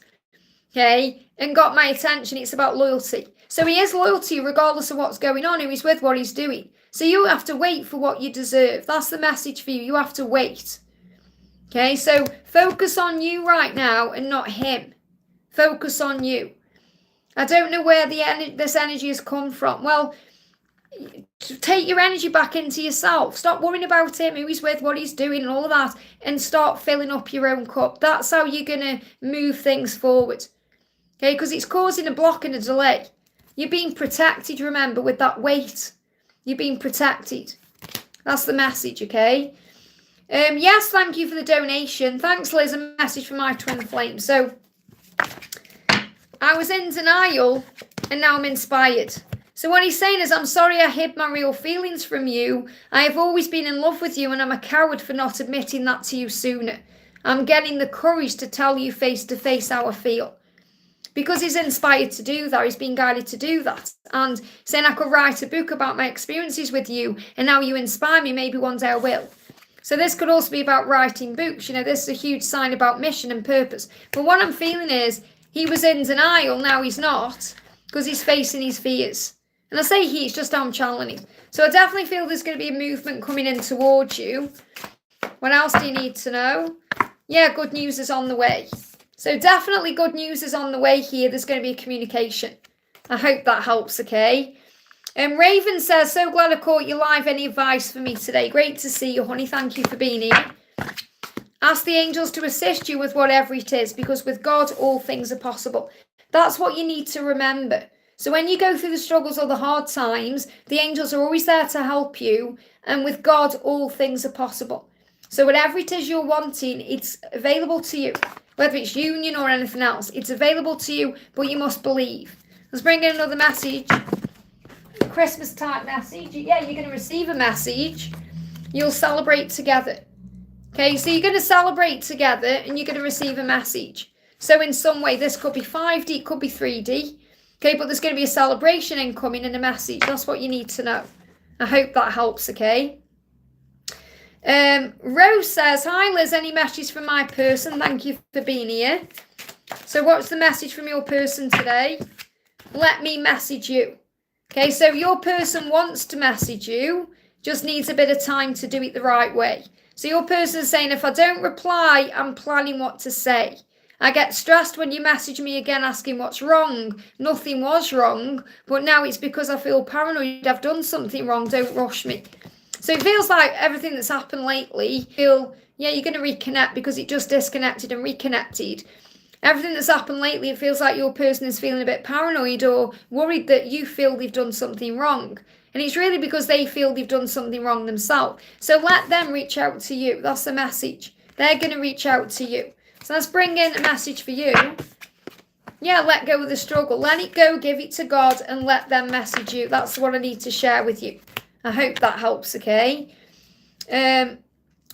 okay, and got my attention, it's about loyalty. So he is loyal to you regardless of what's going on, who he's with, what he's doing. So you have to wait for what you deserve. That's the message for you. You have to wait. Okay, so focus on you right now and not him. Focus on you. I don't know where this energy has come from. Well, take your energy back into yourself. Stop worrying about him, who he's with, what he's doing, and all of that, and start filling up your own cup. That's how you're going to move things forward. Okay, because it's causing a block and a delay. You're being protected, remember, with that weight. You're being protected. That's the message, okay? Yes, thank you for the donation. Thanks, Liz, a message from my twin flame. So, I was in denial, and now I'm inspired. So what he's saying is, I'm sorry I hid my real feelings from you. I have always been in love with you, and I'm a coward for not admitting that to you sooner. I'm getting the courage to tell you face to face how I feel. Because he's inspired to do that, he's been guided to do that. And saying I could write a book about my experiences with you, and now you inspire me, maybe one day I will. So this could also be about writing books. You know, this is a huge sign about mission and purpose. But what I'm feeling is, he was in denial, now he's not, because he's facing his fears. And I say it's just how I'm channeling him. So I definitely feel there's going to be a movement coming in towards you. What else do you need to know? Yeah, good news is on the way. So definitely good news is on the way here. There's going to be a communication. I hope that helps, okay? Raven says, so glad I caught you live. Any advice for me today? Great to see you, honey. Thank you for being here. Ask the angels to assist you with whatever it is, because with God, all things are possible. That's what you need to remember. So when you go through the struggles or the hard times, the angels are always there to help you. And with God, all things are possible. So whatever it is you're wanting, it's available to you. Whether it's union or anything else, it's available to you, but you must believe. Let's bring in another message. Christmas type message. Yeah, you're going to receive a message. You'll celebrate together. Okay, so you're going to celebrate together and you're going to receive a message. So in some way, this could be 5D, it could be 3D. Okay, but there's going to be a celebration incoming and a message. That's what you need to know. I hope that helps, okay? Rose says, hi Liz, any message from my person? Thank you for being here. So what's the message from your person today? Let me message you. Okay, so your person wants to message you, just needs a bit of time to do it the right way. So your person is saying, if I don't reply, I'm planning what to say. I get stressed when you message me again asking what's wrong. Nothing was wrong, but now it's because I feel paranoid. I've done something wrong. Don't rush me. So it feels like everything that's happened lately, you're going to reconnect because it just disconnected and reconnected. Everything that's happened lately, it feels like your person is feeling a bit paranoid or worried that you feel they've done something wrong. And it's really because they feel they've done something wrong themselves. So let them reach out to you. That's the message. They're going to reach out to you. So let's bring in a message for you. Yeah, let go of the struggle. Let it go, give it to God, and let them message you. That's what I need to share with you. I hope that helps, okay?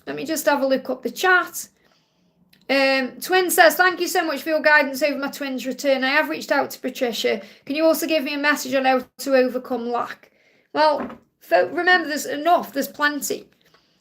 Let me just have a look up the chat. Twin says, thank you so much for your guidance over my twin's return. I have reached out to Patricia. Can you also give me a message on how to overcome lack? Well, remember, there's enough. There's plenty.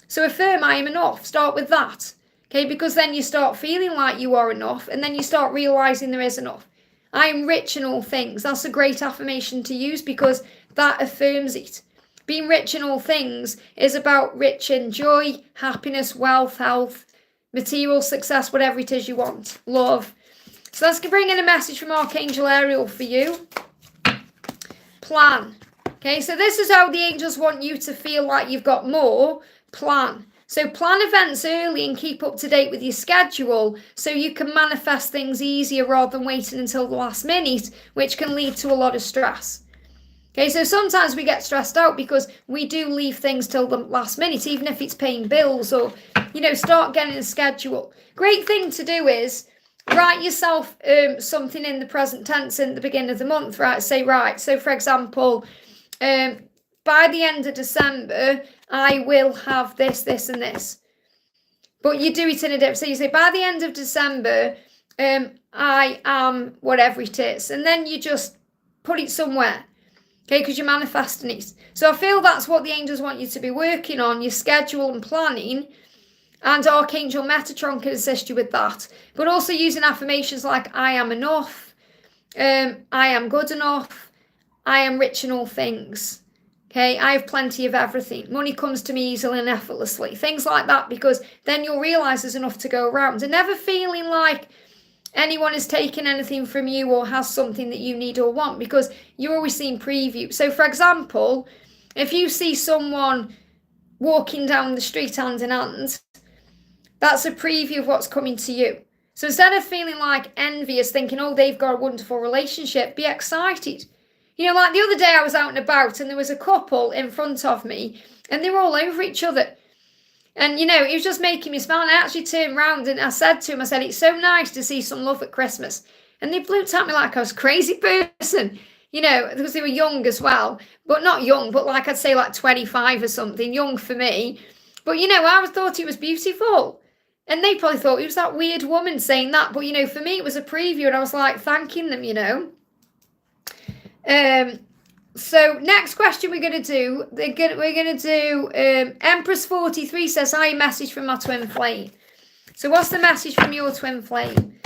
So affirm I am enough. Start with that. Okay, because then you start feeling like you are enough, and then you start realising there is enough. I am rich in all things. That's a great affirmation to use because that affirms it. Being rich in all things is about rich in joy, happiness, wealth, health, material success, whatever it is you want. Love. So let's bring in a message from Archangel Ariel for you. Plan. Okay, so this is how the angels want you to feel like you've got more. Plan. So plan events early and keep up to date with your schedule so you can manifest things easier rather than waiting until the last minute, which can lead to a lot of stress. Okay, so sometimes we get stressed out because we do leave things till the last minute, even if it's paying bills or, start getting a schedule. Great thing to do is write yourself something in the present tense in the beginning of the month, right? So for example, by the end of December, I will have this, this, and this. But you do it in a different, so you say, by the end of December, I am whatever it is. And then you just put it somewhere. Okay, because you're manifesting it. So I feel that's what the angels want you to be working on, your schedule and planning. And Archangel Metatron can assist you with that. But also using affirmations like, I am enough, I am good enough, I am rich in all things. Okay, I have plenty of everything. Money comes to me easily and effortlessly. Things like that, because then you'll realise there's enough to go around. And never feeling like anyone is taking anything from you or has something that you need or want, because you're always seeing preview. So for example, if you see someone walking down the street hand in hand, that's a preview of what's coming to you. So instead of feeling like envious, thinking, oh, they've got a wonderful relationship, be excited. Like the other day I was out and about and there was a couple in front of me and they were all over each other. And, it was just making me smile. And I actually turned round and I said to him, it's so nice to see some love at Christmas. And they looked at me like I was a crazy person, because they were young as well. But not young, but like I'd say like 25 or something, young for me. But, I thought it was beautiful. And they probably thought it was that weird woman saying that. But, for me, it was a preview and I was like thanking them, So next question we're going to do, Empress 43 says, hi, message from my twin flame. So what's the message from your twin flame?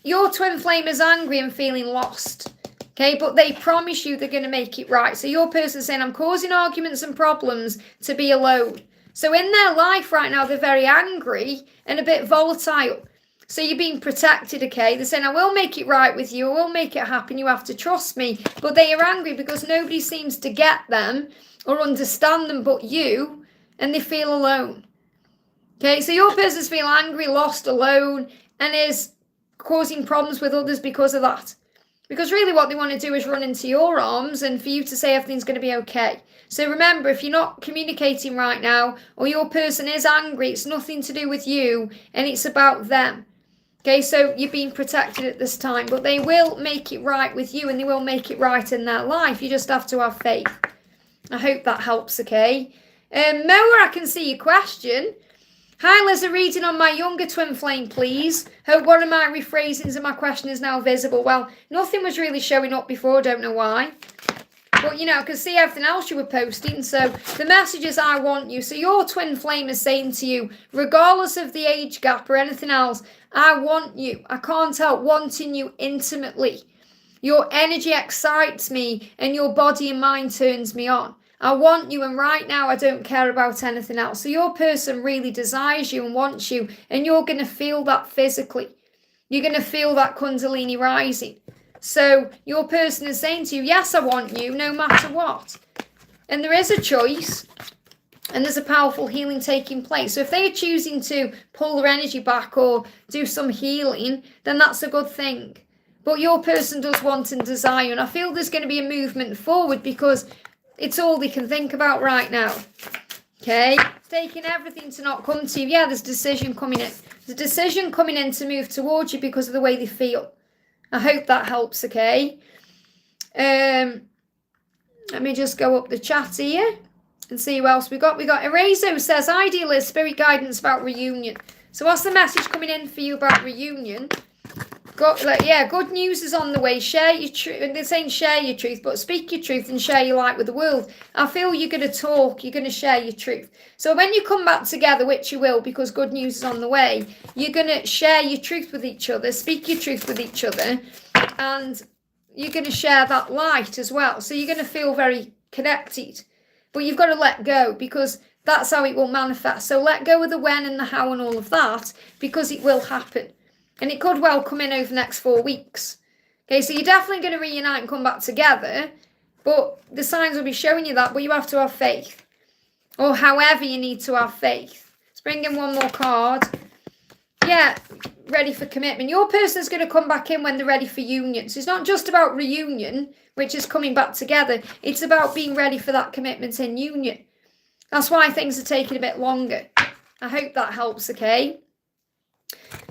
Your twin flame is angry and feeling lost. Okay, but they promise you they're going to make it right. So your person's saying, I'm causing arguments and problems to be alone. So in their life right now, they're very angry and a bit volatile. So you're being protected, okay? They're saying, I will make it right with you. I will make it happen. You have to trust me. But they are angry because nobody seems to get them or understand them but you, and they feel alone. Okay, so your person's feel angry, lost, alone, and is causing problems with others because of that. Because really what they want to do is run into your arms and for you to say everything's going to be okay. So remember, if you're not communicating right now or your person is angry, it's nothing to do with you and it's about them. Okay, so you're being protected at this time, but they will make it right with you and they will make it right in their life. You just have to have faith. I hope that helps, okay? Moa, I can see your question. Hi, Liz, a reading on my younger twin flame, please. Hope one of my rephrasings of my question is now visible. Well, nothing was really showing up before, I don't know why. But, I can see everything else you were posting. So the message is, I want you. So your twin flame is saying to you, regardless of the age gap or anything else, I want you. I can't help wanting you intimately. Your energy excites me and your body and mind turns me on. I want you, and right now I don't care about anything else. So your person really desires you and wants you, and you're going to feel that physically. You're going to feel that Kundalini rising. So your person is saying to you, yes, I want you, no matter what. And there is a choice, and there's a powerful healing taking place. So if they are choosing to pull their energy back or do some healing, then that's a good thing. But your person does want and desire, and I feel there's going to be a movement forward because it's all they can think about right now. Okay? It's taking everything to not come to you. Yeah, there's a decision coming in. There's a decision coming in to move towards you because of the way they feel. I hope that helps, okay? Let me just go up the chat here. And see who else we got. We got Arzo says, ideal is spirit guidance about reunion. So what's the message coming in for you about reunion? Good news is on the way. Share your truth. They're saying share your truth, but speak your truth and share your light with the world. I feel you're going to talk. You're going to share your truth. So when you come back together, which you will, because good news is on the way, you're going to share your truth with each other, speak your truth with each other, and you're going to share that light as well. So you're going to feel very connected. But you've got to let go, because that's how it will manifest. So let go of the when and the how and all of that, because it will happen. And it could well come in over the next 4 weeks. Okay, so you're definitely going to reunite and come back together. But the signs will be showing you that. But you have to have faith. Or however you need to have faith. Let's bring in one more card. Yeah, ready for commitment. Your person is going to come back in when they're ready for union. So it's not just about reunion, which is coming back together. It's about being ready for that commitment in union. That's why things are taking a bit longer. I hope that helps, okay?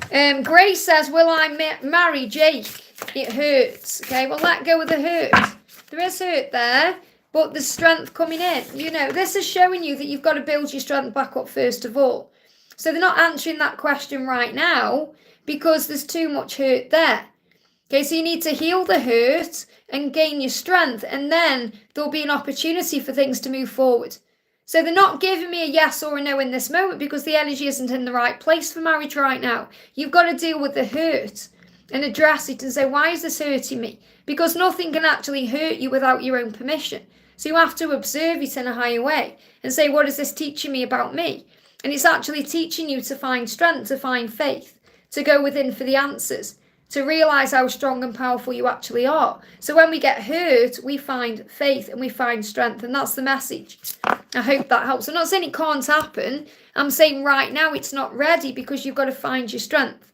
Grace says, will I marry Jake? It hurts. Okay, well, let go of the hurt. There is hurt there, but there's strength coming in. You know, this is showing you that you've got to build your strength back up first of all. So they're not answering that question right now because there's too much hurt there. Okay, so you need to heal the hurt and gain your strength, and then there'll be an opportunity for things to move forward. So they're not giving me a yes or a no in this moment because the energy isn't in the right place for marriage right now. You've got to deal with the hurt and address it and say, why is this hurting me? Because nothing can actually hurt you without your own permission. So you have to observe it in a higher way and say, what is this teaching me about me? And it's actually teaching you to find strength, to find faith, to go within for the answers, to realise how strong and powerful you actually are. So when we get hurt, we find faith and we find strength, and that's the message. I hope that helps. I'm not saying it can't happen. I'm saying right now it's not ready because you've got to find your strength.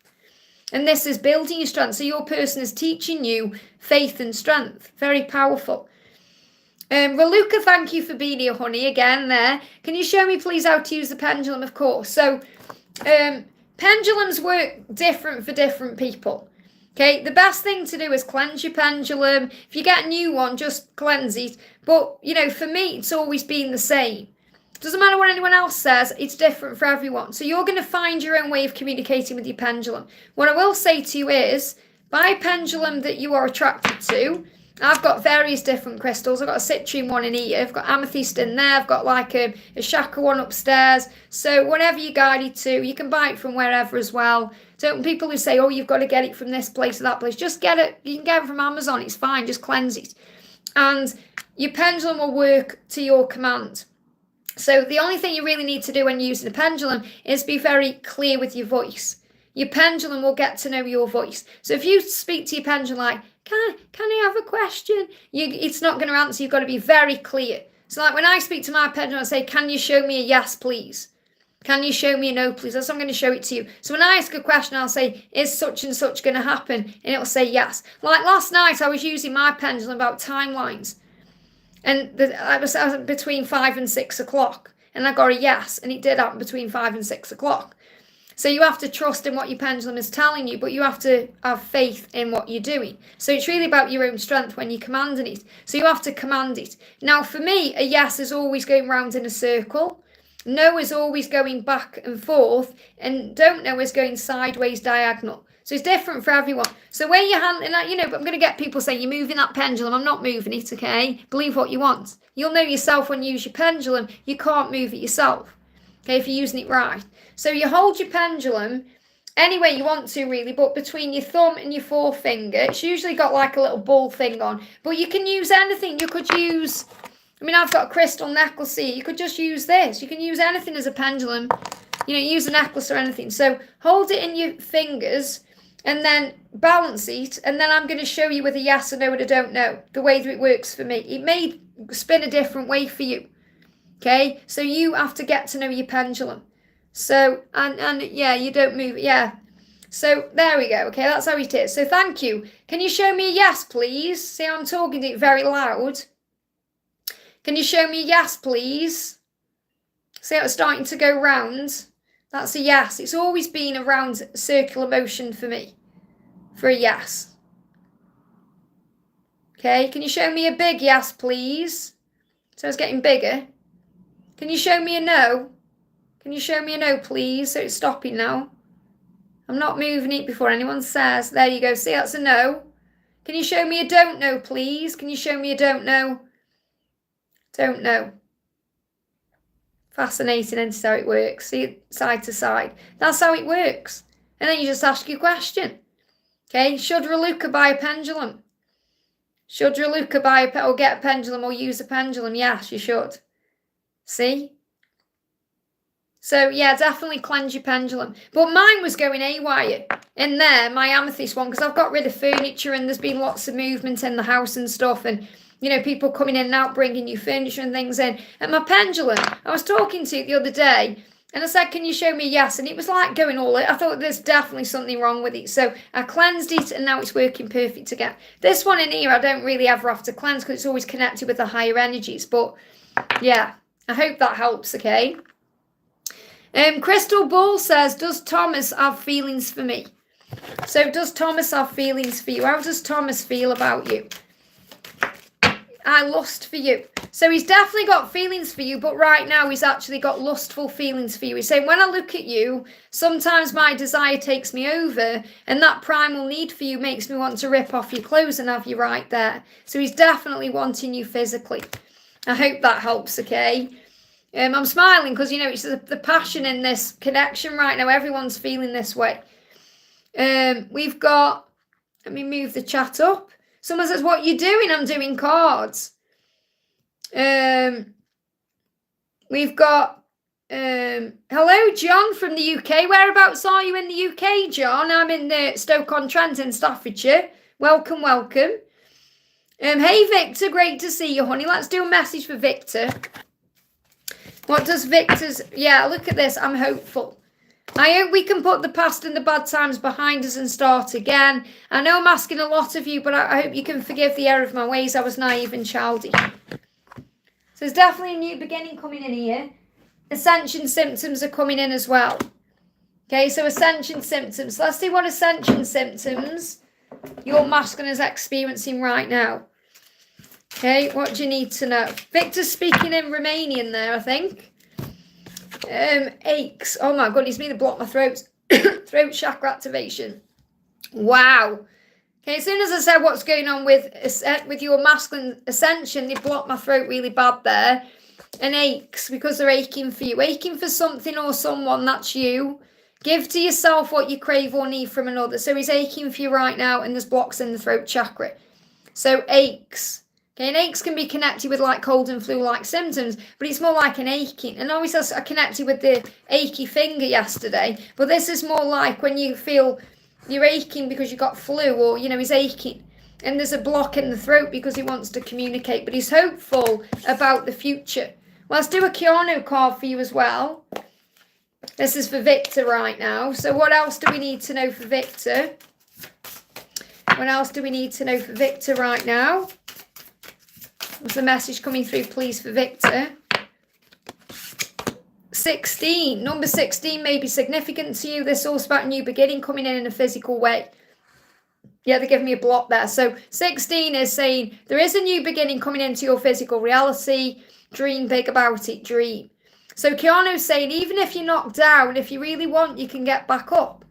And this is building your strength. So your person is teaching you faith and strength. Very powerful. Raluca, thank you for being here, honey, again there. Can you show me, please, how to use the pendulum, of course? So pendulums work different for different people. Okay, the best thing to do is cleanse your pendulum. If you get a new one, just cleanse it. But, you know, for me, it's always been the same. Doesn't matter what anyone else says, it's different for everyone. So you're going to find your own way of communicating with your pendulum. What I will say to you is, buy a pendulum that you are attracted to. I've got various different crystals. I've got a citrine one in here. I've got amethyst in there. I've got like a chakra one upstairs. So whatever you're guided to, you can buy it from wherever as well. So people who say, oh, you've got to get it from this place or that place, just get it. You can get it from Amazon. It's fine. Just cleanse it. And your pendulum will work to your command. So the only thing you really need to do when using a pendulum is be very clear with your voice. Your pendulum will get to know your voice. So if you speak to your pendulum like, can I have a question? It's not going to answer. You've got to be very clear. So like when I speak to my pendulum, I say, can you show me a yes, please? Can you show me a no, please? That's how I'm going to show it to you. So when I ask a question, I'll say, is such and such going to happen? And it'll say yes. Like last night, I was using my pendulum about timelines. And I was between 5 and 6 o'clock. And I got a yes. And it did happen between 5 and 6 o'clock. So you have to trust in what your pendulum is telling you, but you have to have faith in what you're doing. So it's really about your own strength when you're commanding it. So you have to command it. Now, for me, a yes is always going round in a circle. No is always going back and forth. And don't know is going sideways diagonal. So it's different for everyone. So where you're handling that, you know, but I'm going to get people saying, you're moving that pendulum. I'm not moving it, okay? Believe what you want. You'll know yourself when you use your pendulum. You can't move it yourself, okay, if you're using it right. So you hold your pendulum any way you want to, really, but between your thumb and your forefinger. It's usually got like a little ball thing on. But you can use anything. You could use, I mean, I've got a crystal necklace here. You could just use this. You can use anything as a pendulum. You know, use a necklace or anything. So hold it in your fingers and then balance it. And then I'm going to show you with a yes or no and a don't know, the way that it works for me. It may spin a different way for you. Okay, so you have to get to know your pendulum. So, and yeah, you don't move, yeah. So, there we go, okay, that's how it is. So, thank you. Can you show me a yes, please? See how I'm talking to it very loud? Can you show me a yes, please? See how it's starting to go round? That's a yes. It's always been a round circular motion for me, for a yes. Okay, can you show me a big yes, please? So, it's getting bigger. Can you show me a no? Can you show me a no, please? So it's stopping now. I'm not moving it before anyone says. There you go. See, that's a no. Can you show me a don't know, please? Can you show me a don't know? Don't know. Fascinating, and how it works. See, side to side. That's how it works. And then you just ask your question. Okay, should Ruca buy a pendulum? Should Ruca buy or get a pendulum or use a pendulum? Yes, you should. See? So, yeah, definitely cleanse your pendulum. But mine was going haywire in there, my amethyst one, because I've got rid of furniture and there's been lots of movement in the house and stuff. And, you know, people coming in and out, bringing new furniture and things in. And my pendulum, I was talking to it the other day, and I said, can you show me a yes? And it was like going all in. I thought there's definitely something wrong with it. So I cleansed it and now it's working perfect again. This one in here, I don't really ever have to cleanse because it's always connected with the higher energies. But yeah, I hope that helps, okay? Crystal Ball says, does Thomas have feelings for me? So does Thomas have feelings for you? How does Thomas feel about you? I lust for you. So he's definitely got feelings for you, but right now he's actually got lustful feelings for you. He's saying, when I look at you, sometimes my desire takes me over, and that primal need for you makes me want to rip off your clothes and have you right there. So he's definitely wanting you physically. I hope that helps, okay? I'm smiling because, you know, it's the passion in this connection right now. Everyone's feeling this way. We've got, let me move the chat up. Someone says, what are you doing? I'm doing cards. We've got, hello, John from the UK. Whereabouts are you in the UK, John? I'm in Stoke-on-Trent in Staffordshire. Welcome, welcome. Hey, Victor, great to see you, honey. Let's do a message for Victor. What does Victor's... Yeah, look at this. I'm hopeful. I hope we can put the past and the bad times behind us and start again. I know I'm asking a lot of you, but I hope you can forgive the error of my ways. I was naive and childish. So there's definitely a new beginning coming in here. Ascension symptoms are coming in as well. Okay, so ascension symptoms. Let's see what ascension symptoms your masculine is experiencing right now. Okay, what do you need to know? Victor's speaking in Romanian there, I think. Aches. Oh my God, he's made me block my throat. Throat chakra activation. Wow. Okay, as soon as I said what's going on with your masculine ascension, they blocked my throat really bad there. And aches, because they're aching for you. Aching for something or someone, that's you. Give to yourself what you crave or need from another. So he's aching for you right now, and there's blocks in the throat chakra. So aches. Okay, and aches can be connected with like cold and flu-like symptoms, but it's more like an aching. And obviously I connected with the achy finger yesterday, but this is more like when you feel you're aching because you got flu, or, you know, he's aching. And there's a block in the throat because he wants to communicate, but he's hopeful about the future. Well, let's do a Keanu card for you as well. This is for Victor right now. So what else do we need to know for Victor? What else do we need to know for Victor right now? What's the message coming through, please, for Victor? 16. Number 16 may be significant to you. This is also about a new beginning coming in a physical way. Yeah, they're giving me a block there. So 16 is saying there is a new beginning coming into your physical reality. Dream big about it. Dream. So Keanu's saying even if you're knocked down, if you really want, you can get back up.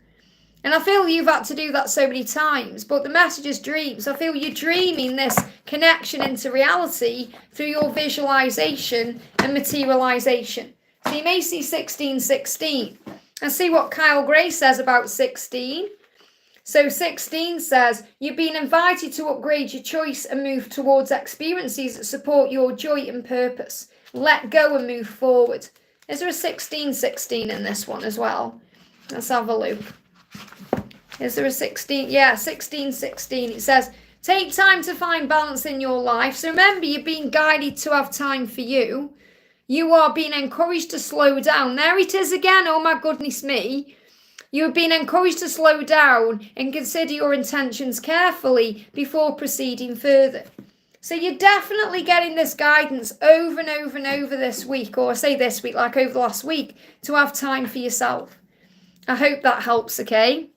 And I feel you've had to do that so many times, but the message is dreams. I feel you're dreaming this connection into reality through your visualization and materialization. So you may see 1616 and see what Kyle Gray says about 16. So 16 says, you've been invited to upgrade your choice and move towards experiences that support your joy and purpose. Let go and move forward. Is there a 1616 in this one as well? Let's have a look. Is there a 16? Yeah, 1616. It says, take time to find balance in your life. So remember, you're being guided to have time for you. You are being encouraged to slow down. There it is again. Oh my goodness me. You've been encouraged to slow down and consider your intentions carefully before proceeding further. So you're definitely getting this guidance over and over and over this week, or I say this week, like over the last week, to have time for yourself. I hope that helps, okay?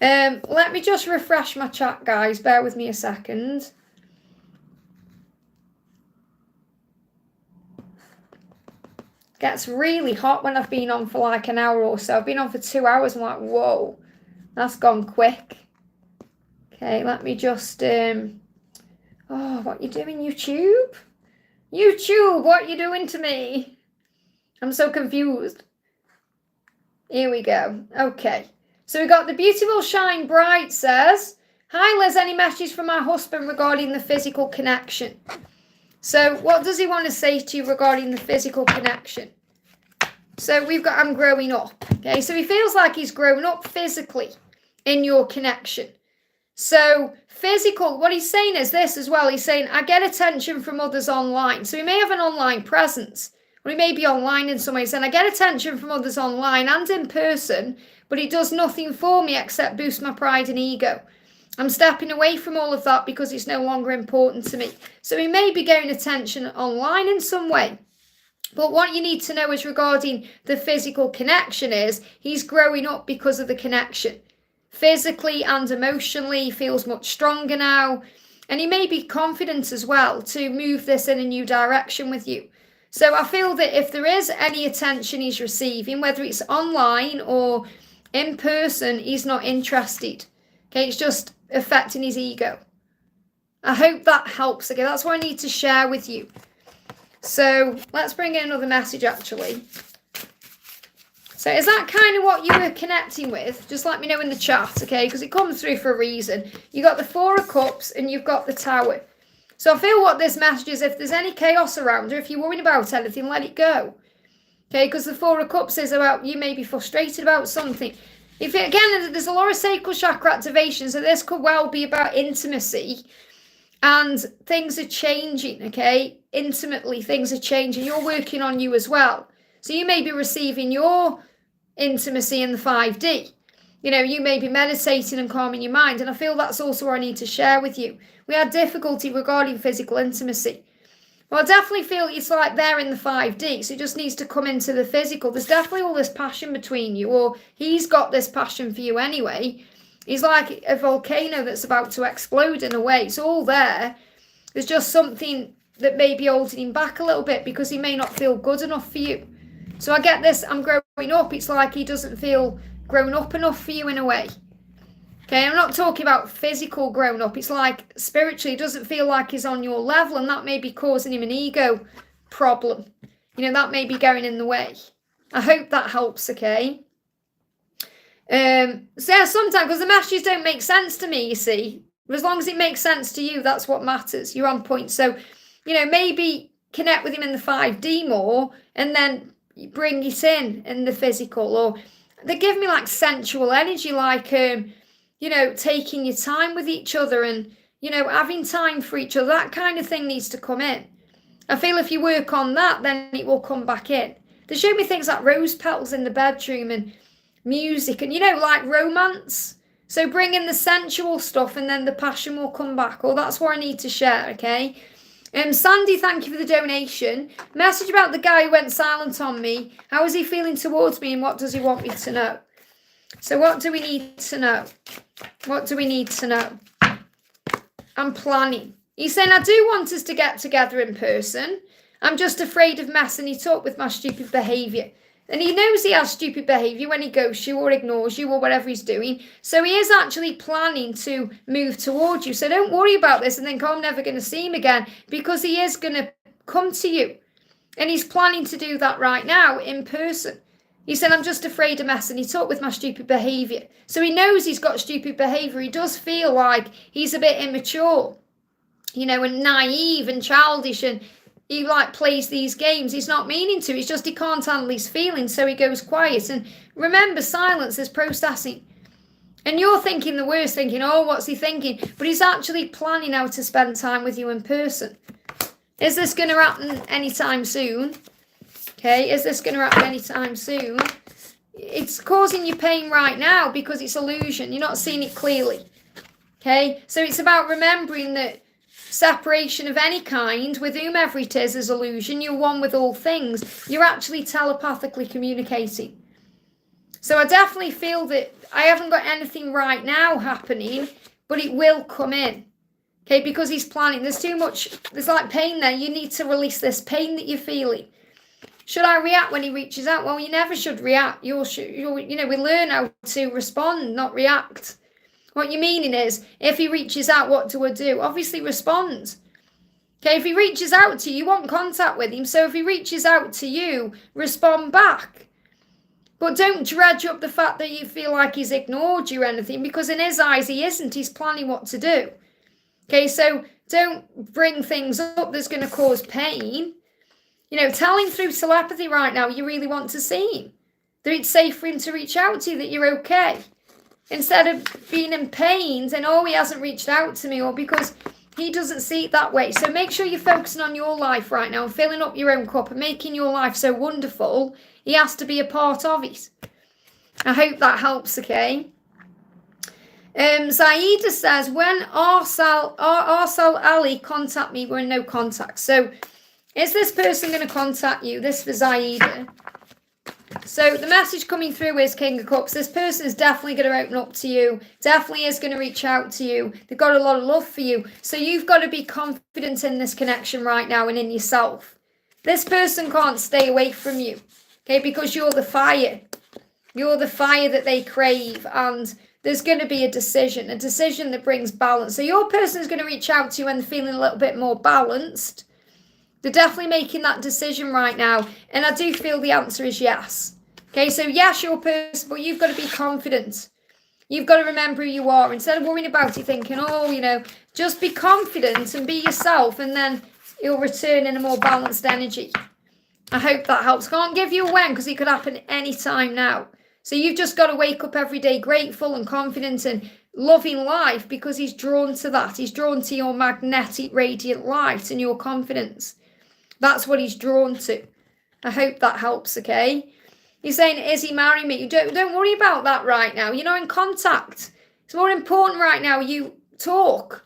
Let me just refresh my chat, guys. Bear with me a second. gets really hot when I've been on for like an hour or so. I've been on for 2 hours. I'm like, whoa, that's gone quick. Okay, let me just, oh, what you doing, YouTube? YouTube, what you doing to me? I'm so confused. Here we go. Okay. So we got the beautiful Shine Bright says, hi Liz, any message from my husband regarding the physical connection? So what does he want to say to you regarding the physical connection? So we've got, I'm growing up. Okay, so he feels like he's grown up physically in your connection. So physical, what he's saying is this as well. He's saying, I get attention from others online. So he may have an online presence, or he may be online in some ways. And I get attention from others online and in person, but it does nothing for me except boost my pride and ego. I'm stepping away from all of that because it's no longer important to me. So he may be getting attention online in some way. But what you need to know is regarding the physical connection is he's growing up because of the connection. Physically and emotionally, he feels much stronger now. And he may be confident as well to move this in a new direction with you. So I feel that if there is any attention he's receiving, whether it's online or in person, he's not interested. Okay, it's just affecting his ego. I hope that helps. Okay, that's what I need to share with you. So let's bring in another message actually. So is that kind of what you were connecting with? Just let me know in the chat, okay? Because it comes through for a reason. You got the Four of Cups and you've got the Tower. So I feel what this message is, if there's any chaos around or if you're worried about anything, let it go. Okay, because the Four of Cups is about you may be frustrated about something. If it, again, there's a lot of sacral chakra activation, so this could well be about intimacy. And things are changing, okay? Intimately, things are changing. You're working on you as well. So you may be receiving your intimacy in the 5D. You know, you may be meditating and calming your mind. And I feel that's also what I need to share with you. We had difficulty regarding physical intimacy. Well, I definitely feel it's like there in the 5D. So it just needs to come into the physical. There's definitely all this passion between you. Or he's got this passion for you anyway. He's like a volcano that's about to explode in a way. It's all there. There's just something that may be holding him back a little bit because he may not feel good enough for you. So I get this, I'm growing up. It's like he doesn't feel grown up enough for you in a way. Okay, I'm not talking about physical grown up. It's like spiritually, he doesn't feel like he's on your level, and that may be causing him an ego problem. You know, that may be going in the way. I hope that helps, okay? So yeah, sometimes, because the messages don't make sense to me, you see. But as long as it makes sense to you, that's what matters. You're on point. So, you know, maybe connect with him in the 5D more, and then bring it in the physical. Or they give me like sensual energy, like, you know, taking your time with each other and, you know, having time for each other. That kind of thing needs to come in. I feel if you work on that, then it will come back in. They show me things like rose petals in the bedroom and music and, you know, like romance. So bring in the sensual stuff and then the passion will come back. Or that's what I need to share, okay? Sandy, thank you for the donation. Message about the guy who went silent on me. How is he feeling towards me and what does he want me to know? So what do we need to know? What do we need to know? I'm planning. He's saying, I do want us to get together in person. I'm just afraid of messing it up with my stupid behaviour. And he knows he has stupid behaviour when he ghosts you or ignores you or whatever he's doing. So he is actually planning to move towards you. So don't worry about this and think, oh, I'm never going to see him again. Because he is going to come to you. And he's planning to do that right now in person. He said, I'm just afraid of messing it up with my stupid behaviour. So he knows he's got stupid behaviour. He does feel like he's a bit immature, you know, and naive and childish, and he like plays these games. He's not meaning to. It's just he can't handle his feelings, so he goes quiet. And remember, silence is processing. And you're thinking the worst, thinking, oh, what's he thinking? But he's actually planning how to spend time with you in person. Is this going to happen anytime soon? Okay, is this going to happen anytime soon? It's causing you pain right now because it's illusion. You're not seeing it clearly. Okay, so it's about remembering that separation of any kind, with whomever it is illusion. You're one with all things. You're actually telepathically communicating. So I definitely feel that I haven't got anything right now happening, but it will come in. Okay, because he's planning. There's too much, there's like pain there. You need to release this pain that you're feeling. Should I react when he reaches out? Well, you never should react. We learn how to respond, not react. What you're meaning is, if he reaches out, what do I do? Obviously respond. Okay, if he reaches out to you, you want contact with him. So if he reaches out to you, respond back. But don't dredge up the fact that you feel like he's ignored you or anything, because in his eyes he isn't. He's planning what to do. Okay, so don't bring things up that's going to cause pain. Tell him through telepathy right now you really want to see him. That it's safe for him to reach out to you, that you're okay. Instead of being in pain and, he hasn't reached out to me, or because he doesn't see it that way. So make sure you're focusing on your life right now and filling up your own cup and making your life so wonderful. He has to be a part of it. I hope that helps, okay? Zaida says, when Arsal Ali contact me, we're in no contact. So is this person going to contact you? This for Zaida. So the message coming through is King of Cups. This person is definitely going to open up to you. Definitely is going to reach out to you. They've got a lot of love for you. So you've got to be confident in this connection right now and in yourself. This person can't stay away from you. Okay, because you're the fire. You're the fire that they crave. And there's going to be a decision that brings balance. So your person is going to reach out to you when they're feeling a little bit more balanced. They're definitely making that decision right now. And I do feel the answer is yes. Okay, so yes, your person, but you've got to be confident. You've got to remember who you are. Instead of worrying about it, thinking, just be confident and be yourself. And then you'll return in a more balanced energy. I hope that helps. Can't give you a when, because it could happen any time now. So you've just got to wake up every day grateful and confident and loving life, because he's drawn to that. He's drawn to your magnetic radiant light and your confidence. That's what he's drawn to. I hope that helps, okay? He's saying, is he marrying me? Don't worry about that right now. You're not in contact. It's more important right now you talk.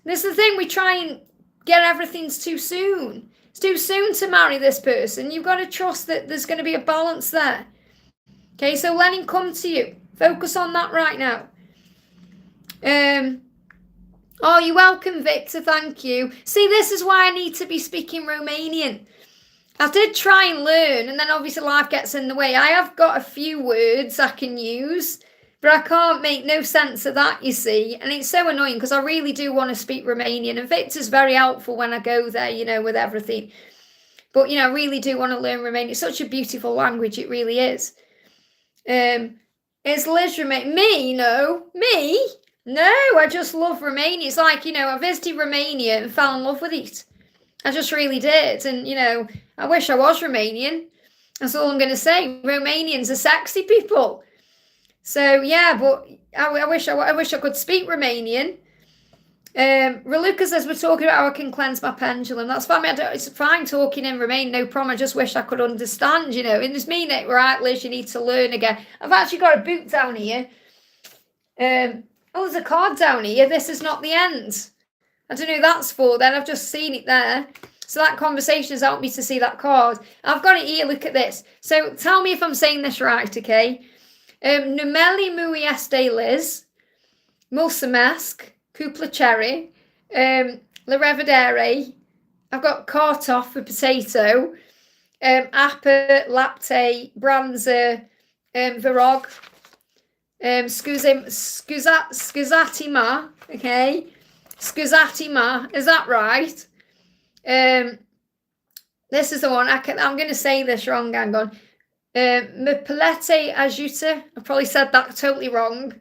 This is the thing. We try and get everything too soon. It's too soon to marry this person. You've got to trust that there's going to be a balance there. Okay, so let him come to you. Focus on that right now. Oh, you're welcome, Victor. Thank you. See, this is why I need to be speaking Romanian. I did try and learn, and then obviously life gets in the way. I have got a few words I can use, but I can't make no sense of that, you see. And it's so annoying, because I really do want to speak Romanian. And Victor's very helpful when I go there, with everything. But, I really do want to learn Romanian. It's such a beautiful language. It really is. Is Liz Romanian? Me? No. Me? No, I just love Romania. It's like, I visited Romania and fell in love with it. I just really did. And, I wish I was Romanian. That's all I'm going to say. Romanians are sexy people. So, yeah, but I wish I could speak Romanian. Raluca says, we're talking about how I can cleanse my pendulum. That's fine. It's fine talking in Romanian, no problem. I just wish I could understand, And it's mean it, right, Liz? You need to learn again. I've actually got a boot down here. There's a card down here. This is not the end. I don't know who that's for then. I've just seen it there. So that conversation has helped me to see that card. I've got it here. Look at this. So tell me if I'm saying this right, okay? Numeli Muieste Liz. Mulsamesk. Kupla Cherry. La Revedere. I've got Kartoff for potato. Appa, Lapte, Branza, Virog. Scusatima, okay? Scusatima, is that right? This is the one. I'm going to say this wrong. Hang on. Mepelete Ajuta. I probably said that totally wrong.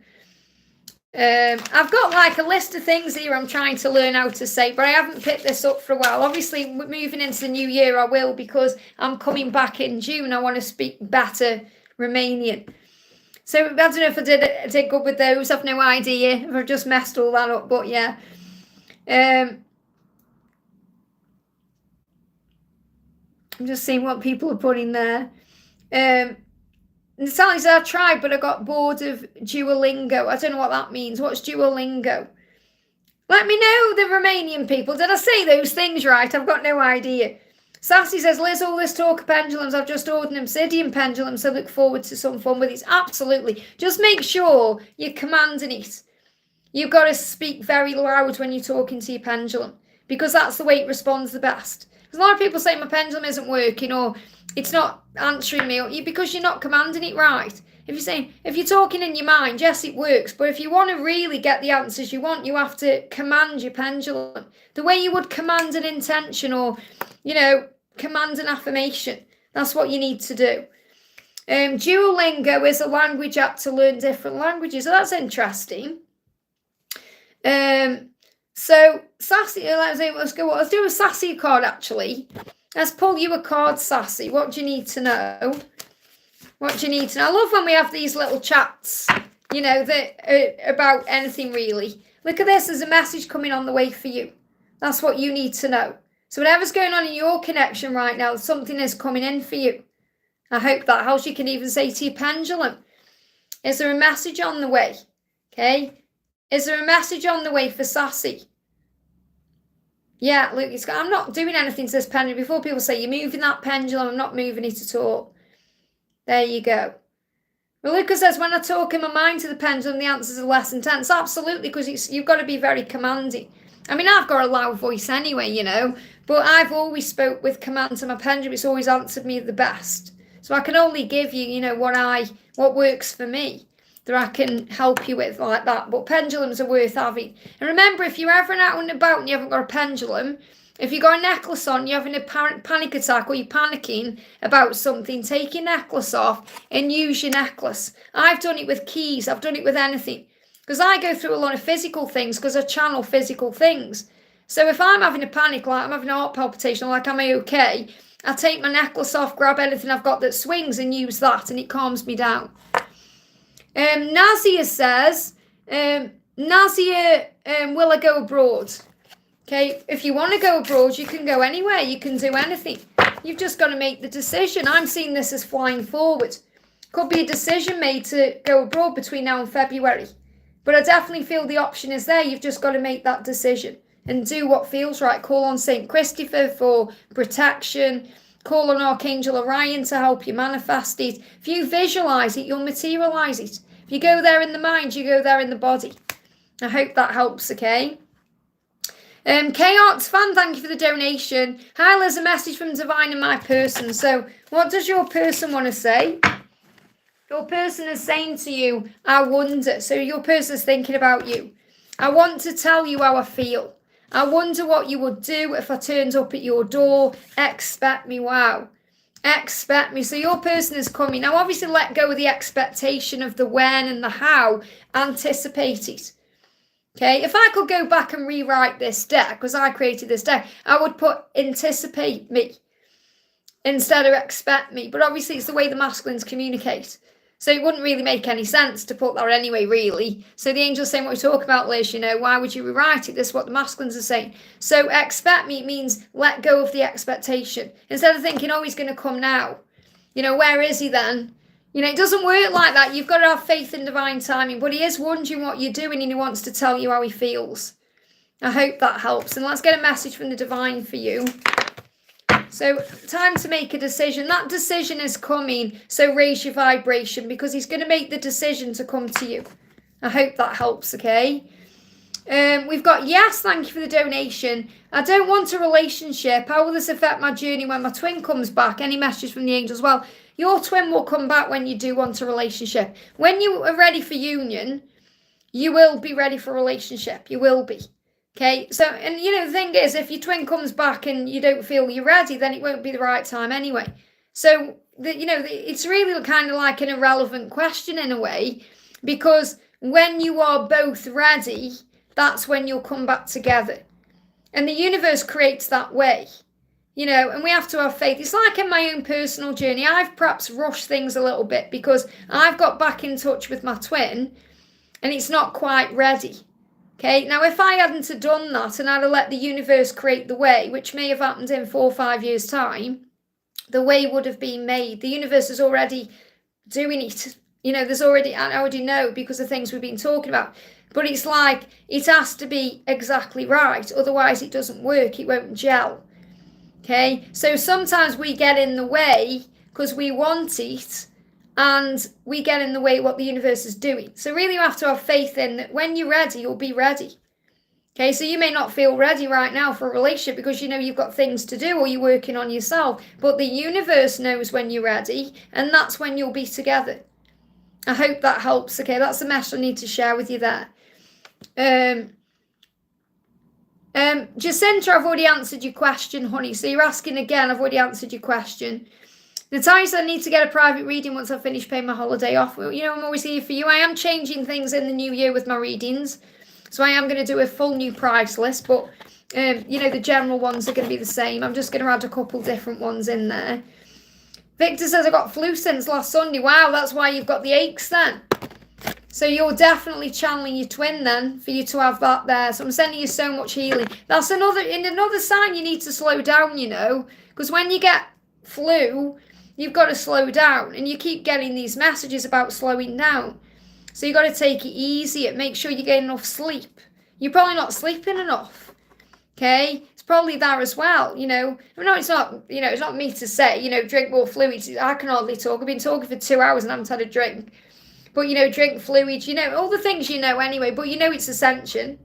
I've got like a list of things here I'm trying to learn how to say, but I haven't picked this up for a while. Obviously, moving into the new year, I will, because I'm coming back in June. I want to speak better Romanian. So I don't know if I did good with those. I've no idea if I've just messed all that up, but yeah. I'm just seeing what people are putting there. Natalia said, I tried, but I got bored of Duolingo. I don't know what that means. What's Duolingo? Let me know, the Romanian people. Did I say those things right? I've got no idea. Sassy says, Liz, all this talk of pendulums, I've just ordered an obsidian pendulum, so look forward to some fun with it. Absolutely. Just make sure you're commanding it. You've got to speak very loud when you're talking to your pendulum, because that's the way it responds the best. Because a lot of people say my pendulum isn't working, or it's not answering me because you're not commanding it right. If you're talking in your mind, yes, it works. But if you want to really get the answers you want, you have to command your pendulum. The way you would command an intention or, command an affirmation. That's what you need to do. Duolingo is a language app to learn different languages. So that's interesting. So Sassy, let's go. Let's do a Sassy card actually. Let's pull you a card, Sassy. What do you need to know? What do you need to know? I love when we have these little chats, that about anything really. Look at this, there's a message coming on the way for you. That's what you need to know. So whatever's going on in your connection right now, something is coming in for you. I hope that helps. You can even say to your pendulum, is there a message on the way? Okay. Is there a message on the way for Sassy? Yeah, look, I'm not doing anything to this pendulum. Before people say, you're moving that pendulum, I'm not moving it at all. There you go. Well, Luca says, when I talk in my mind to the pendulum, the answers are less intense. Absolutely, because you've got to be very commanding. I mean, I've got a loud voice anyway, but I've always spoke with command to my pendulum. It's always answered me the best. So I can only give you, what works for me that I can help you with like that. But pendulums are worth having. And remember, if you're ever out and about and you haven't got a pendulum, if you've got a necklace on, you're having a panic attack or you're panicking about something, take your necklace off and use your necklace. I've done it with keys. I've done it with anything. Because I go through a lot of physical things because I channel physical things. So if I'm having a panic, like I'm having a heart palpitation, like am I okay? I take my necklace off, grab anything I've got that swings and use that and it calms me down. Nazia says, Nazia, will I go abroad? Okay, if you want to go abroad, you can go anywhere. You can do anything. You've just got to make the decision. I'm seeing this as flying forward. Could be a decision made to go abroad between now and February. But I definitely feel the option is there. You've just got to make that decision and do what feels right. Call on St. Christopher for protection. Call on Archangel Orion to help you manifest it. If you visualize it, you'll materialize it. If you go there in the mind, you go there in the body. I hope that helps, okay? K-Arts fan, thank you for the donation. Hi, there's a message from Divine and my person. So what does your person want to say? Your person is saying to you, I wonder. So your person is thinking about you. I want to tell you how I feel. I wonder what you would do if I turned up at your door. Expect me. Wow. Expect me. So your person is coming. Now, obviously, let go of the expectation of the when and the how. Anticipate it. Okay, if I could go back and rewrite this deck, because I created this deck, I would put anticipate me instead of expect me. But obviously, it's the way the masculines communicate. So it wouldn't really make any sense to put that anyway, really. So the angel's saying, what we talk about, Liz, why would you rewrite it? This is what the masculines are saying. So expect me means let go of the expectation. Instead of thinking, oh, he's going to come now. Where is he then? It doesn't work like that. You've got to have faith in divine timing. But he is wondering what you're doing and he wants to tell you how he feels. I hope that helps. And let's get a message from the divine for you. So time to make a decision. That decision is coming. So raise your vibration because he's going to make the decision to come to you. I hope that helps, okay? We've got, yes, thank you for the donation. I don't want a relationship. How will this affect my journey when my twin comes back? Any message from the angels? Well, your twin will come back when you do want a relationship. When you are ready for union, you will be ready for a relationship. You will be. Okay, so, and the thing is, if your twin comes back and you don't feel you're ready, then it won't be the right time anyway. So, it's really kind of like an irrelevant question in a way, because when you are both ready, that's when you'll come back together. And the universe creates that way, and we have to have faith. It's like in my own personal journey, I've perhaps rushed things a little bit because I've got back in touch with my twin and it's not quite ready. Okay, now if I hadn't have done that and I'd have let the universe create the way, which may have happened in 4 or 5 years' time, the way would have been made. The universe is already doing it. I already know because of things we've been talking about. But it's like, it has to be exactly right. Otherwise it doesn't work. It won't gel. Okay, so sometimes we get in the way because we want it. And we get in the way what the universe is doing. So really you have to have faith in that when you're ready, you'll be ready. Okay, so you may not feel ready right now for a relationship because you know you've got things to do or you're working on yourself. But the universe knows when you're ready, and that's when you'll be together. I hope that helps. Okay, that's the message I need to share with you there. Jacinta, I've already answered your question, honey. So you're asking again, I've already answered your question. Natalia said I need to get a private reading once I finish paying my holiday off. Well, you know, I'm always here for you. I am changing things in the new year with my readings. So I am going to do a full new price list, but, you know, the general ones are going to be the same. I'm just going to add a couple different ones in there. Victor says I got flu since last Sunday. Wow, that's why you've got the aches then. So you're definitely channeling your twin then for you to have that there. So I'm sending you so much healing. That's another sign you need to slow down, you know, because when you get flu, you've got to slow down, and you keep getting these messages about slowing down. So you've got to take it easy and make sure you get enough sleep. You're probably not sleeping enough. Okay? It's probably there as well, you know. No, it's not, you know, it's not me to say, you know, drink more fluids. I can hardly talk. I've been talking for 2 hours and I haven't had a drink. But, you know, drink fluids, you know, all the things you know anyway, but you know it's ascension.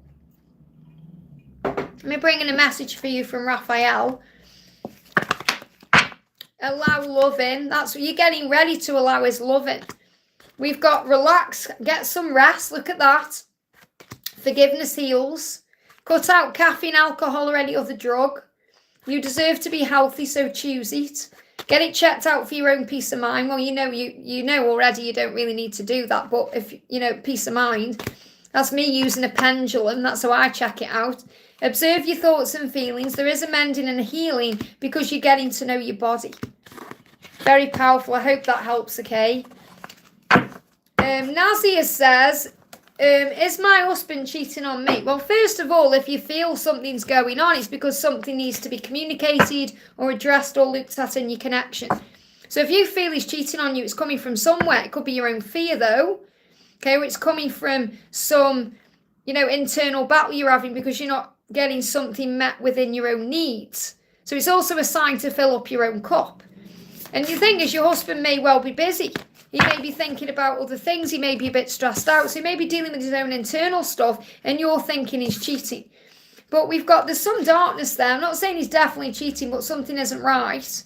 Let me bring in a message for you from Raphael. Allow loving. That's what you're getting ready to allow is loving. We've got relax, get some rest. Look at that. Forgiveness heals. Cut out caffeine, alcohol, or any other drug. You deserve to be healthy, so choose it. Get it checked out for your own peace of mind. Well, you know already you don't really need to do that. But if, you know, peace of mind, that's me using a pendulum. That's how I check it out. Observe your thoughts and feelings. There is a mending and a healing because you're getting to know your body. Very powerful. I hope that helps, okay? Nazia says, is my husband cheating on me? Well, first of all, if you feel something's going on, it's because something needs to be communicated or addressed or looked at in your connection. So if you feel he's cheating on you, it's coming from somewhere. It could be your own fear, though. Okay, or it's coming from some, you know, internal battle you're having because you're not getting something met within your own needs. So it's also a sign to fill up your own cup. And the thing is, your husband may well be busy. He may be thinking about other things. He may be a bit stressed out. So he may be dealing with his own internal stuff and you're thinking he's cheating. But there's some darkness there. I'm not saying he's definitely cheating, but something isn't right.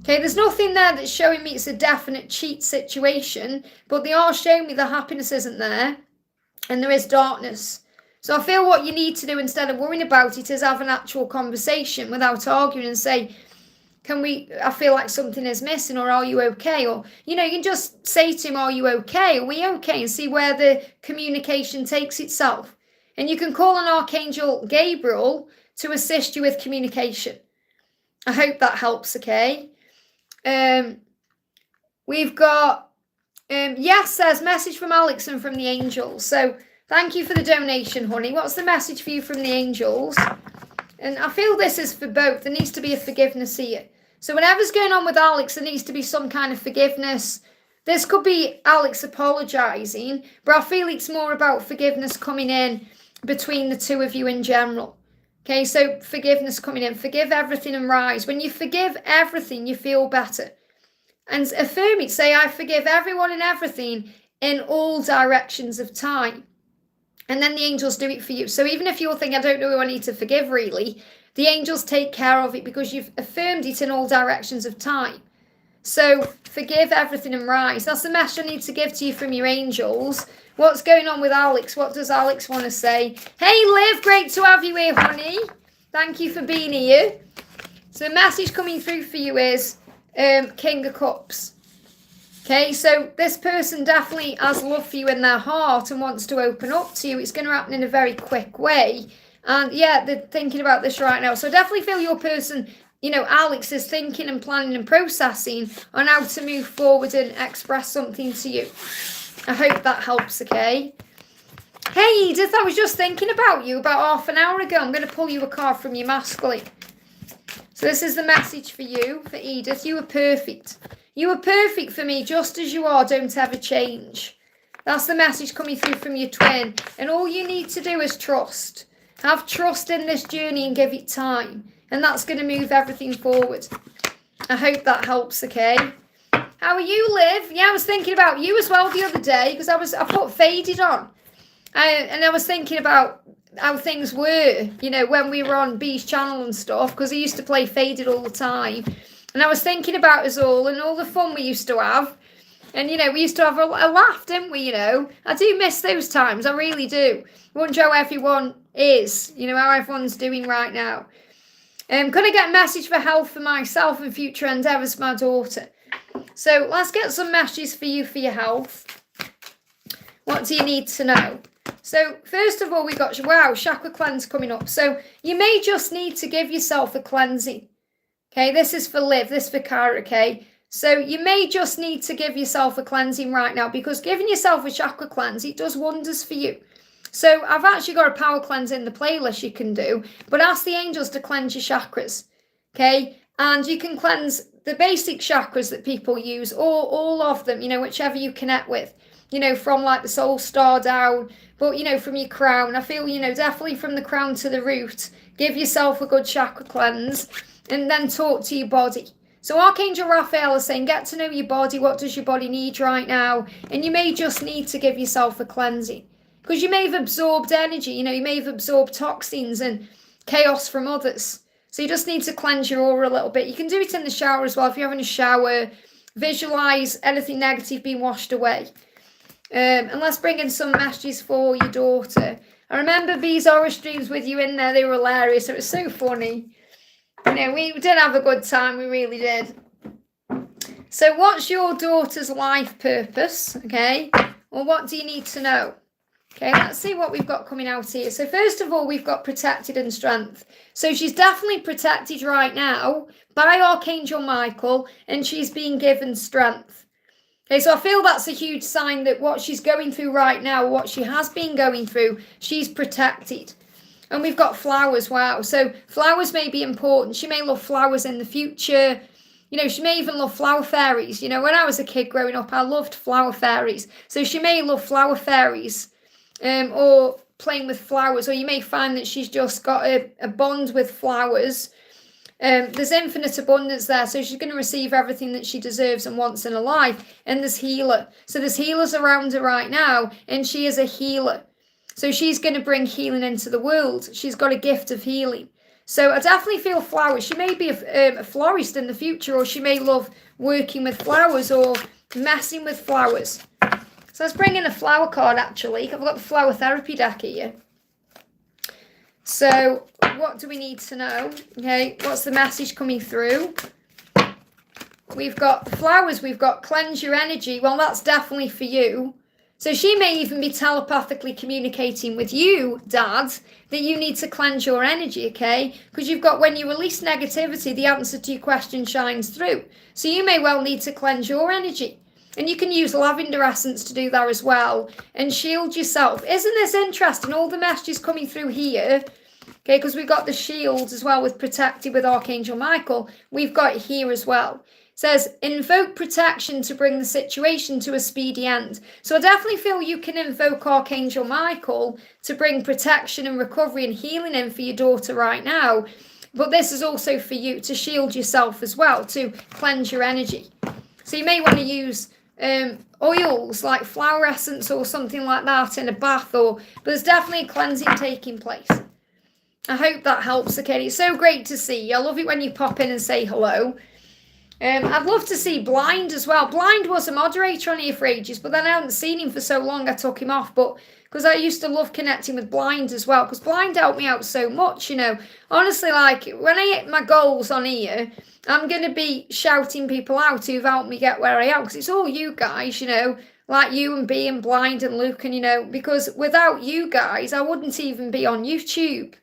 Okay, there's nothing there that's showing me it's a definite cheat situation, but they are showing me the happiness isn't there and there is darkness. So I feel what you need to do instead of worrying about it is have an actual conversation without arguing and say, I feel like something is missing, or are you okay? Or, you know, you can just say to him, are you okay? Are we okay? And see where the communication takes itself. And you can call on Archangel Gabriel to assist you with communication. I hope that helps, okay? We've got, yes, says message from Alex and from the angels. So thank you for the donation, honey. What's the message for you from the angels? And I feel this is for both. There needs to be a forgiveness here. So whatever's going on with Alex, there needs to be some kind of forgiveness. This could be Alex apologising, but I feel it's more about forgiveness coming in between the two of you in general. Okay, so forgiveness coming in. Forgive everything and rise. When you forgive everything, you feel better. And affirm it. Say, I forgive everyone and everything in all directions of time. And then the angels do it for you. So even if you're thinking, I don't know who I need to forgive really, the angels take care of it because you've affirmed it in all directions of time. So forgive everything and rise. That's the message I need to give to you from your angels. What's going on with Alex? What does Alex want to say? Hey, Liv, great to have you here, honey. Thank you for being here. So the message coming through for you is King of Cups. Okay, so this person definitely has love for you in their heart and wants to open up to you. It's going to happen in a very quick way. And yeah, they're thinking about this right now. So definitely feel your person, you know, Alex is thinking and planning and processing on how to move forward and express something to you. I hope that helps, okay? Hey, Edith, I was just thinking about you about half an hour ago. I'm going to pull you a card from your masculine. So this is the message for you, for Edith. You are perfect. You are perfect for me just as you are. Don't ever change. That's the message coming through from your twin. And all you need to do is trust. Have trust in this journey and give it time. And that's going to move everything forward. I hope that helps, okay? How are you, Liv? Yeah, I was thinking about you as well the other day because I put Faded on. And I was thinking about how things were, you know, when we were on B's channel and stuff, because I used to play Faded all the time. And I was thinking about us all and all the fun we used to have. And, you know, we used to have a laugh, didn't we, you know? I do miss those times, I really do. Wonder how everyone is, you know, how everyone's doing right now. Could I get a message for health for myself and future endeavours for my daughter? So let's get some messages for you for your health. What do you need to know? So first of all, we got, wow, chakra cleanse coming up. So you may just need to give yourself a cleansing. Okay, this is for Liv, this is for Cara, okay? So you may just need to give yourself a cleansing right now, because giving yourself a chakra cleanse, it does wonders for you. So I've actually got a power cleanse in the playlist you can do, but ask the angels to cleanse your chakras, okay? And you can cleanse the basic chakras that people use, or all of them, you know, whichever you connect with, you know, from like the soul star down, but, you know, from your crown. I feel, you know, definitely from the crown to the root, give yourself a good chakra cleanse and then talk to your body. So Archangel Raphael is saying, get to know your body. What does your body need right now? And you may just need to give yourself a cleansing, because you may have absorbed energy, you know, you may have absorbed toxins and chaos from others. So you just need to cleanse your aura a little bit. You can do it in the shower as well. If you're having a shower, visualize anything negative being washed away. And let's bring in some messages for your daughter. I remember B's aura streams with you in there. They were hilarious. It was so funny. You know, we did have a good time. We really did. So what's your daughter's life purpose? Okay. Well, what do you need to know? Okay, let's see what we've got coming out here. So first of all, we've got protected and strength. So she's definitely protected right now by Archangel Michael, and she's being given strength. Okay, so I feel that's a huge sign that what she's going through right now, what she has been going through, she's protected. And we've got flowers, wow. So flowers may be important. She may love flowers in the future. You know, she may even love flower fairies. You know, when I was a kid growing up, I loved flower fairies. So she may love flower fairies, or playing with flowers. Or you may find that she's just got a bond with flowers. There's infinite abundance there. So she's going to receive everything that she deserves and wants in her life. And there's healer. So there's healers around her right now. And she is a healer. So she's going to bring healing into the world. She's got a gift of healing. So I definitely feel flowers. She may be a florist in the future, or she may love working with flowers or messing with flowers. So let's bring in a flower card, actually. I've got the flower therapy deck here. So what do we need to know? Okay, what's the message coming through? We've got flowers. We've got cleanse your energy. Well, that's definitely for you. So she may even be telepathically communicating with you, Dad, that you need to cleanse your energy, okay? Because you've got, when you release negativity, the answer to your question shines through. So you may well need to cleanse your energy. And you can use lavender essence to do that as well. And shield yourself. Isn't this interesting? All the messages coming through here. Okay, because we've got the shield as well with protected with Archangel Michael. We've got it here as well. Says, invoke protection to bring the situation to a speedy end. So I definitely feel you can invoke Archangel Michael to bring protection and recovery and healing in for your daughter right now. But this is also for you to shield yourself as well, to cleanse your energy. So you may want to use oils like flower essence or something like that in a bath, but there's definitely a cleansing taking place. I hope that helps, okay? It's so great to see you. I love it when you pop in and say hello. I'd love to see Blind as well. Blind was a moderator on here for ages, but then I hadn't seen him for so long, I took him off. But because I used to love connecting with Blind as well, because Blind helped me out so much, you know. Honestly, like, when I hit my goals on here, I'm going to be shouting people out who've helped me get where I am, because it's all you guys, you know, like you and B and Blind and Luke, and, you know, because without you guys, I wouldn't even be on YouTube.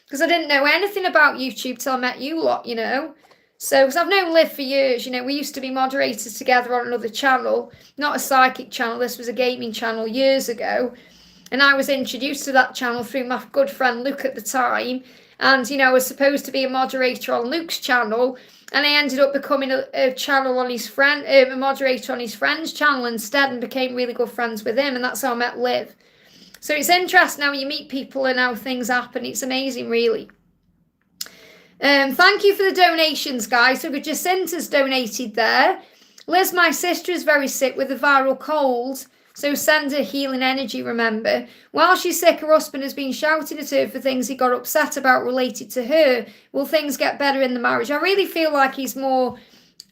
Because I didn't know anything about YouTube till I met you lot, you know. So, because I've known Liv for years, you know, we used to be moderators together on another channel, not a psychic channel, this was a gaming channel years ago. And I was introduced to that channel through my good friend Luke at the time. And, you know, I was supposed to be a moderator on Luke's channel. And I ended up becoming a channel on his friend, a moderator on his friend's channel instead, and became really good friends with him. And that's how I met Liv. So it's interesting how you meet people and how things happen. It's amazing, really. Thank you for the donations, guys. So Jacinta's donated there. Liz, my sister, is very sick with a viral cold. So send her healing energy, remember. While she's sick, her husband has been shouting at her for things he got upset about related to her. Will things get better in the marriage? I really feel like he's more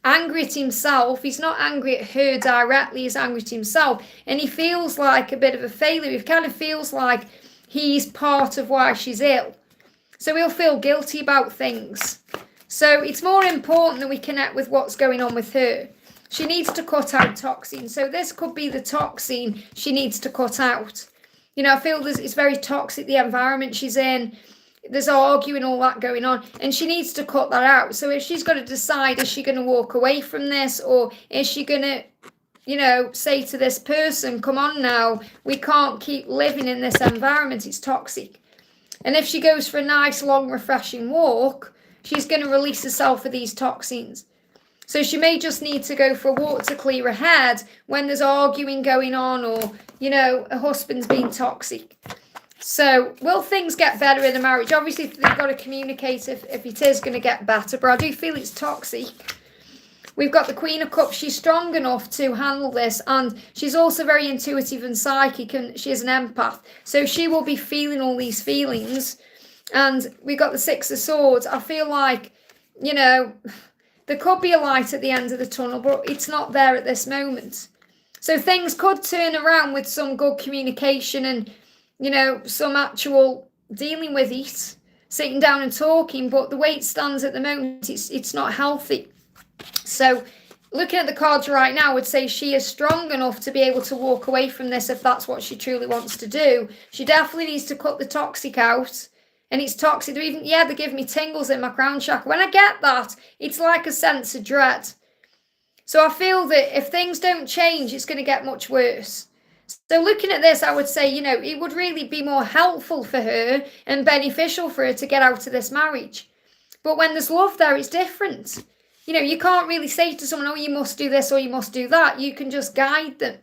angry at himself. He's not angry at her directly, he's angry at himself. And he feels like a bit of a failure. He kind of feels like he's part of why she's ill. So he'll feel guilty about things. So it's more important that we connect with what's going on with her. She needs to cut out toxin. So this could be the toxin she needs to cut out. You know, I feel it's very toxic, the environment she's in. There's arguing, all that going on. And she needs to cut that out. So if she's got to decide, is she going to walk away from this? Or is she going to, you know, say to this person, come on now, we can't keep living in this environment. It's toxic. And if she goes for a nice, long, refreshing walk, she's going to release herself of these toxins. So she may just need to go for a walk to clear her head when there's arguing going on, or, you know, her husband's being toxic. So will things get better in a marriage? Obviously, they've got to communicate if it is going to get better, but I do feel it's toxic. We've got the Queen of Cups. She's strong enough to handle this, and she's also very intuitive and psychic, and she is an empath. So she will be feeling all these feelings. And we've got the Six of Swords. I feel like, you know, there could be a light at the end of the tunnel, but it's not there at this moment. So things could turn around with some good communication and, you know, some actual dealing with it, sitting down and talking. But the way it stands at the moment, it's not healthy. So looking at the cards right now, I would say she is strong enough to be able to walk away from this if that's what she truly wants to do. She definitely needs to cut the toxic out. And it's toxic. They give me tingles in my crown chakra. When I get that, it's like a sense of dread. So I feel that if things don't change, it's going to get much worse. So looking at this, I would say, you know, it would really be more helpful for her and beneficial for her to get out of this marriage. But when there's love there, it's different. You know, you can't really say to someone, oh, you must do this or you must do that. You can just guide them.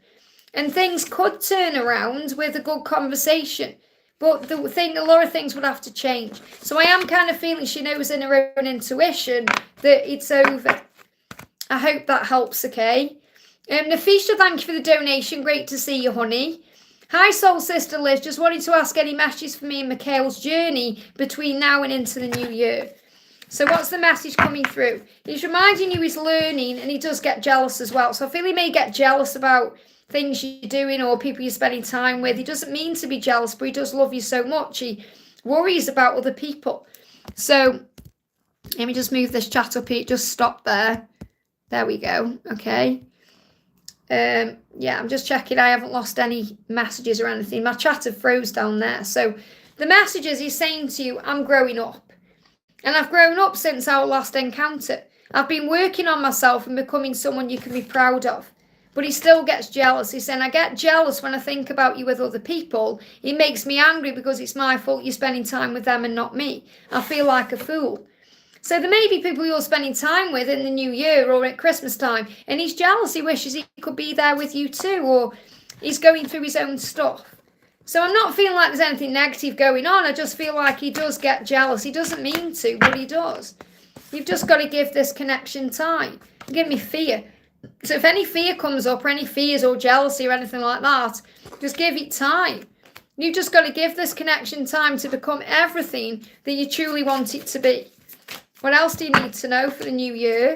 And things could turn around with a good conversation. But the thing, a lot of things would have to change. So I am kind of feeling she knows in her own intuition that it's over. I hope that helps, okay? Nafisha, thank you for the donation. Great to see you, honey. Hi, Soul Sister Liz. Just wanted to ask any messages for me and Mikhail's journey between now and into the new year. So what's the message coming through? He's reminding you he's learning, and he does get jealous as well. So I feel he may get jealous about things you're doing or people you're spending time with. He doesn't mean to be jealous, but he does love you so much. He worries about other people. So let me just move this chat up here. Just stop there. There we go. Okay. Yeah, I'm just checking. I haven't lost any messages or anything. My chat have froze down there. So the messages he's saying to you, I'm growing up. And I've grown up since our last encounter. I've been working on myself and becoming someone you can be proud of. But he still gets jealous. He's saying, I get jealous when I think about you with other people. It makes me angry because it's my fault you're spending time with them and not me. I feel like a fool. So there may be people you're spending time with in the new year or at Christmas time, and he's jealous. He wishes he could be there with you too, or he's going through his own stuff. So I'm not feeling like there's anything negative going on. I just feel like he does get jealous. He doesn't mean to, but he does. You've just got to give this connection time. Give me fear. So if any fear comes up, or any fears or jealousy or anything like that, just give it time. You've just got to give this connection time to become everything that you truly want it to be. What else do you need to know for the new year?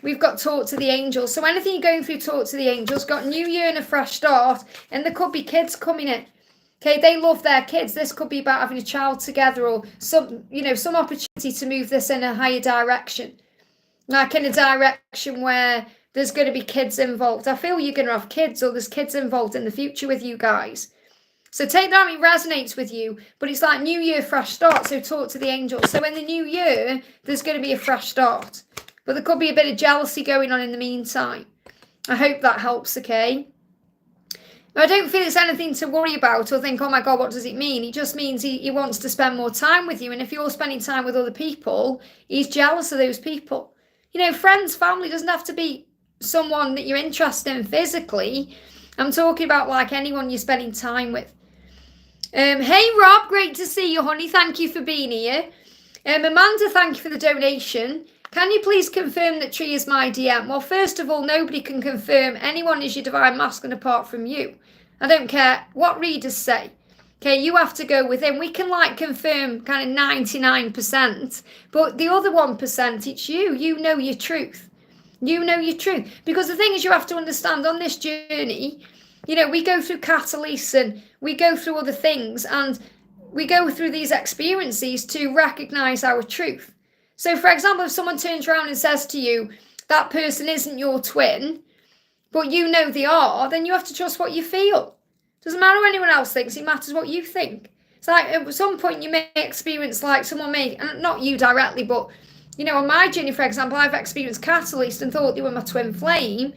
We've got talk to the angels. So anything you're going through, talk to the angels. Got new year and a fresh start. And there could be kids coming in. Okay, they love their kids. This could be about having a child together, or some opportunity to move this in a higher direction. Like in a direction where there's going to be kids involved. I feel you're going to have kids, or there's kids involved in the future with you guys. So take that, it resonates with you, but it's like new year, fresh start. So talk to the angels. So in the new year, there's going to be a fresh start. But there could be a bit of jealousy going on in the meantime. I hope that helps, okay? I don't feel it's anything to worry about or think, oh my God, what does it mean? It just means he wants to spend more time with you. And if you're spending time with other people, he's jealous of those people. You know, friends, family doesn't have to be someone that you're interested in physically. I'm talking about like anyone you're spending time with. Hey Rob, great to see you, honey. Thank you for being here. Amanda, thank you for the donation. Can you please confirm that Tree is my DM? Well, first of all, nobody can confirm anyone is your divine masculine apart from you. I don't care what readers say. Okay, you have to go within. We can like confirm kind of 99%, but the other 1%, it's you. You know your truth. You know your truth. Because the thing is, you have to understand on this journey, you know, we go through catalysts and we go through other things and we go through these experiences to recognize our truth. So, for example, if someone turns around and says to you, that person isn't your twin, but you know they are, then you have to trust what you feel. Doesn't matter what anyone else thinks, it matters what you think. It's like at some point you may experience like someone may, and not you directly, but you know, on my journey, for example, I've experienced catalyst and thought they were my twin flame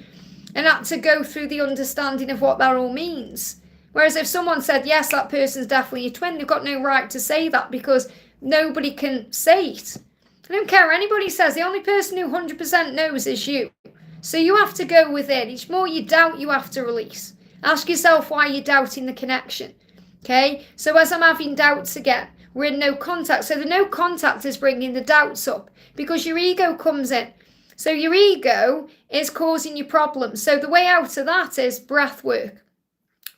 and had to go through the understanding of what that all means. Whereas if someone said, yes, that person's definitely your twin, they've got no right to say that because nobody can say it. I don't care what anybody says. The only person who 100% knows is you. So you have to go within. Each more you doubt, you have to release. Ask yourself why you're doubting the connection. Okay? So as I'm having doubts again, we're in no contact. So the no contact is bringing the doubts up because your ego comes in. So your ego is causing you problems. So the way out of that is breath work.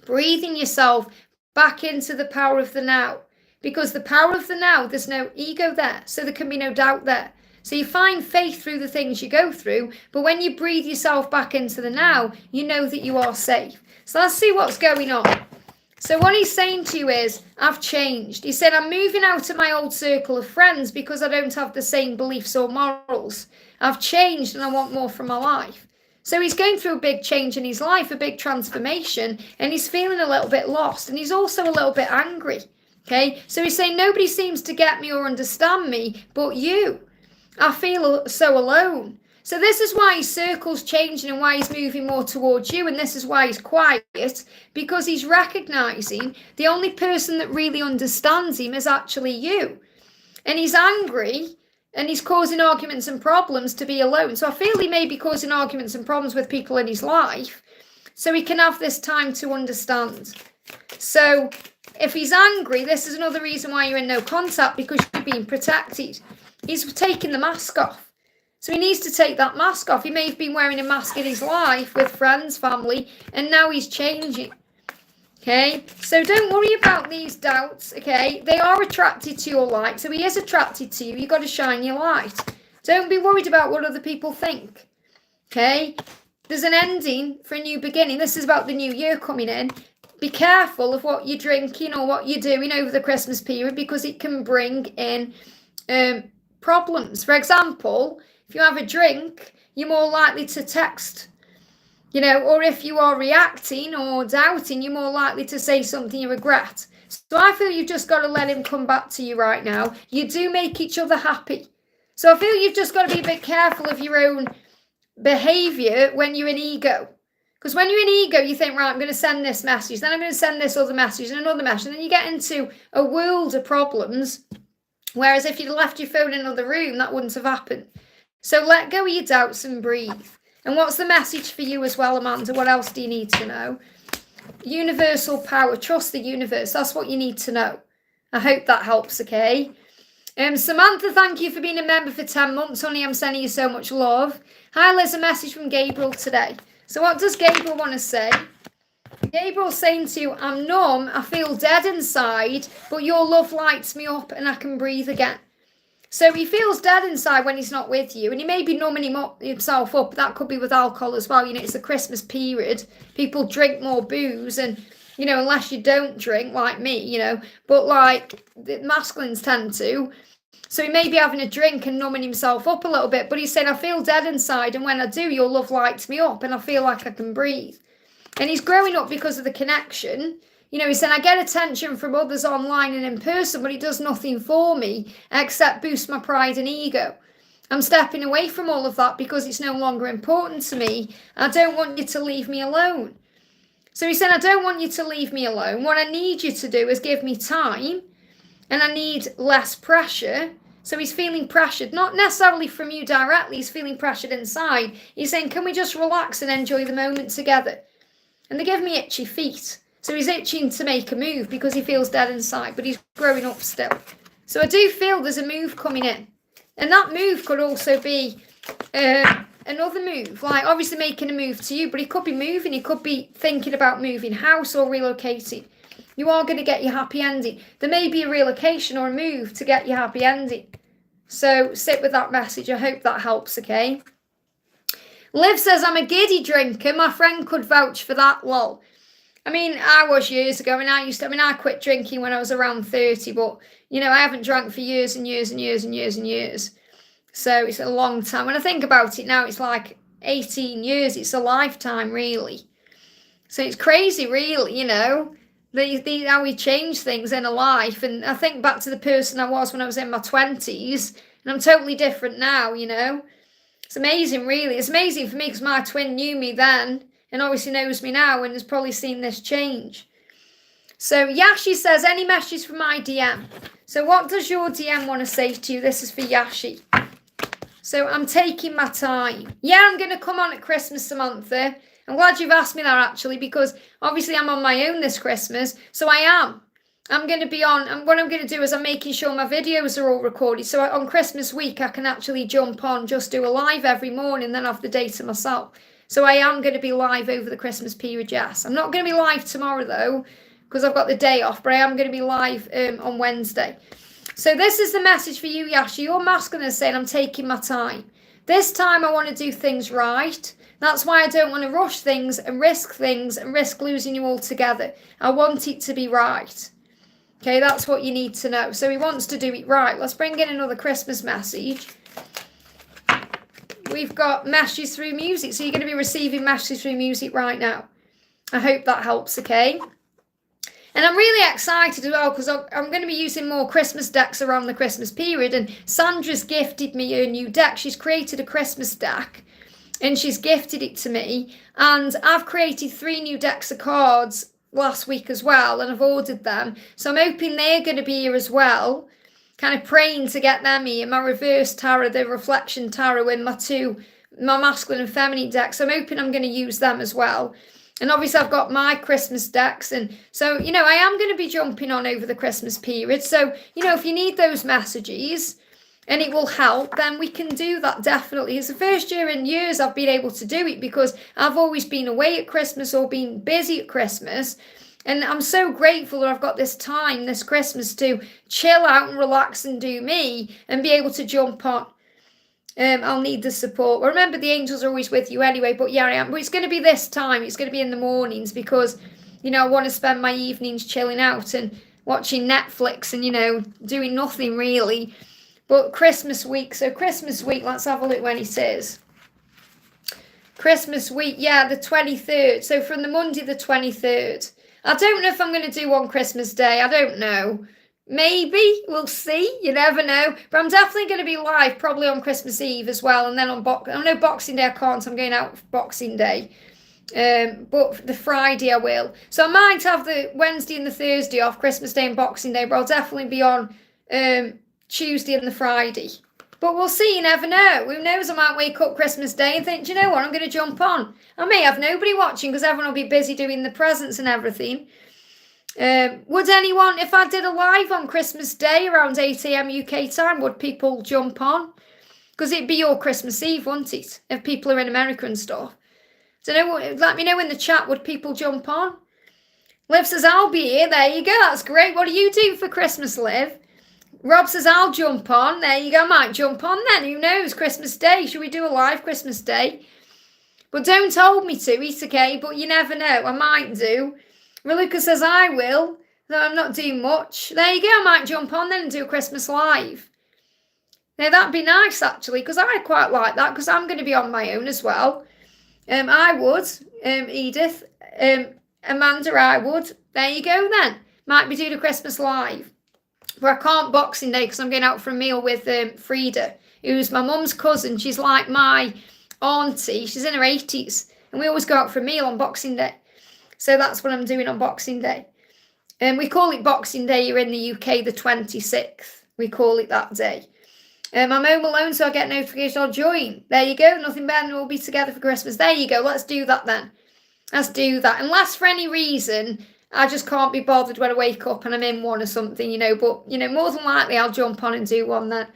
Breathing yourself back into the power of the now. Because the power of the now, there's no ego there. So there can be no doubt there. So you find faith through the things you go through. But when you breathe yourself back into the now, you know that you are safe. So let's see what's going on. So what he's saying to you is, I've changed. He said, I'm moving out of my old circle of friends because I don't have the same beliefs or morals. I've changed and I want more from my life. So he's going through a big change in his life, a big transformation, and he's feeling a little bit lost. And he's also a little bit angry. Okay, so he's saying, nobody seems to get me or understand me, but you. I feel so alone. So this is why his circle's changing and why he's moving more towards you. And this is why he's quiet, because he's recognizing the only person that really understands him is actually you. And he's angry and he's causing arguments and problems to be alone. So I feel he may be causing arguments and problems with people in his life so he can have this time to understand. So if he's angry, this is another reason why you're in no contact, because you're being protected. He's taking the mask off. So he needs to take that mask off. He may have been wearing a mask in his life with friends, family, and now he's changing. Okay, so don't worry about these doubts, okay? They are attracted to your light, so he is attracted to you. You've got to shine your light. Don't be worried about what other people think, okay? There's an ending for a new beginning. This is about the new year coming in. Be careful of what you're drinking or what you're doing over the Christmas period because it can bring in problems. For example, if you have a drink, you're more likely to text, you know, or if you are reacting or doubting, you're more likely to say something you regret. So I feel you've just got to let him come back to you right now. You do make each other happy. So I feel you've just got to be a bit careful of your own behaviour when you're in ego. Because when you're in ego, you think, right, I'm going to send this message, then I'm going to send this other message and another message, and then you get into a world of problems. Whereas if you'd left your phone in another room, that wouldn't have happened. So let go of your doubts and breathe. And what's the message for you as well, Amanda? What else do you need to know? Universal power. Trust the universe. That's what you need to know. I hope that helps, okay? Samantha, thank you for being a member for 10 months, honey. I'm sending you so much love. Hi, Liz, a message from Gabriel today. So what does Gabriel want to say? Gabriel's saying to you, I'm numb, I feel dead inside, but your love lights me up and I can breathe again. So he feels dead inside when he's not with you, and he may be numbing himself up. That could be with alcohol as well. You know, it's the Christmas period. People drink more booze, and, you know, unless you don't drink, like me, you know, but like the masculines tend to. So he may be having a drink and numbing himself up a little bit, but he's saying, I feel dead inside, and when I do, your love lights me up, and I feel like I can breathe. And he's growing up because of the connection. You know, he's saying, I get attention from others online and in person, but it does nothing for me except boost my pride and ego. I'm stepping away from all of that because it's no longer important to me. I don't want you to leave me alone. So he said, I don't want you to leave me alone. What I need you to do is give me time, and I need less pressure. So he's feeling pressured, not necessarily from you directly. He's feeling pressured inside. He's saying, can we just relax and enjoy the moment together? And they give me itchy feet. So he's itching to make a move because he feels dead inside, but he's growing up still. So I do feel there's a move coming in. And that move could also be another move, like obviously making a move to you, but he could be moving, he could be thinking about moving house or relocating. You are going to get your happy ending. There may be a relocation or a move to get your happy ending. So sit with that message. I hope that helps, okay? Liv says, I'm a giddy drinker. My friend could vouch for that, lol. I mean, I was years ago. I quit drinking when I was around 30, but, you know, I haven't drank for years and years and years and years and years. So it's a long time. When I think about it now, it's like 18 years. It's a lifetime, really. So it's crazy, really, you know, how we change things in a life. And I think back to the person I was when I was in my 20s, and I'm totally different now, you know. It's amazing, really. It's amazing for me because my twin knew me then and obviously knows me now and has probably seen this change. So Yashi says, any messages from my DM? So what does your DM want to say to you? This is for Yashi. So I'm taking my time. Yeah, I'm going to come on at Christmas, Samantha. I'm glad you've asked me that, actually, because obviously I'm on my own this Christmas. So I am. I'm going to be on, and what I'm going to do is I'm making sure my videos are all recorded. So on Christmas week, I can actually jump on, just do a live every morning, then have the day to myself. So I am going to be live over the Christmas period, yes. I'm not going to be live tomorrow, though, because I've got the day off, but I am going to be live on Wednesday. So this is the message for you, Yashi. Your masculine is saying, I'm taking my time. This time I want to do things right. That's why I don't want to rush things and risk losing you altogether. I want it to be right. Okay, that's what you need to know. So he wants to do it right. Let's bring in another Christmas message. We've got messages through music. So you're going to be receiving messages through music right now. I hope that helps, okay? And I'm really excited as well because I'm going to be using more Christmas decks around the Christmas period. And Sandra's gifted me a new deck. She's created a Christmas deck and she's gifted it to me. And I've created 3 new decks of cards last week as well, and I've ordered them. So I'm hoping they're going to be here as well. Kind of praying to get them here. My reverse tarot, the reflection tarot, and my masculine and feminine decks. So I'm hoping I'm going to use them as well. And obviously I've got my Christmas decks. And so, you know, I am going to be jumping on over the Christmas period. So, you know, if you need those messages and it will help, then we can do that definitely. It's the first year in years I've been able to do it because I've always been away at Christmas or been busy at Christmas. And I'm so grateful that I've got this time this Christmas to chill out and relax and do me and be able to jump on. I'll need the support. Well, remember, the angels are always with you anyway, but yeah, I am. But it's going to be this time. It's going to be in the mornings because, you know, I want to spend my evenings chilling out and watching Netflix and, you know, doing nothing really. But Christmas week, let's have a look when it is. Christmas week, yeah, the 23rd. So from the Monday the 23rd. I don't know if I'm going to do on Christmas Day. I don't know. Maybe. We'll see. You never know. But I'm definitely going to be live probably on Christmas Eve as well. And then on Boxing Day I can't. I'm going out for Boxing Day. But the Friday I will. So I might have the Wednesday and the Thursday off, Christmas Day and Boxing Day. But I'll definitely be on Tuesday and the Friday. But we'll see, you never know. Who knows, I might wake up Christmas Day and think, do you know what, I'm going to jump on. I may have nobody watching because everyone will be busy doing the presents and everything. Would anyone, if I did a live on Christmas Day around 8 AM UK time, would people jump on? Because it'd be your Christmas Eve, wouldn't it? If people are in America and stuff. So let me know in the chat, would people jump on? Liv says, I'll be here. There you go, that's great. What are you doing for Christmas, Liv? Rob says, I'll jump on. There you go. I might jump on then. Who knows? Christmas Day. Should we do a live Christmas Day? But don't hold me to it, okay? But you never know. I might do. Ruca says, I will. Though I'm not doing much. There you go. I might jump on then and do a Christmas live. Now, that'd be nice, actually, because I quite like that, because I'm going to be on my own as well. I would. Edith. Amanda, I would. There you go, then. Might be doing a Christmas live. But I can't Boxing Day because I'm going out for a meal with Frida, who's my mum's cousin. She's like my auntie. She's in her 80s. And we always go out for a meal on Boxing Day. So that's what I'm doing on Boxing Day. And we call it Boxing Day here in the UK, the 26th. We call it that day. I'm home alone, so I get notification. I'll join. There you go. Nothing better than we'll be together for Christmas. There you go. Let's do that then. Let's do that. Unless for any reason I just can't be bothered when I wake up and I'm in one or something, you know. But, you know, more than likely I'll jump on and do one then.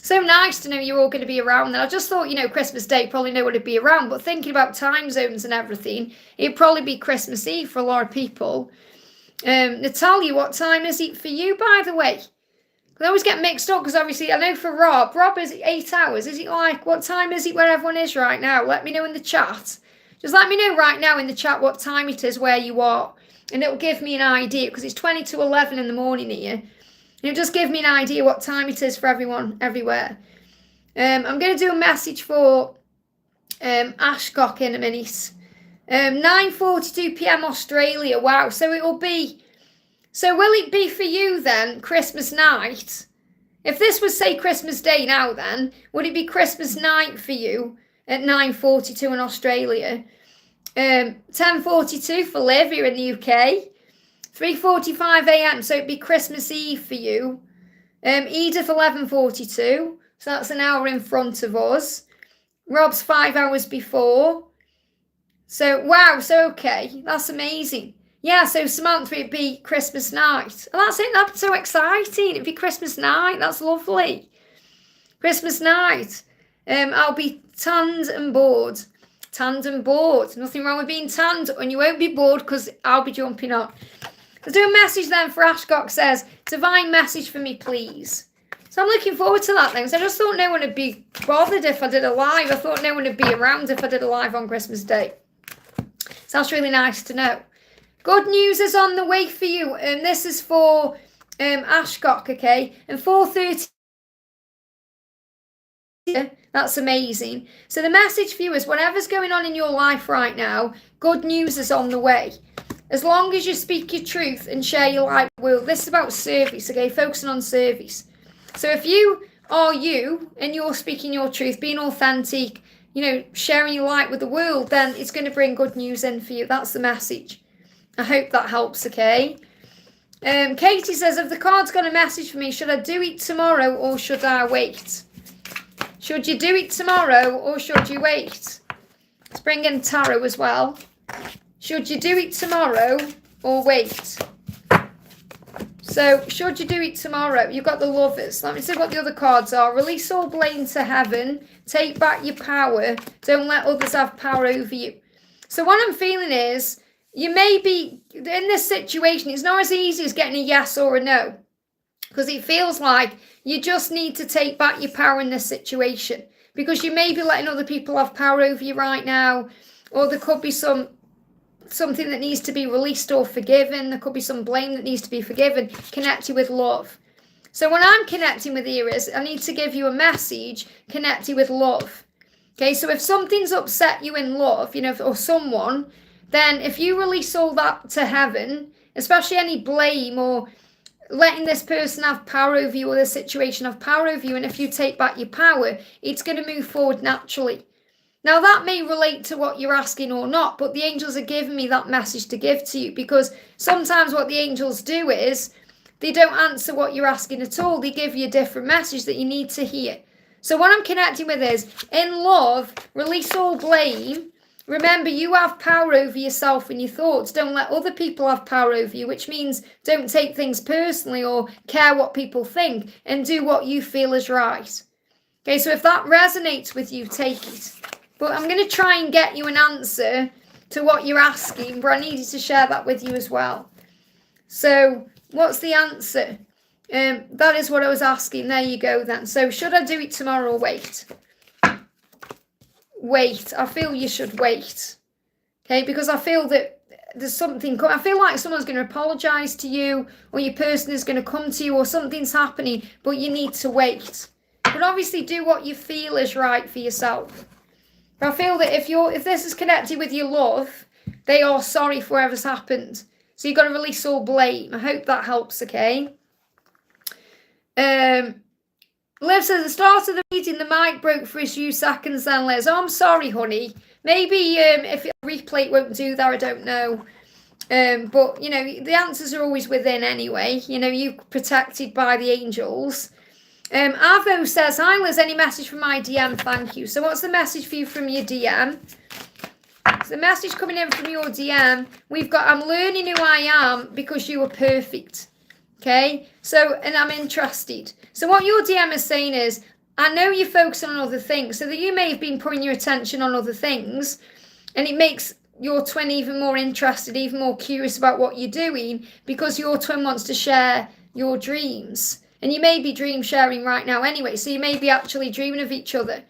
So nice to know you're all going to be around then. I just thought, Christmas Day, probably nobody would be around. But thinking about time zones and everything, it'd probably be Christmas Eve for a lot of people. Natalia, what time is it for you, by the way? I always get mixed up because obviously I know for Rob is 8 hours. Is it like, what time is it where everyone is right now? Let me know in the chat. Just let me know right now in the chat what time it is where you are. And it'll give me an idea because it's 20 to 11 in the morning here. And it'll just give me an idea what time it is for everyone everywhere. I'm going to do a message for Ashcock in a minute. 9:42 p.m. Australia. Wow. So it'll be... So will it be for you then, Christmas night? If this was, say, Christmas Day now then, would it be Christmas night for you at 9:42 in Australia? 10:42 for Liv here in the UK. 3:45 a.m. So it'd be Christmas Eve for you. Edith 11:42. So that's an hour in front of us. Rob's 5 hours before. So, wow. So, okay. That's amazing. Yeah, so Samantha, it'd be Christmas night. And that's it. That's so exciting. It'd be Christmas night. That's lovely. Christmas night. I'll be tanned and bored. Tanned and bored. Nothing wrong with being tanned. And you won't be bored because I'll be jumping on. Let's do a message then for Ashcock says, divine message for me, please. So I'm looking forward to that then. So I just thought no one would be bothered if I did a live. I thought no one would be around if I did a live on Christmas Day. So that's really nice to know. Good news is on the way for you. And this is for Ashcock, okay? And 4:30. That's amazing. So the message for you is whatever's going on in your life right now, good news is on the way. As long as you speak your truth and share your light with the world. This is about service, okay? Focusing on service. So if you are you and you're speaking your truth, being authentic, sharing your light with the world, then it's going to bring good news in for you. That's the message. I hope that helps, okay? Katie says, have the cards got a message for me? Should I do it tomorrow or should I wait? Should you do it tomorrow or should you wait? Let's bring in tarot as well. Should you do it tomorrow or wait? So, should you do it tomorrow? You've got the Lovers. Let me see what the other cards are. Release all blame to heaven. Take back your power. Don't let others have power over you. So, what I'm feeling is, you may be in this situation. It's not as easy as getting a yes or a no. Because it feels like you just need to take back your power in this situation. Because you may be letting other people have power over you right now. Or there could be something that needs to be released or forgiven. There could be some blame that needs to be forgiven. Connected with love. So when I'm connecting with you is, I need to give you a message connected with love. Okay, so if something's upset you in love, or someone, then if you release all that to heaven, especially any blame or letting this person have power over you or this situation have power over you, and if you take back your power, it's going to move forward naturally. Now, that may relate to what you're asking or not, but the angels are giving me that message to give to you, because sometimes what the angels do is they don't answer what you're asking at all. They give you a different message that you need to hear. So what I'm connecting with is, in love, release all blame. Remember, you have power over yourself and your thoughts. Don't let other people have power over you, which means don't take things personally or care what people think, and do what you feel is right. Okay, so if that resonates with you, take it. But I'm going to try and get you an answer to what you're asking, but I needed to share that with you as well. So, what's the answer? That is what I was asking. There you go then. So, should I do it tomorrow or wait? Wait. I feel you should wait. Okay, because I feel that there's something. I feel like someone's going to apologise to you, or your person is going to come to you, or something's happening, but you need to wait. But obviously, do what you feel is right for yourself. I feel that if this is connected with your love, they are sorry for whatever's happened. So you've got to release all blame. I hope that helps, okay? Liv says, at the start of the meeting, the mic broke for a few seconds then, Liz. Oh, I'm sorry, honey. Maybe if a replay won't do that, I don't know. But, the answers are always within anyway. You're protected by the angels. Avo says, hi Liz, any message from my DM? Thank you. So what's the message for you from your DM? So the message coming in from your DM, we've got, I'm learning who I am because you are perfect. Okay? So, and I'm interested. So what your DM is saying is, I know you're focusing on other things, so that you may have been putting your attention on other things, and it makes your twin even more interested, even more curious about what you're doing, because your twin wants to share your dreams. And you may be dream sharing right now anyway, so you may be actually dreaming of each other.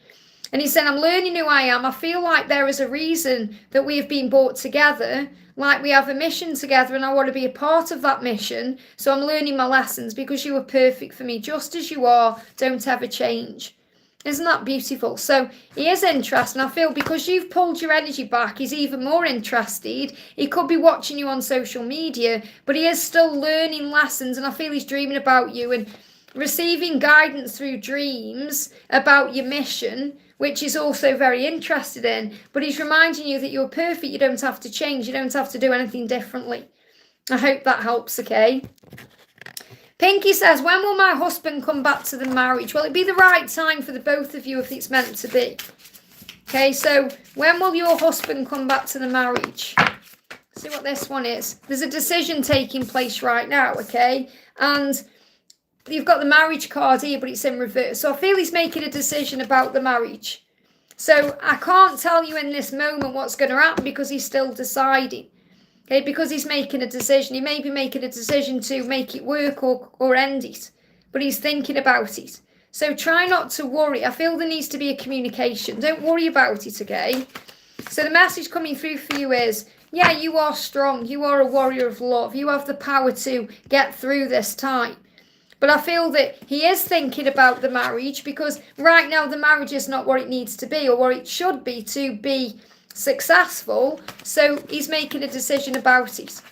And he said, I'm learning who I am. I feel like there is a reason that we have been brought together, like we have a mission together, and I want to be a part of that mission. So I'm learning my lessons because you are perfect for me, just as you are. Don't ever change. Isn't that beautiful? So he is interested, and I feel because you've pulled your energy back, he's even more interested. He could be watching you on social media, but he is still learning lessons, and I feel he's dreaming about you and receiving guidance through dreams about your mission, which is also very interested in. But he's reminding you that you're perfect. You don't have to change. You don't have to do anything differently. I hope that helps, okay? Pinky says, when will my husband come back to the marriage? Well, it'd be the right time for the both of you if it's meant to be. Okay, so when will your husband come back to the marriage? See what this one is. There's a decision taking place right now, okay? And you've got the marriage card here, but it's in reverse. So I feel he's making a decision about the marriage. So I can't tell you in this moment what's going to happen because he's still deciding. Okay, because he's making a decision. He may be making a decision to make it work or end it. But he's thinking about it. So try not to worry. I feel there needs to be a communication. Don't worry about it, okay? So the message coming through for you is, yeah, you are strong. You are a warrior of love. You have the power to get through this time. But I feel that he is thinking about the marriage because right now the marriage is not what it needs to be or what it should be to be successful. So he's making a decision about it.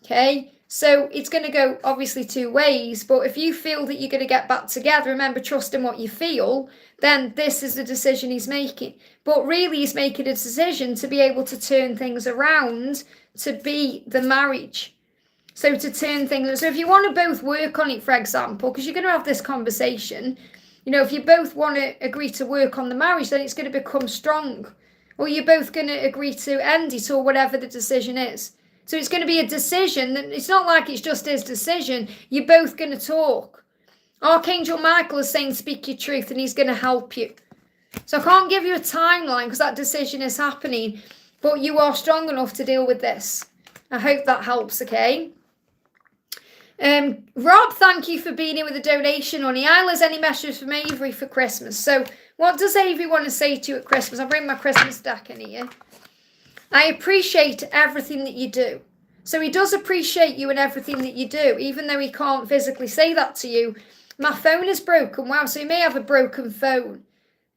Okay, so it's going to go obviously two ways. But if you feel that you're going to get back together, remember, trust in what you feel, then this is the decision he's making. But really he's making a decision to be able to turn things around to be the marriage. So to turn things, so if you want to both work on it, for example, because you're going to have this conversation, you know, if you both want to agree to work on the marriage, then it's going to become strong. Or you're both going to agree to end it or whatever the decision is. So it's going to be a decision. That it's not like it's just his decision. You're both going to talk. Archangel Michael is saying speak your truth and he's going to help you. So I can't give you a timeline because that decision is happening. But you are strong enough to deal with this. I hope that helps, okay? Rob, thank you for being here with a donation. Honey, Isla's any messages from Avery for Christmas? So what does Avery want to say to you at Christmas? I'll bring my Christmas deck in here. I appreciate everything that you do. So he does appreciate you and everything that you do, even though he can't physically say that to you. My phone is broken. Wow, so he may have a broken phone.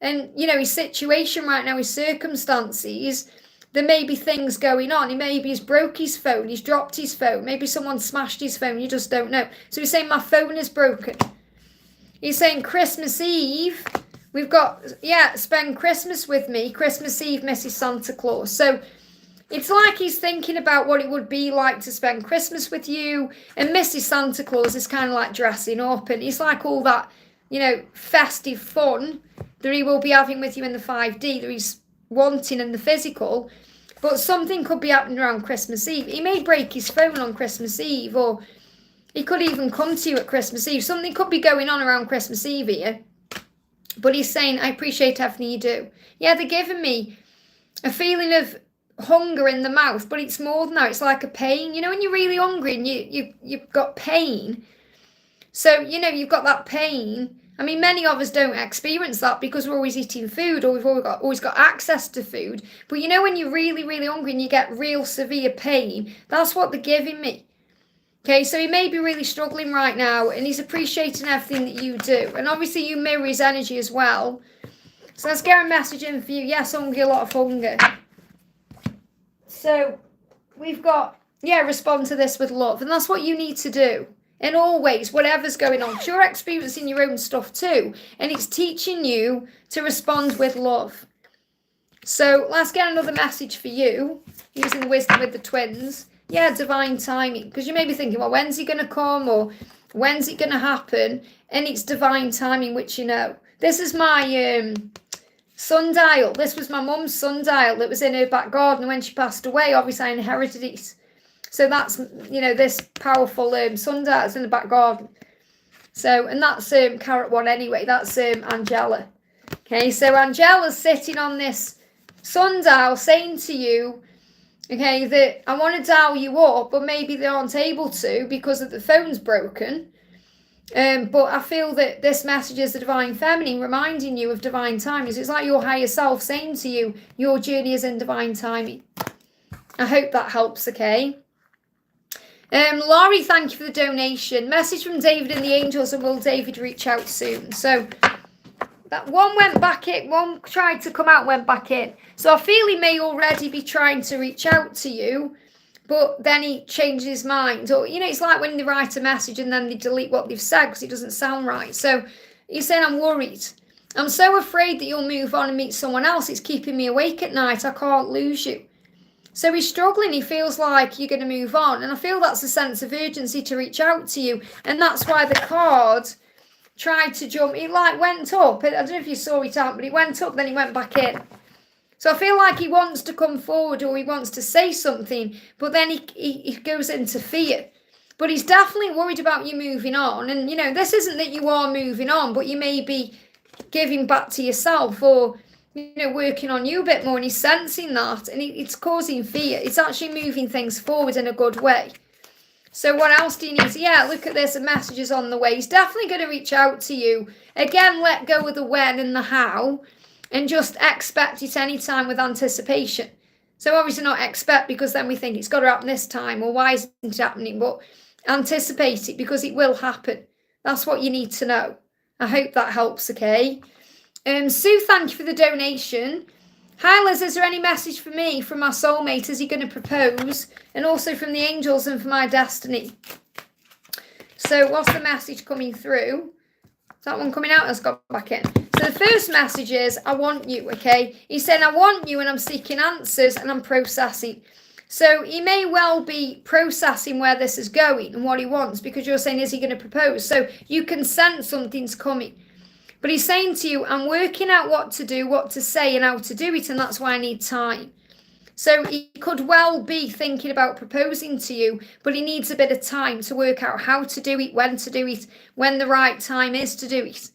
And, you know, his situation right now, his circumstances, there may be things going on. Maybe he's broke his phone, he's dropped his phone, maybe someone smashed his phone, you just don't know. So he's saying my phone is broken. He's saying Christmas Eve, we've got, yeah, spend Christmas with me, Christmas Eve, Mrs. Santa Claus. So it's like he's thinking about what it would be like to spend Christmas with you. And Mrs. Santa Claus is kind of like dressing up. And it's like all that, you know, festive fun that he will be having with you in the 5D, that he's wanting in the physical. But something could be happening around Christmas Eve. He may break his phone on Christmas Eve, or he could even come to you at Christmas Eve. Something could be going on around Christmas Eve here. But he's saying, I appreciate everything you do. Yeah, they're giving me a feeling of hunger in the mouth, but it's more than that. It's like a pain. You know, when you're really hungry and you've got pain. So, you know, you've got that pain. I mean, many of us don't experience that because we're always eating food or we've always got access to food. But you know, when you're really, really hungry and you get real severe pain, that's what they're giving me. Okay, so he may be really struggling right now and he's appreciating everything that you do. And obviously you mirror his energy as well. So let's get a message in for you. Yes, hungry, a lot of hunger. So we've got, yeah, respond to this with love. And that's what you need to do. And always, whatever's going on, you're experiencing your own stuff too. And it's teaching you to respond with love. So let's get another message for you, using the wisdom with the twins. Yeah, divine timing. Because you may be thinking, well, when's he going to come? Or when's it going to happen? And it's divine timing, which you know. This is my sundial. This was my mum's sundial that was in her back garden. And when she passed away, obviously I inherited it. So that's, you know, this powerful sundial is in the back garden. So, and that's carrot one anyway. That's Angela. Okay, so Angela's sitting on this sundial saying to you, okay, that I want to dial you up, but maybe they aren't able to because of the phone's broken. But I feel that this message is the divine feminine reminding you of divine timing. So it's like your higher self saying to you, your journey is in divine timing. I hope that helps, okay? Laurie, thank you for the donation. Message from David and the angels, and will David reach out soon? So that one went back in, one tried to come out, went back in. So I feel he may already be trying to reach out to you, but then he changes his mind. Or, you know, it's like when they write a message and then they delete what they've said because it doesn't sound right. So he's saying, I'm worried. I'm so afraid that you'll move on and meet someone else. It's keeping me awake at night. I can't lose you. So he's struggling. He feels like you're going to move on. And I feel that's a sense of urgency to reach out to you. And that's why the card tried to jump. It like went up. I don't know if you saw it out, but it went up, then it went back in. So I feel like he wants to come forward or he wants to say something, but then he goes into fear. But he's definitely worried about you moving on. And, you know, this isn't that you are moving on, but you may be giving back to yourself or, you know, working on you a bit more. And he's sensing that and it's causing fear. It's actually moving things forward in a good way. So what else do you need to, yeah, look at this, the messages on the way. He's definitely going to reach out to you. Again, let go of the when and the how. And just expect it anytime with anticipation. So obviously not expect because then we think it's got to happen this time or why isn't it happening? But anticipate it because it will happen. That's what you need to know. I hope that helps, okay? Sue, thank you for the donation. Hi Liz, is there any message for me from my soulmate? Is he going to propose? And also from the angels and for my destiny. So what's the message coming through? Is that one coming out? Has got back in. So the first message is, I want you, okay? He's saying, I want you and I'm seeking answers and I'm processing. So he may well be processing where this is going and what he wants because you're saying, is he going to propose? So you can sense something's coming. But he's saying to you, I'm working out what to do, what to say and how to do it, and that's why I need time. So he could well be thinking about proposing to you, but he needs a bit of time to work out how to do it, when to do it, when the right time is to do it.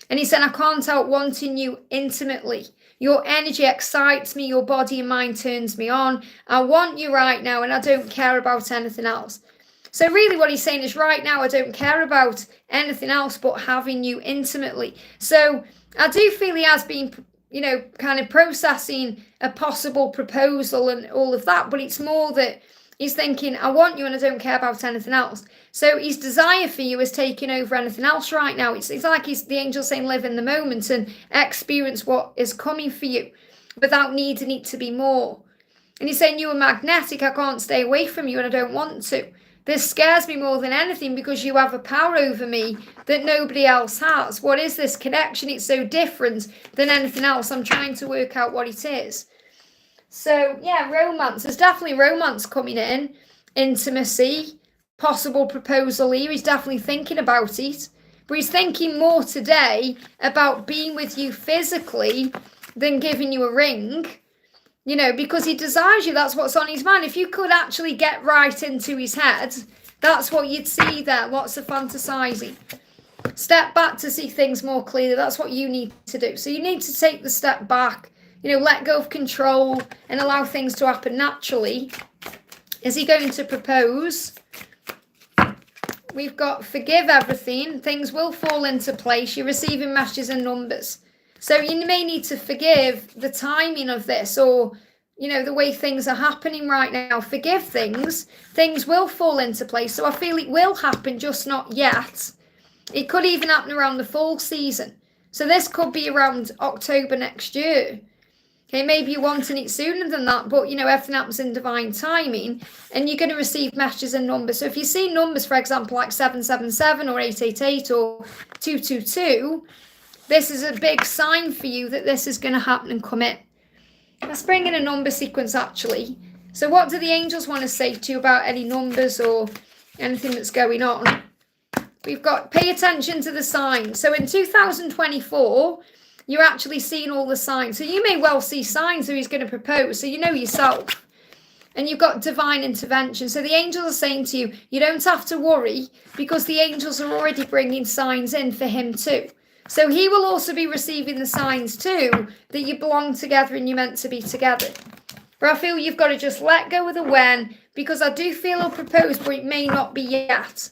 And he said, I can't help wanting you intimately. Your energy excites me. Your body and mind turns me on. I want you right now and I don't care about anything else. So really what he's saying is right now I don't care about anything else but having you intimately. So I do feel he has been, you know, kind of processing a possible proposal and all of that. But it's more that he's thinking, I want you and I don't care about anything else. So his desire for you is taking over anything else right now. It's like the angel saying live in the moment and experience what is coming for you without needing it to be more. And he's saying you are magnetic. I can't stay away from you and I don't want to. This scares me more than anything because you have a power over me that nobody else has. What is this connection? It's so different than anything else. I'm trying to work out what it is. So, yeah, romance. There's definitely romance coming in. Intimacy. Possible proposal here. He's definitely thinking about it. But he's thinking more today about being with you physically than giving you a ring. You know, because he desires you. That's what's on his mind. If you could actually get right into his head, that's what you'd see there. Lots of fantasizing. Step back to see things more clearly. That's what you need to do. So you need to take the step back. You know, let go of control and allow things to happen naturally. Is he going to propose? We've got forgive everything. Things will fall into place. You're receiving messages and numbers. So you may need to forgive the timing of this or, you know, the way things are happening right now. Forgive things. Things will fall into place. So I feel it will happen, just not yet. It could even happen around the fall season. So this could be around October next year. Okay, maybe you're wanting it sooner than that, but, you know, everything happens in divine timing and you're going to receive messages and numbers. So if you see numbers, for example, like 777 or 888 or 222, this is a big sign for you that this is going to happen and come in. Let's bring in a number sequence, actually. So what do the angels want to say to you about any numbers or anything that's going on? We've got pay attention to the signs. So in 2024... you're actually seeing all the signs. So you may well see signs that he's going to propose. So you know yourself. and you've got divine intervention. So the angels are saying to you, you don't have to worry, because the angels are already bringing signs in for him too. So he will also be receiving the signs too, that you belong together and you're meant to be together. But I feel you've got to just let go of the when, because I do feel he'll propose, but it may not be yet.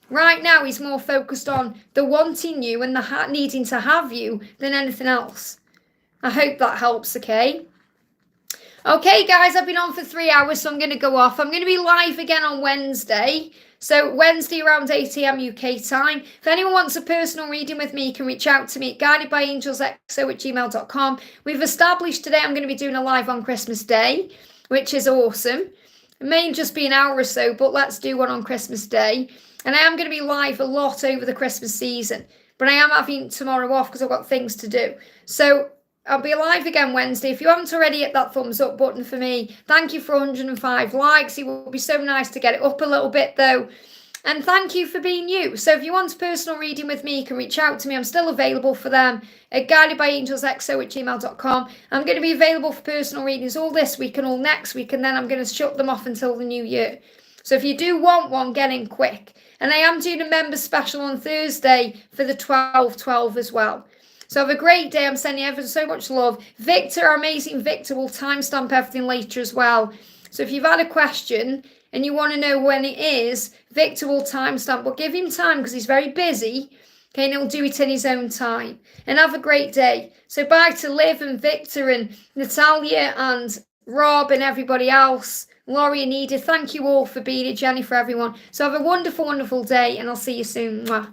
Right now, he's more focused on the wanting you and the needing to have you than anything else. I hope that helps, okay? Okay, guys, I've been on for 3 hours, so I'm going to go off. I'm going to be live again on Wednesday. So Wednesday around 8 a.m. UK time. If anyone wants a personal reading with me, you can reach out to me at guidedbyangelsxo@gmail.com. We've established today I'm going to be doing a live on Christmas Day, which is awesome. It may just be an hour or so, but let's do one on Christmas Day. And I am going to be live a lot over the Christmas season. But I am having tomorrow off because I've got things to do. So I'll be live again Wednesday. If you haven't already hit that thumbs up button for me, thank you for 105 likes. It would be so nice to get it up a little bit though. And thank you for being you. So if you want a personal reading with me, you can reach out to me. I'm still available for them at guidedbyangelsxo@gmail.com. I'm going to be available for personal readings all this week and all next week. And then I'm going to shut them off until the new year. So if you do want one, get in quick. And I am doing a member special on Thursday for the 12/12 as well. So have a great day. I'm sending you ever so much love. Victor, our amazing Victor, will timestamp everything later as well. So if you've had a question and you want to know when it is, Victor will timestamp. But give him time because he's very busy. Okay, and he'll do it in his own time. And have a great day. So bye to Liv and Victor and Natalia and Rob and everybody else. Laurie and Edith, thank you all for being here. Jenny, for everyone. So have a wonderful, wonderful day, and I'll see you soon. Mwah.